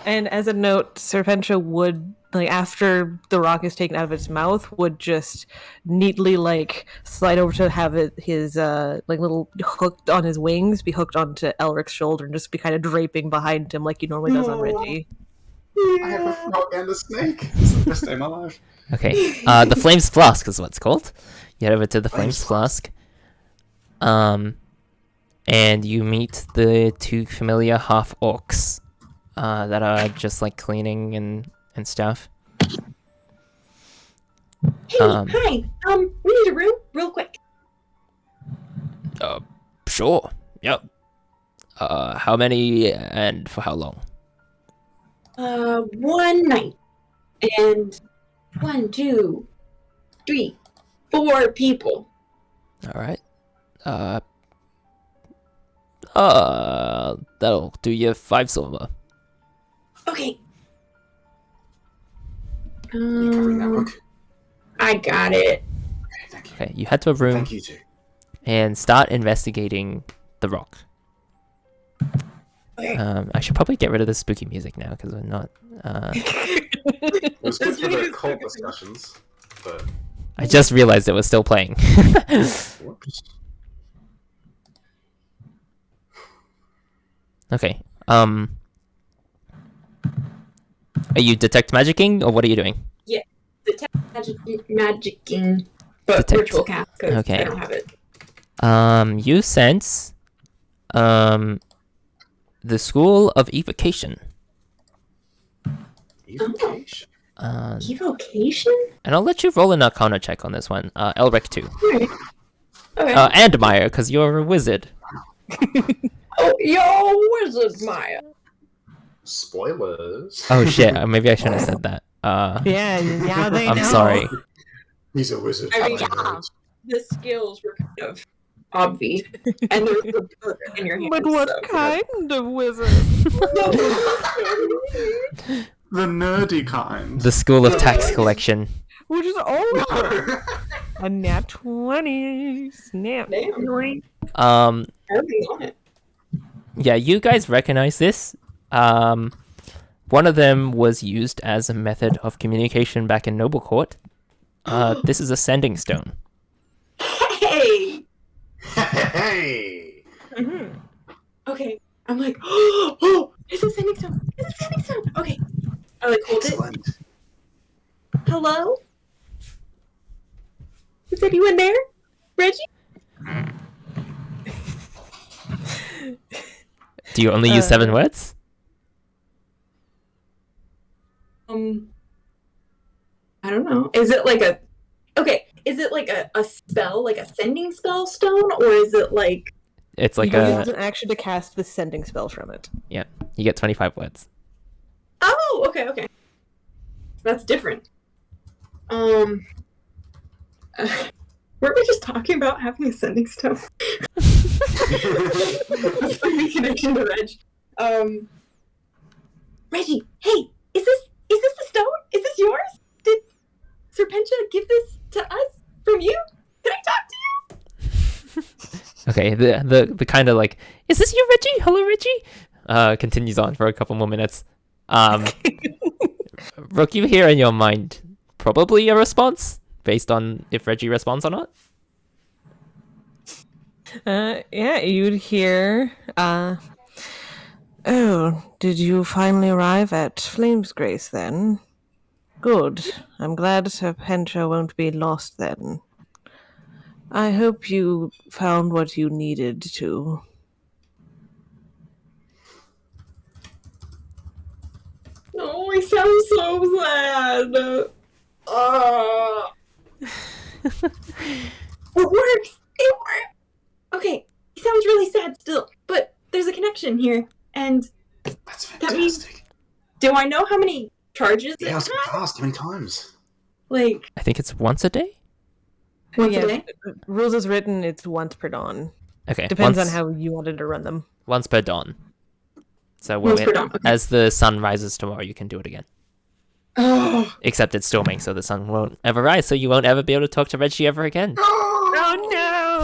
And as a note, Serpentia would, like, after the rock is taken out of its mouth, would just neatly, like, slide over to have his like, little hooked on his wings be hooked onto Elric's shoulder and just be kind of draping behind him like he normally does on Aw. Reggie. I have a frog and a snake. This is the best day of my life. Okay. The Flames Flask is what it's called. You head over to the Flames Flask. And you meet the two familiar half orcs that are just like cleaning and stuff. Hey, hi. We need a room, real quick. Sure. Yep. How many and for how long? 1 night. And 1, 2, 3, 4 people. All right. That'll do you 5 silver. Okay. You covering that, Rook? I got it. Okay, thank you. Okay, you head to a room Thank you too. and start investigating the rock. Okay. I should probably get rid of the spooky music now because we're not. It was good for the cult discussions, but I just realized it was still playing. whoops. Okay. Are you detect magicking or what are you doing? Detect magicking, but Detect. virtual cast because Okay. I don't have it. You sense the School of Evocation. Evocation. Evocation? And I'll let you roll an Arcana check on this one. Elric 2. Alright. Okay. And Maya, because you're a wizard. Oh, yo, wizard Maya. Spoilers. Oh shit, maybe I shouldn't have said that. Yeah, now they I'm know. sorry. He's a wizard. I mean, I know. The skills were kind of obvious, and there's the book in your hand. But what so- kind of wizard? The nerdy kind. The School of Tax Collection. Which is a nat 20. Snap. Damn. Um, Everything on it. yeah, you guys recognize this. One of them was used as a method of communication back in Noble Court. This is a sending stone. Hey! Hey. Mm-hmm. Okay. I'm like, oh, it's a sending stone. It's a sending stone. Okay. I like hold it. Excellent. Hello? Is anyone there? Reggie? Do you only use 7 words? I don't know. Is it like a is it like a spell, like a sending spell stone, or is it like It's like you can use a... an action to cast the sending spell from it. Yeah, you get 25 words. oh, okay. That's different. Weren't we just talking about having a sending stone? That's my connection to Reg. Reggie, hey, is this the stone? Is this yours? Did Serpentia give this to us from you? Can I talk to you? Okay, the kind of like, is this you, Reggie? Hello, Reggie? Continues on for a couple more minutes. Rook, you hear in your mind probably a response based on if Reggie responds or not. Yeah, you'd hear, oh, did you finally arrive at Flamesgrace then? Good. I'm glad Serpentia won't be lost then. I hope you found what you needed to. Oh, I sound so sad. It works. It works. Okay, he sounds really sad still, but there's a connection here, and That's that means. fantastic. Do I know how many charges? Yeah, I it was has? asked how many times. Like I think it's once a day? once a day. Rules is written, it's once per dawn. Okay. Depends once, on how you wanted to run them. Once per dawn. So Once per dawn. Okay. as the sun rises tomorrow, you can do it again. Oh. Except it's storming, so the sun won't ever rise, so you won't ever be able to talk to Reggie ever again. Oh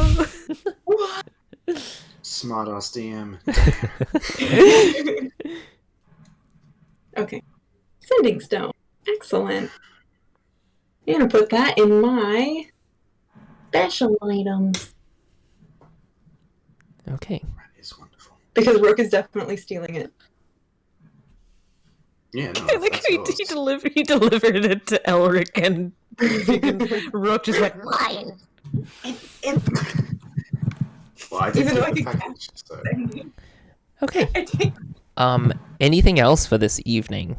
no! Smart ass DM. Okay. Sending stone. Excellent. I'm gonna put that in my special items Okay. That is wonderful. because Rook is definitely stealing it. Yeah, no, Like that's yours. he delivered it to Elric, and Rook just went mine. Well, I did Even though keep I the could package, so... Okay. I think Anything else for this evening?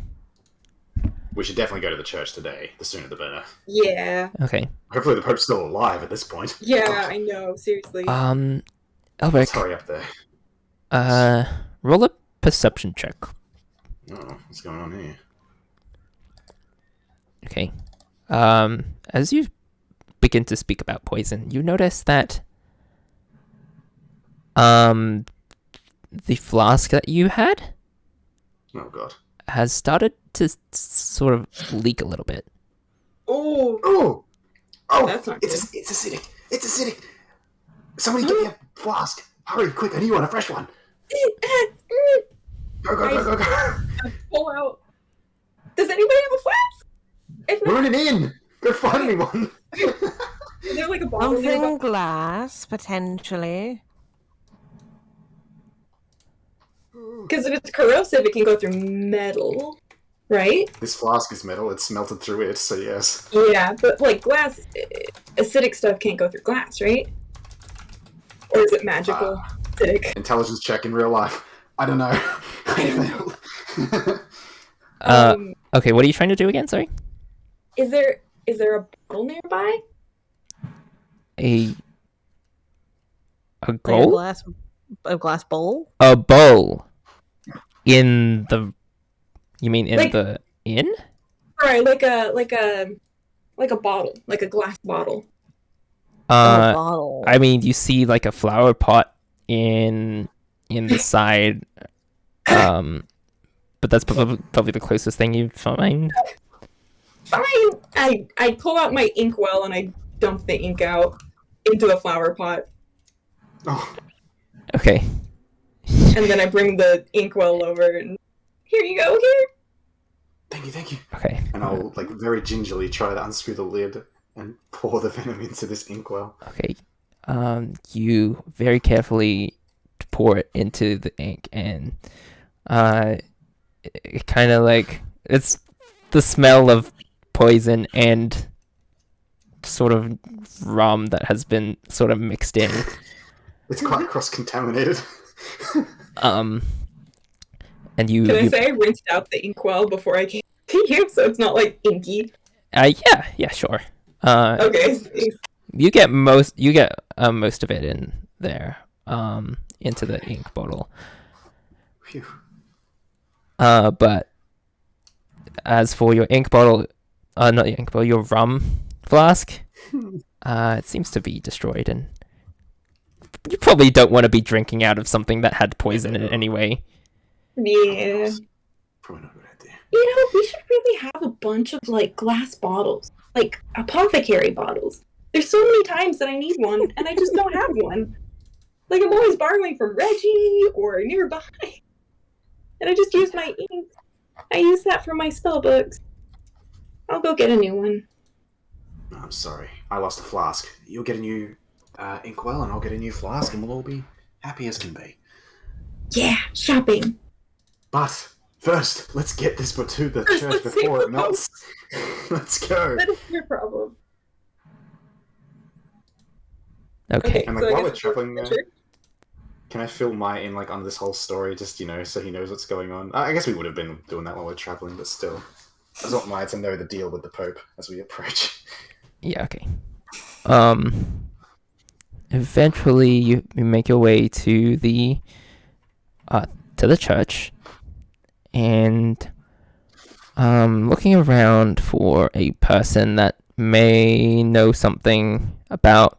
We should definitely go to the church today. The sooner the better. yeah. Okay. Hopefully the Pope's still alive at this point. Yeah, I know, seriously. Let's Elric, hurry up there. roll a perception check. Oh, what's going on here? Okay. As you begin to speak about poison, you notice that the flask that you had Oh, God. has started to sort of leak a little bit. Oh, Oh! Oh! That's not it's acidic! It's acidic! Somebody get me a flask! Hurry, quick, I need one, a fresh one! Go, go, go, go, go! pull out. Does anybody have a flask? If We're not, in an inn! Go find me one! is there like a bottle Something nearby? glass, potentially. Because if it's corrosive, it can go through metal, right? This flask is metal, it's melted through it, so yes. Yeah, but like glass, acidic stuff can't go through glass, right? Or is it magical acidic? Intelligence check in real life. I don't know. I failed. Okay, what are you trying to do again? Sorry? Is there a bottle nearby? A Like goal? a glass bowl. A bowl. In the... You mean in Like- the inn? Right, like a bottle, like a glass bottle. A bottle. I mean, you see like a flower pot in the side, but that's probably the closest thing you'd find. Fine. I pull out my inkwell and I dump the ink out into a flower pot, Oh, Okay. and then I bring the inkwell over and here you go. Here. thank you. Okay. And I'll, like, very gingerly try to unscrew the lid and pour the venom into this inkwell. Okay. You very carefully pour it into the ink, and it kind of like it's the smell of poison and sort of rum that has been sort of mixed in. It's quite cross-contaminated. And you, Can I say I rinsed out the inkwell before I came to you, so it's not like inky? yeah, sure. Okay. Thanks. You get most of it in there, into the ink bottle. Phew. But as for your ink bottle, not your ink bottle, your rum flask, it seems to be destroyed, and you probably don't want to be drinking out of something that had poison in it anyway. Yeah. Probably not a good idea. You know, we should really have a bunch of like glass bottles, like apothecary bottles. There's so many times that I need one and I just don't have one. Like I'm always borrowing from Reggie or nearby. And I just use my ink. I use that for my spell books. I'll go get a new one. No, I'm sorry. I lost a flask. You'll get a new inkwell and I'll get a new flask and we'll all be happy as can be. Yeah, shopping. But first, let's get this to the First, church let's see before the it melts. Let's go. That is your problem. Okay. And so like I while we're guess traveling there, church. can I fill my in like on this whole story, just so he knows what's going on? I guess we would have been doing that while we're traveling, but still, I just want Maya to know the deal with the Pope as we approach. Yeah, okay. Eventually you make your way to the church, and looking around for a person that may know something about,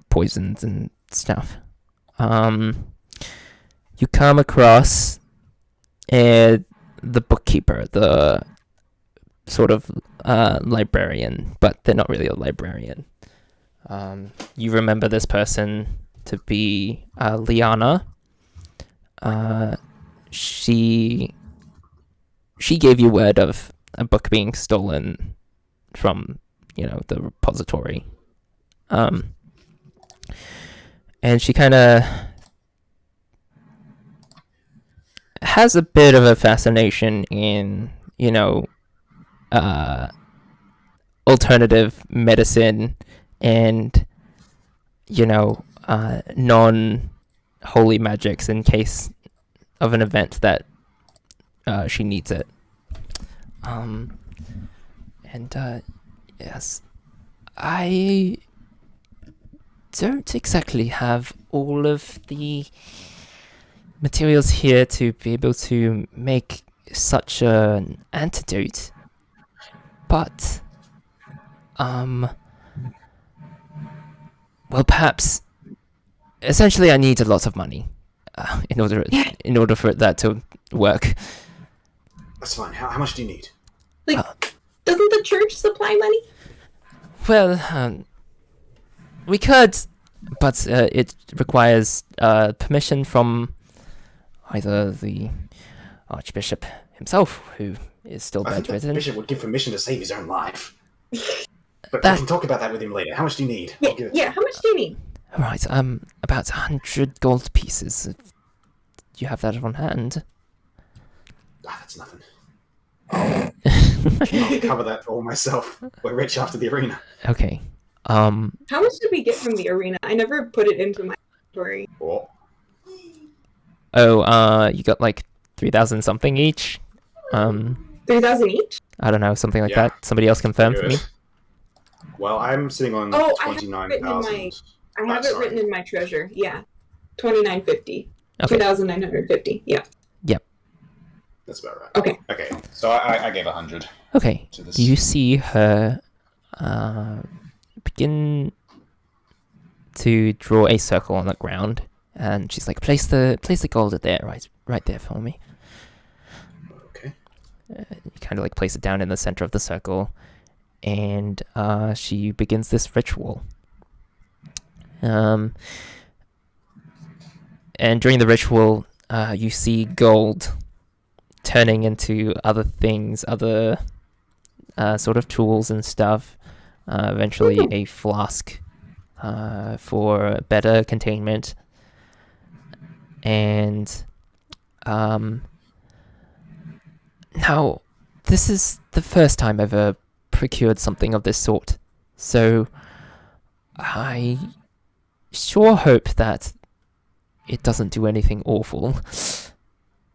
poisons and stuff. You come across the bookkeeper, the sort of librarian, but they're not really a librarian. You remember this person to be Liana. She gave you word of a book being stolen from, the repository. And she kind of has a bit of a fascination in, alternative medicine and, non-holy magics in case of an event that she needs it. Yes, I don't exactly have all of the materials here to be able to make such an antidote, but well, perhaps essentially I need a lot of money in order for that to work. That's fine. How much do you need? Doesn't the church supply money? Well, we could, but it requires permission from either the Archbishop himself, who is still I think the bedridden. bishop would give permission to save his own life. But we can talk about that with him later. How much do you need? Yeah, how much do you need? Right, about 100 gold pieces. Do you have that on hand? That's nothing. I'll cover that all myself. We're rich after the arena. Okay. How much did we get from the arena? I never put it into my inventory. What? Oh, you got like 3,000 something each? 3,000 each? I don't know, something like that. Somebody else confirm for me? Well, I'm sitting on Oh, 29,000. I have it written in my treasure. Yeah. 2,950. Okay. 2,950. Yeah. Yep. That's about right. Okay. So I gave 100. Okay. To this. You see her begin to draw a circle on the ground, and she's like, place the gold there, right there for me. Okay. You kind of like place it down in the center of the circle, and she begins this ritual. And during the ritual, you see gold turning into other things, other sort of tools and stuff. Eventually, a flask for better containment, and now this is the first time I've ever procured something of this sort, so I sure hope that it doesn't do anything awful.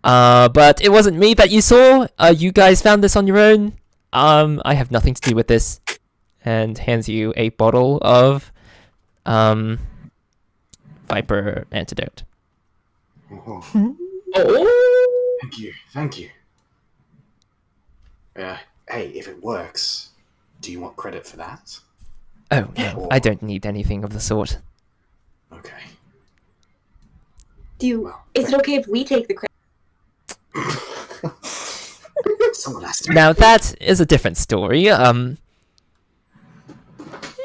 But it wasn't me that you saw. You guys found this on your own. I have nothing to do with this. And hands you a bottle of Viper antidote. Oh. Oh! Thank you. Hey, if it works, do you want credit for that? Oh, no, I don't need anything of the sort. Okay. Is it okay if we take the credit? Someone has to. Now, that is a different story. You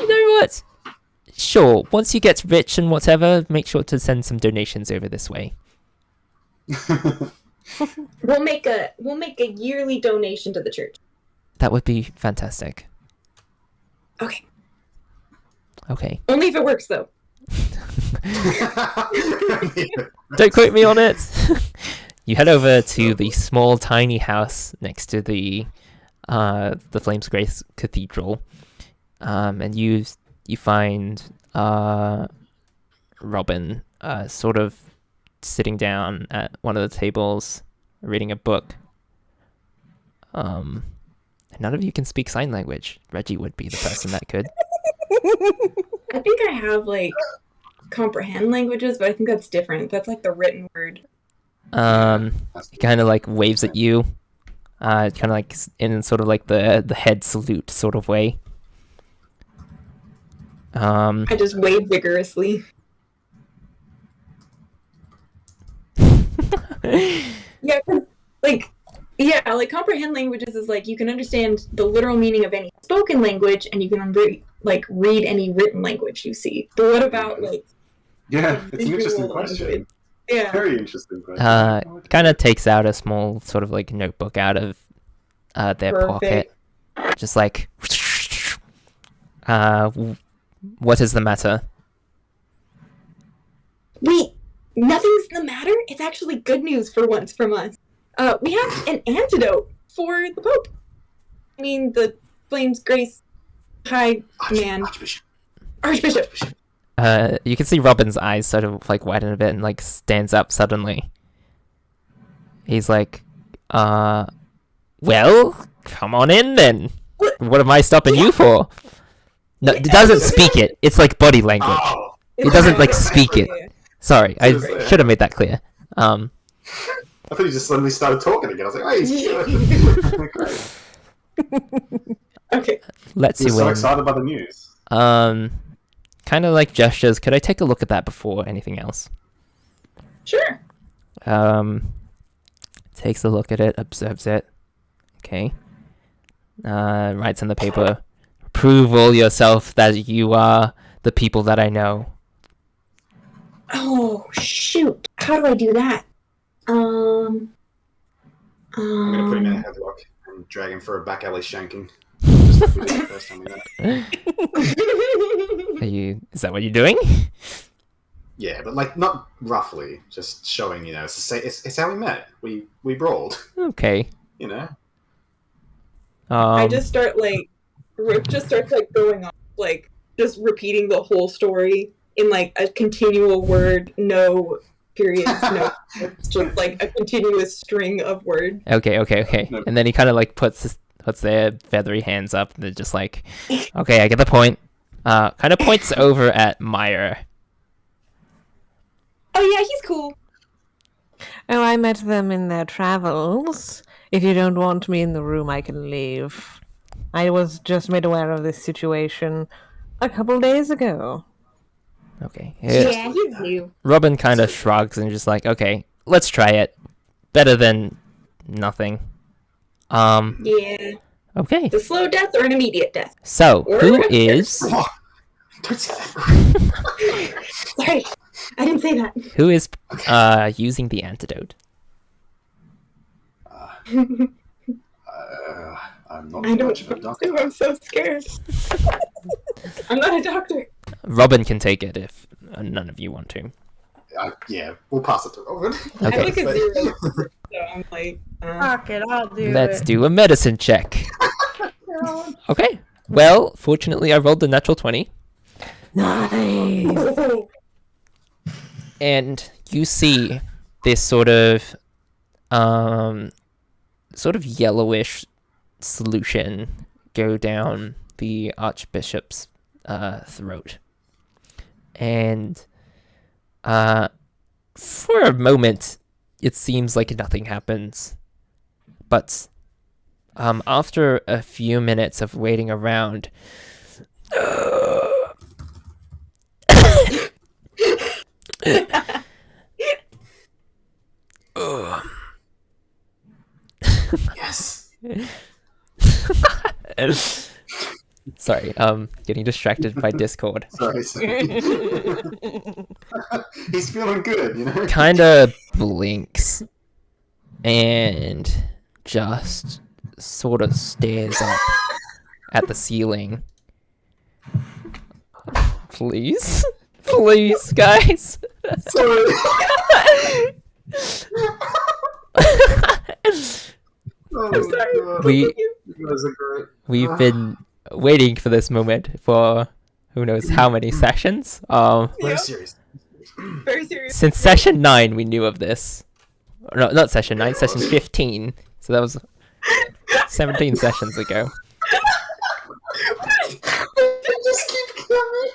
know what? Sure, once you get rich and whatever, make sure to send some donations over this way. We'll make a yearly donation to the church. That would be fantastic. Okay. Okay. Only if it works, though. Don't quote me on it. You head over to the small, tiny house next to the Flames Grace Cathedral, and you find Robin sort of sitting down at one of the tables, reading a book. None of you can speak sign language. Reggie would be the person that could. I think I have comprehend languages, but I think that's different. That's like the written word. He kind of like waves at you, kind of like in sort of like the head salute sort of way. I just wave vigorously. Yeah, comprehend languages is like you can understand the literal meaning of any spoken language, and you can read any written language you see. But what about Yeah, it's an interesting question. Language? Yeah, Very interesting question. Kind of takes out a small sort of like notebook out of their pocket, just like, what is the matter? We Nothing's the matter. It's actually good news for once from us. We have an antidote for the Pope. I mean, the Flames Grace High Man. Archbishop. You can see Robin's eyes sort of like widen a bit and like stands up suddenly. He's like, well, come on in then. What am I stopping you for? No, it doesn't speak it. It's like body language. Oh, It doesn't like speak it. Sorry, I should have made that clear. I thought you just suddenly started talking again. I was like, "Hey, he's great." Okay. Lets You're you so in. excited by the news. Kind of like gestures. Could I take a look at that before anything else? Sure. Takes a look at it, observes it. Okay. Writes on the paper. Prove all yourself that you are the people that I know. Oh, shoot. How do I do that? I'm gonna put him in a headlock and drag him for a back alley shanking. Just like we did the first time we met. Is that what you're doing? Yeah, but like not roughly, just showing, it's how we met. We brawled, Okay. I just start Rook just starts going off, just repeating the whole story in a continual word, no periods, no, just a continuous string of words. Okay. And then he kind of puts their feathery hands up, and they're just like, okay, I get the point. Kind of points over at Meyer. Oh yeah, he's cool. Oh, I met them in their travels. If you don't want me in the room, I can leave. I was just made aware of this situation a couple days ago. Okay. Yeah, he's new. Robin kind of shrugs and just like, okay, let's try it. Better than nothing. Yeah. Okay. It's a slow death or an immediate death. So, who is... Don't say that. Sorry, I didn't say that. Who is using the antidote? I'm not I don't much of a doctor. I'm so scared. I'm not a doctor. Robin can take it if none of you want to. Yeah, we'll pass it to Robin. I have Okay. a 0, so I'm Fuck it, I'll do Let's it. do a medicine check. Okay. Well, fortunately, I rolled a natural 20. Nice. And you see this sort of yellowish solution go down the Archbishop's throat. And for a moment, it seems like nothing happens. But after a few minutes of waiting around, Yes. sorry, getting distracted by Discord. Sorry. He's feeling good, Kinda blinks and just sort of stares up at the ceiling. Please, guys. Sorry. Oh, We- you guys are great. We've been waiting for this moment for who knows how many sessions. Very serious. very serious. Since session 9, we knew of this. No, not session 9, session 15. So that was 17 sessions ago. They just keep coming.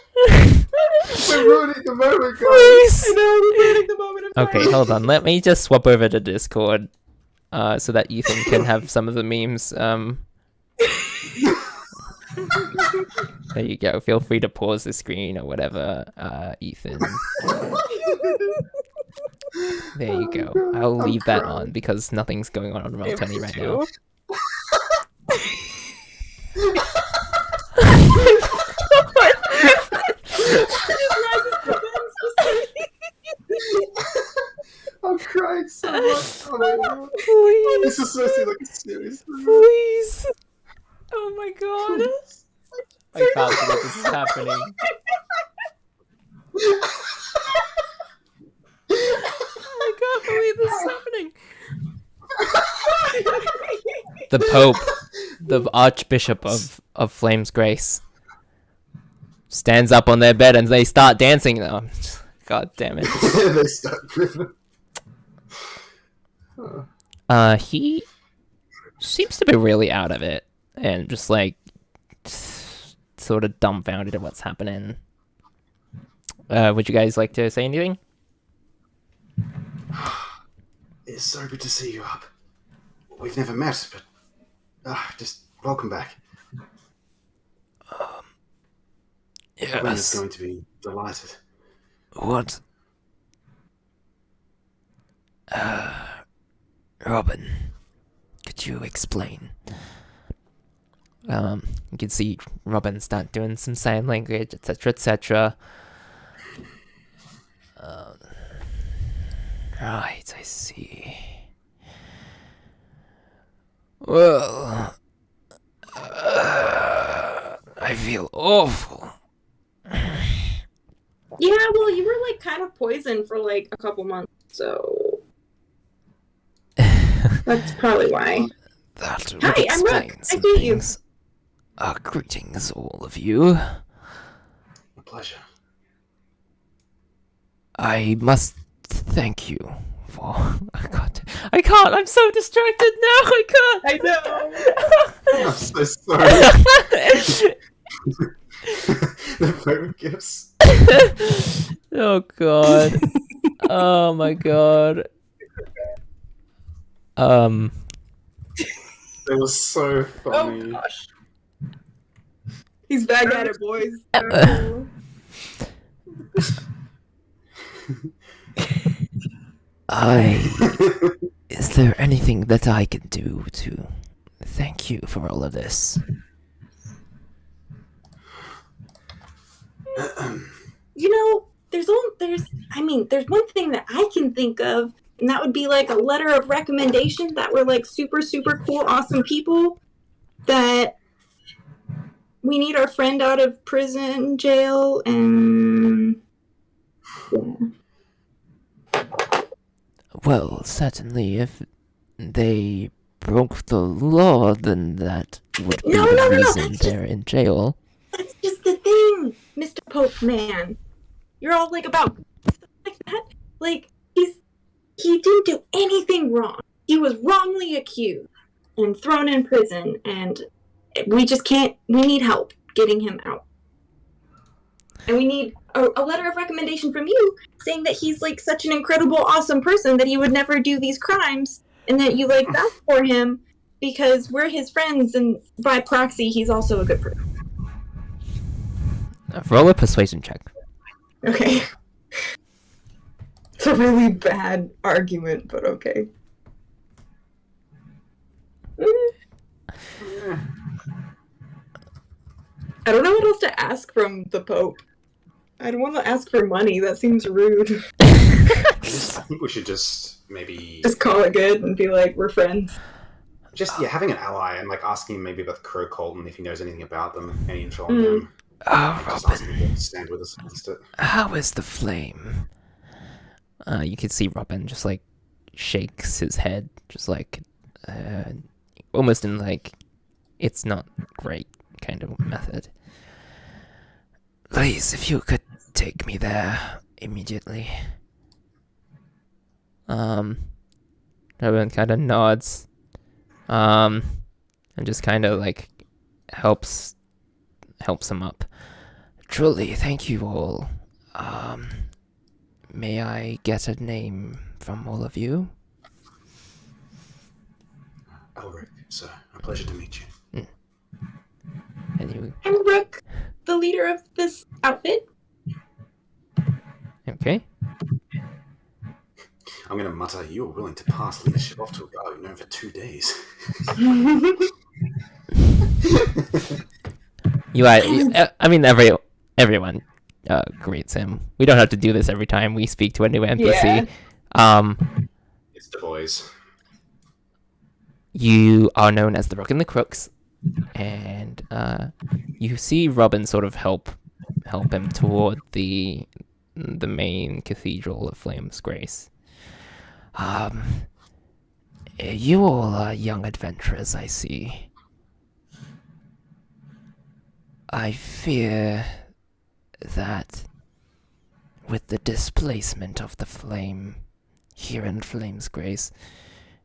We're ruining the moment, guys. Please. I know, we're ruining the moment of time. Okay, hold on. Let me just swap over to Discord, so that Ethan can have some of the memes. There you go. Feel free to pause the screen or whatever, Ethan. There you go. I'll leave that on because nothing's going on Roll20 right now. I'm crying so much. Oh my God. Please, This is supposed to be like a serious thing. please. Oh my god. I can't believe this is happening. believe this is happening. The Pope, the Archbishop of Flames Grace, stands up on their bed and they start dancing. Oh, God damn it. They start gripping. He seems to be really out of it and just like sort of dumbfounded at what's happening. Would you guys like to say anything? It's so good to see you up. We've never met, but just welcome back. Gwen is Yes. going to be delighted. What? Robin, could you explain? You can see Robin start doing some sign language, etc., etc. Right, I see. Well, I feel awful. Yeah, well, you were like kind of poisoned for like a couple months, so that's probably why. That would Hi, I'm Rook. explain I some see you. things. Greetings, all of you. A pleasure. I must thank you for. I can't. I'm so distracted now. I can't. I know. I'm so sorry. The favorite gifts. Oh God. Oh my God. It was so Oh funny. gosh. He's back at it, boys. Is there anything that I can do to thank you for all of this? You know, there's one thing that I can think of, and that would be like a letter of recommendation that we're like super, super cool, awesome people that we need our friend out of prison, jail, and Well, certainly, if they broke the law, then that would be No, the no, no, no, reason that's they're in jail. that's just the thing, Mr. Pope man. You're all like about stuff like that. Like he didn't do anything wrong. He was wrongly accused and thrown in prison, and we just can't. We need help getting him out, and we need a letter of recommendation from you saying that he's like such an incredible, awesome person that he would never do these crimes, and that you like vouch for him because we're his friends, and by proxy, he's also a good person. Roll a persuasion check. Okay. It's a really bad argument, but okay. I don't know what else to ask from the Pope. I don't want to ask for money. That seems rude. I think we should just maybe Just call it good and be like, we're friends. having an ally and like asking him maybe about the Crow cult and if he knows anything about them, any info on them. Oh, Just asking him to stand with us against it. how is the flame? You can see Robin just like shakes his head, just like almost in like it's not great kind of method. Please, if you could take me there immediately. Robin kind of nods, and just kind of like helps him up. Truly, thank you all. May I get a name from all of you? Elric, sir. A pleasure to meet you. And you, I'm Rook, the leader of this outfit. okay? I'm going to mutter, you are willing to pass leadership off to a guy we've known for 2 days. I mean, everyone greets him. We don't have to do this every time we speak to a new NPC. Yeah. It's the boys. You are known as the Rook and the Crooks, and you see Robin sort of help him toward the main cathedral of Flames Grace. Um, you all are young adventurers, I see. I fear that with the displacement of the flame here in Flame's Grace,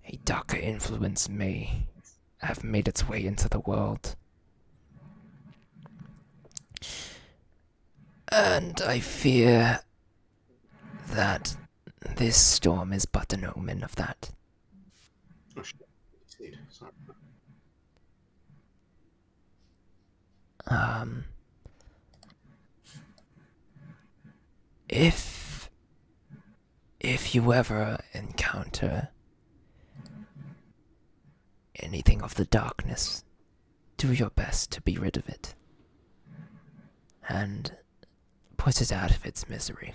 a darker influence may have made its way into the world. And I fear that this storm is but an omen of that. Oh, shit. Sorry. If you ever encounter anything of the darkness, do your best to be rid of it and put it out of its misery.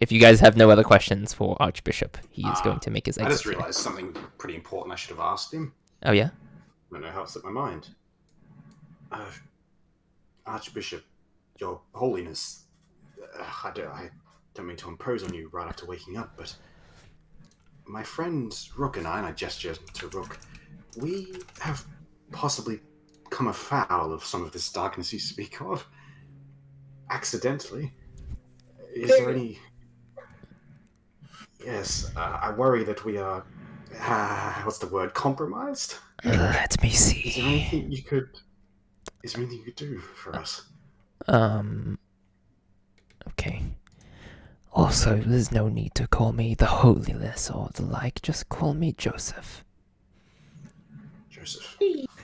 If you guys have no other questions for Archbishop, he is going to make his exit. I just realised something pretty important I should have asked him. Oh, yeah? I don't know how it slipped my mind. Archbishop, Your Holiness, I don't mean to impose on you right after waking up, but my friend Rook and I gesture to Rook, we have possibly come afoul of some of this darkness you speak of. Accidentally. Is there any... Yes, I worry that we are... what's the word? Compromised? Let me see. Is there anything you could do for us? Okay. Also, there's no need to call me the Holiness or the like. Just call me Joseph. Joseph.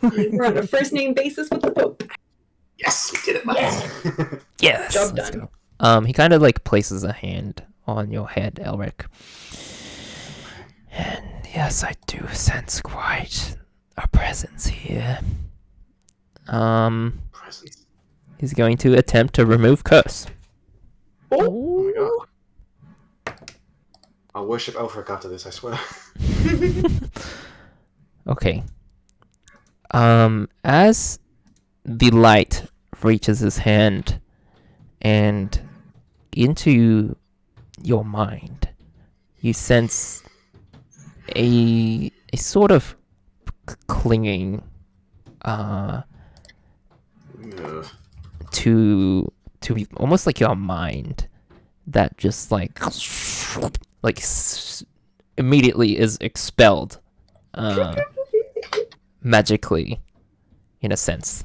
We're on a first name basis with the Pope. Yes, we did it, lads. Yes, Job let's done. go. He kind of like places a hand on your head, Elric. And yes, I do sense quite a presence here. Presence. He's going to attempt to remove curse. Oh my god. I'll worship Elfric after this, I swear. Okay. As the light reaches his hand and into your mind, you sense a sort of clinging Ugh. to almost like your mind that just immediately is expelled magically, in a sense.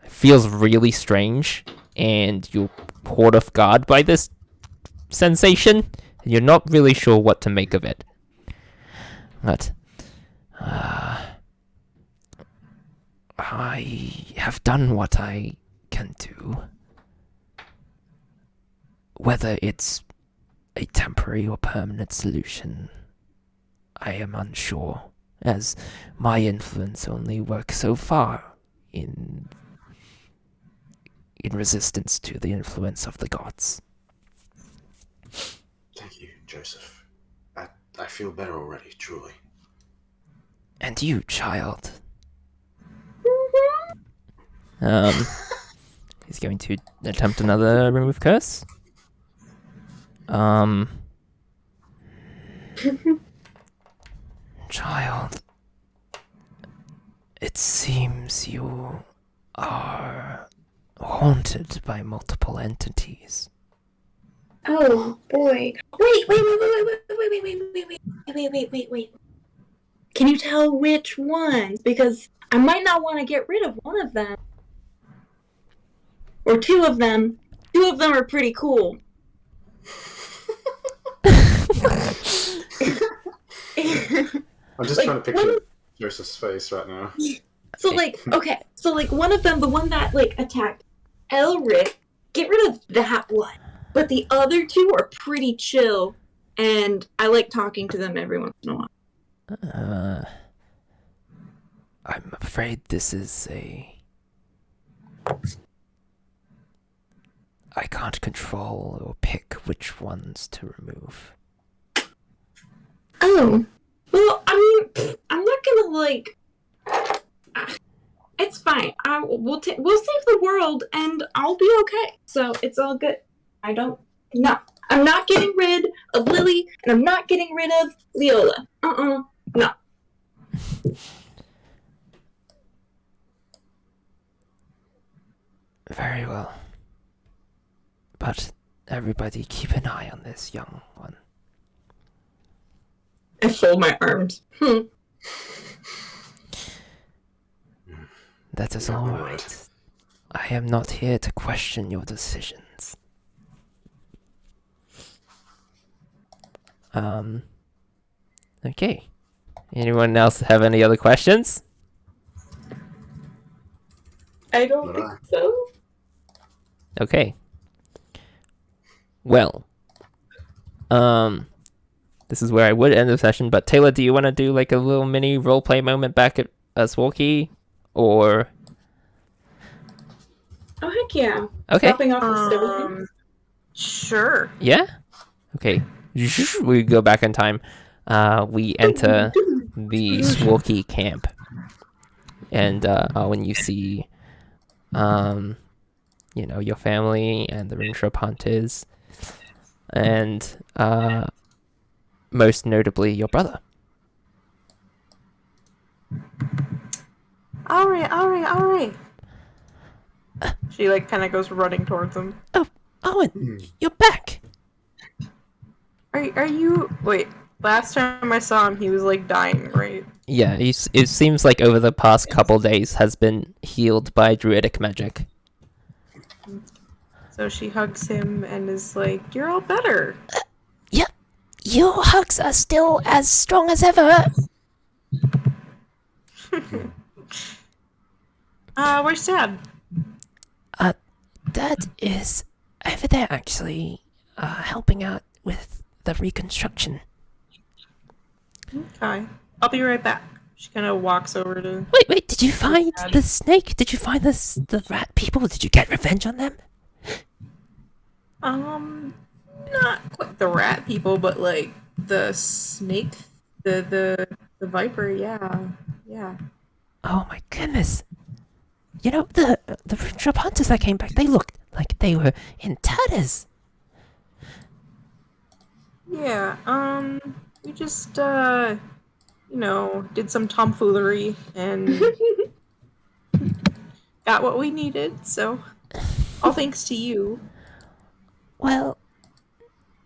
It feels really strange, and you're caught off guard by this sensation, and you're not really sure what to make of it. But I have done what I can do. Whether it's a temporary or permanent solution, I am unsure, as my influence only works so far in resistance to the influence of the gods. Thank you, Joseph. I feel better already, truly. And you, child. He's going to attempt another remove curse. Child, it seems you are haunted by multiple entities. Oh boy. Wait. Can you tell which ones? Because I might not want to get rid of one of them. Or two of them. Two of them are pretty cool. I'm just trying to picture Joseph's face right now. So one of them, the one that attacked Elric, get rid of that one. But the other two are pretty chill, and I like talking to them every once in a while. I'm afraid this is I can't control or pick which ones to remove. Oh. Well, I mean, I'm not gonna, it's fine. We'll save the world, and I'll be okay. So, it's all good. I'm not getting rid of Lily, and I'm not getting rid of Leola. No. Very well. But everybody keep an eye on this young one. I fold my arms. That is Yeah, all my right. I am not here to question your decisions. Okay. Anyone else have any other questions? I don't Not think I. so. Okay. Well, this is where I would end the session, but Taylor, do you want to do like a little mini roleplay moment back at Swalky? Or... Oh, heck yeah. Okay. Dropping off the stove. Sure. Yeah? Okay. We go back in time. We enter the Swalky camp. And when you see, your family and the Rimshrub hunters, and most notably your brother. All right. She like kind of goes running towards him. Oh, Owen, you're back. Are you? Wait. Last time I saw him, he was like dying, right? Yeah, it seems like over the past couple days has been healed by druidic magic. So she hugs him and is like, "You're all better." Yep, your hugs are still as strong as ever. Where's Dad? Dad is over there actually, helping out with the reconstruction. Okay. I'll be right back. She kind of walks over to... Wait, did you find the snake? Did you find the rat people? Did you get revenge on them? Not quite the rat people, but like the snake, the viper, yeah. Oh my goodness. You know, the Rimshrub hunters that came back, they looked like they were in tatters. Yeah, we just, did some tomfoolery and got what we needed, so all thanks to you. Well,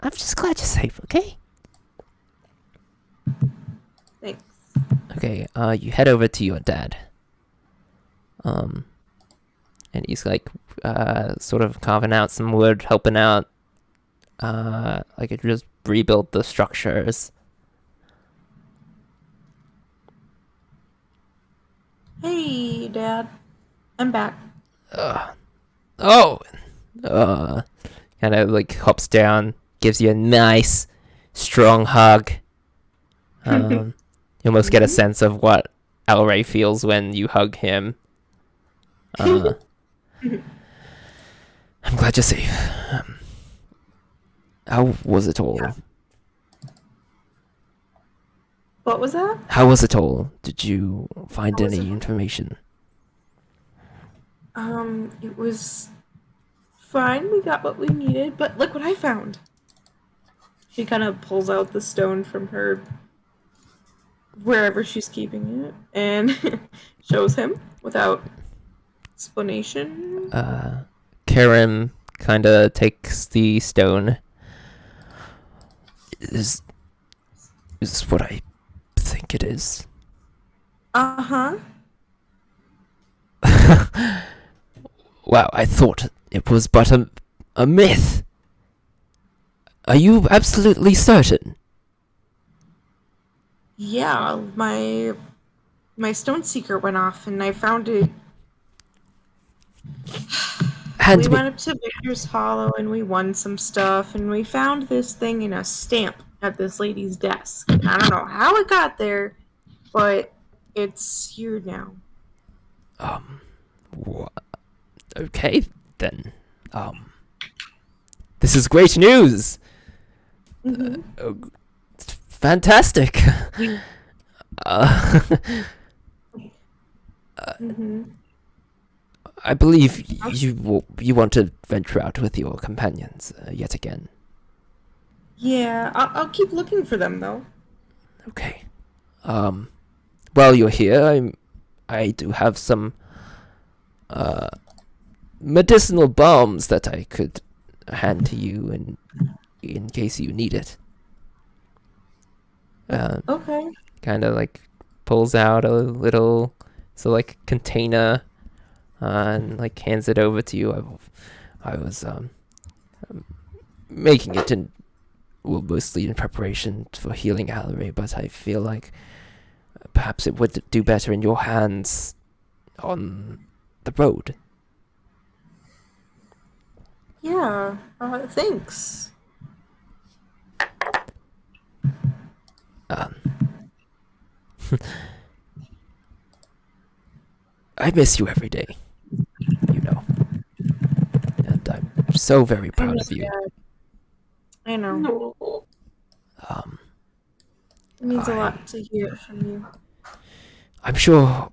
I'm just glad you're safe, okay? Thanks. Okay, you head over to your dad. And he's like, sort of carving out some wood, helping out, like just rebuild the structures. Hey, Dad. I'm back. Kind of like hops down, gives you a nice, strong hug. You almost get a sense of what Elray feels when you hug him. I'm glad you're safe. How was it all? What was that? How was it all? Did you find any information? It was fine. We got what we needed, but look what I found. She kind of pulls out the stone from her wherever she's keeping it and shows him without explanation. Karim kind of takes the stone. Is this what I think it is? Uh-huh. Wow, I thought it was but a myth. Are you absolutely certain? Yeah, my stone seeker went off and I found it. We went up to Victor's Hollow and we won some stuff and we found this thing in a stamp at this lady's desk. And I don't know how it got there, but it's here now. Okay then. This is great news. Fantastic. I believe you want to venture out with your companions yet again. Yeah, I'll keep looking for them though. Okay. While you're here, I do have some medicinal balms that I could hand to you in case you need it. Okay. Kind of like pulls out a little container and like hands it over to you. I was making it mostly in preparation for healing Allery, but I feel like perhaps it would do better in your hands on the road. Yeah. Thanks. I miss you every day, and I'm so very proud of you. I know. No. It means a lot to hear from you. I'm sure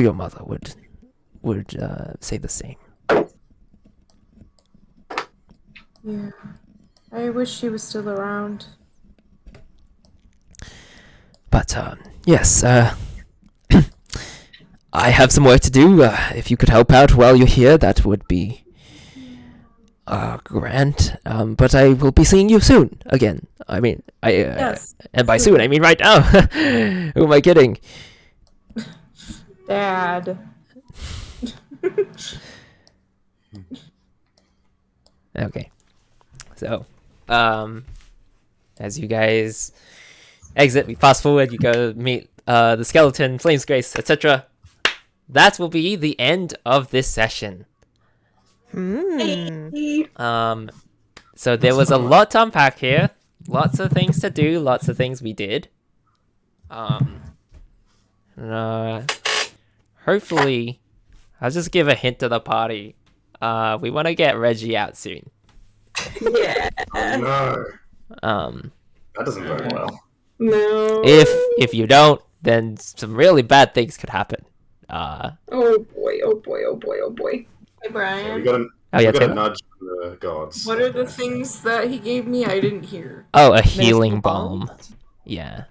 your mother would say the same. Yeah. I wish she was still around. But yes, I have some work to do. If you could help out while you're here, that would be grand. But I will be seeing you soon again. I mean, Yes. and by soon I mean right now. Who am I kidding? Dad. Okay. So, as you guys exit, we fast forward. You go meet the skeleton, Flames Grace, etc. That will be the end of this session. Hey. So there was a lot to unpack here. Lots of things to do. Lots of things we did. Hopefully, I'll just give a hint to the party. We want to get Reggie out soon. Yeah. No, Um, that doesn't bode well. No. if you don't, then some really bad things could happen. Oh boy, oh boy, oh boy, oh boy. Hey, We Brian. got yeah, a Taylor? nudge from the gods. What are the things that he gave me I didn't hear? Oh, a healing balm? balm. Yeah.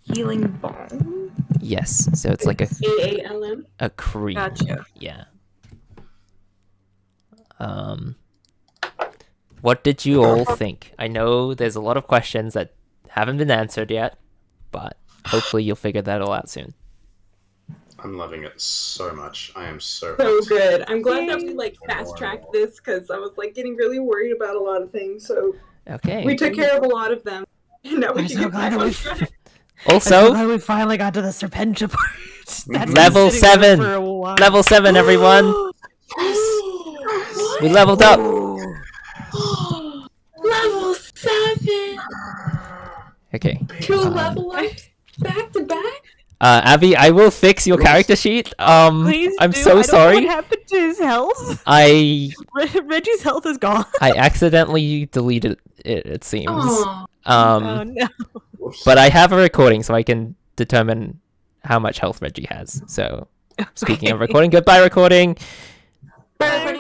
Healing balm? Yes. So it's like AALM. a cream. Gotcha. Yeah. What did you all think? I know there's a lot of questions that haven't been answered yet, but hopefully you'll figure that all out soon. I'm loving it so much. I am so So hooked. good. I'm glad that we More fast and tracked more. this because I was getting really worried about a lot of things. So Okay. we took care of a lot lot of them, and now we I'm can so get glad back that on we track. Also, we finally got to the Serpentia part. That's Level been sitting there 7. for a while. level 7, everyone. We leveled up. Level 7. Okay. 2 level ups back to back. Abby, I will fix your character sheet. Please I'm do. so I don't know sorry. what happened to his health? Reggie's health is gone. I accidentally deleted it, it seems. Oh. Oh no. Whoops. But I have a recording so I can determine how much health Reggie has. So, speaking of recording, goodbye recording. Bye.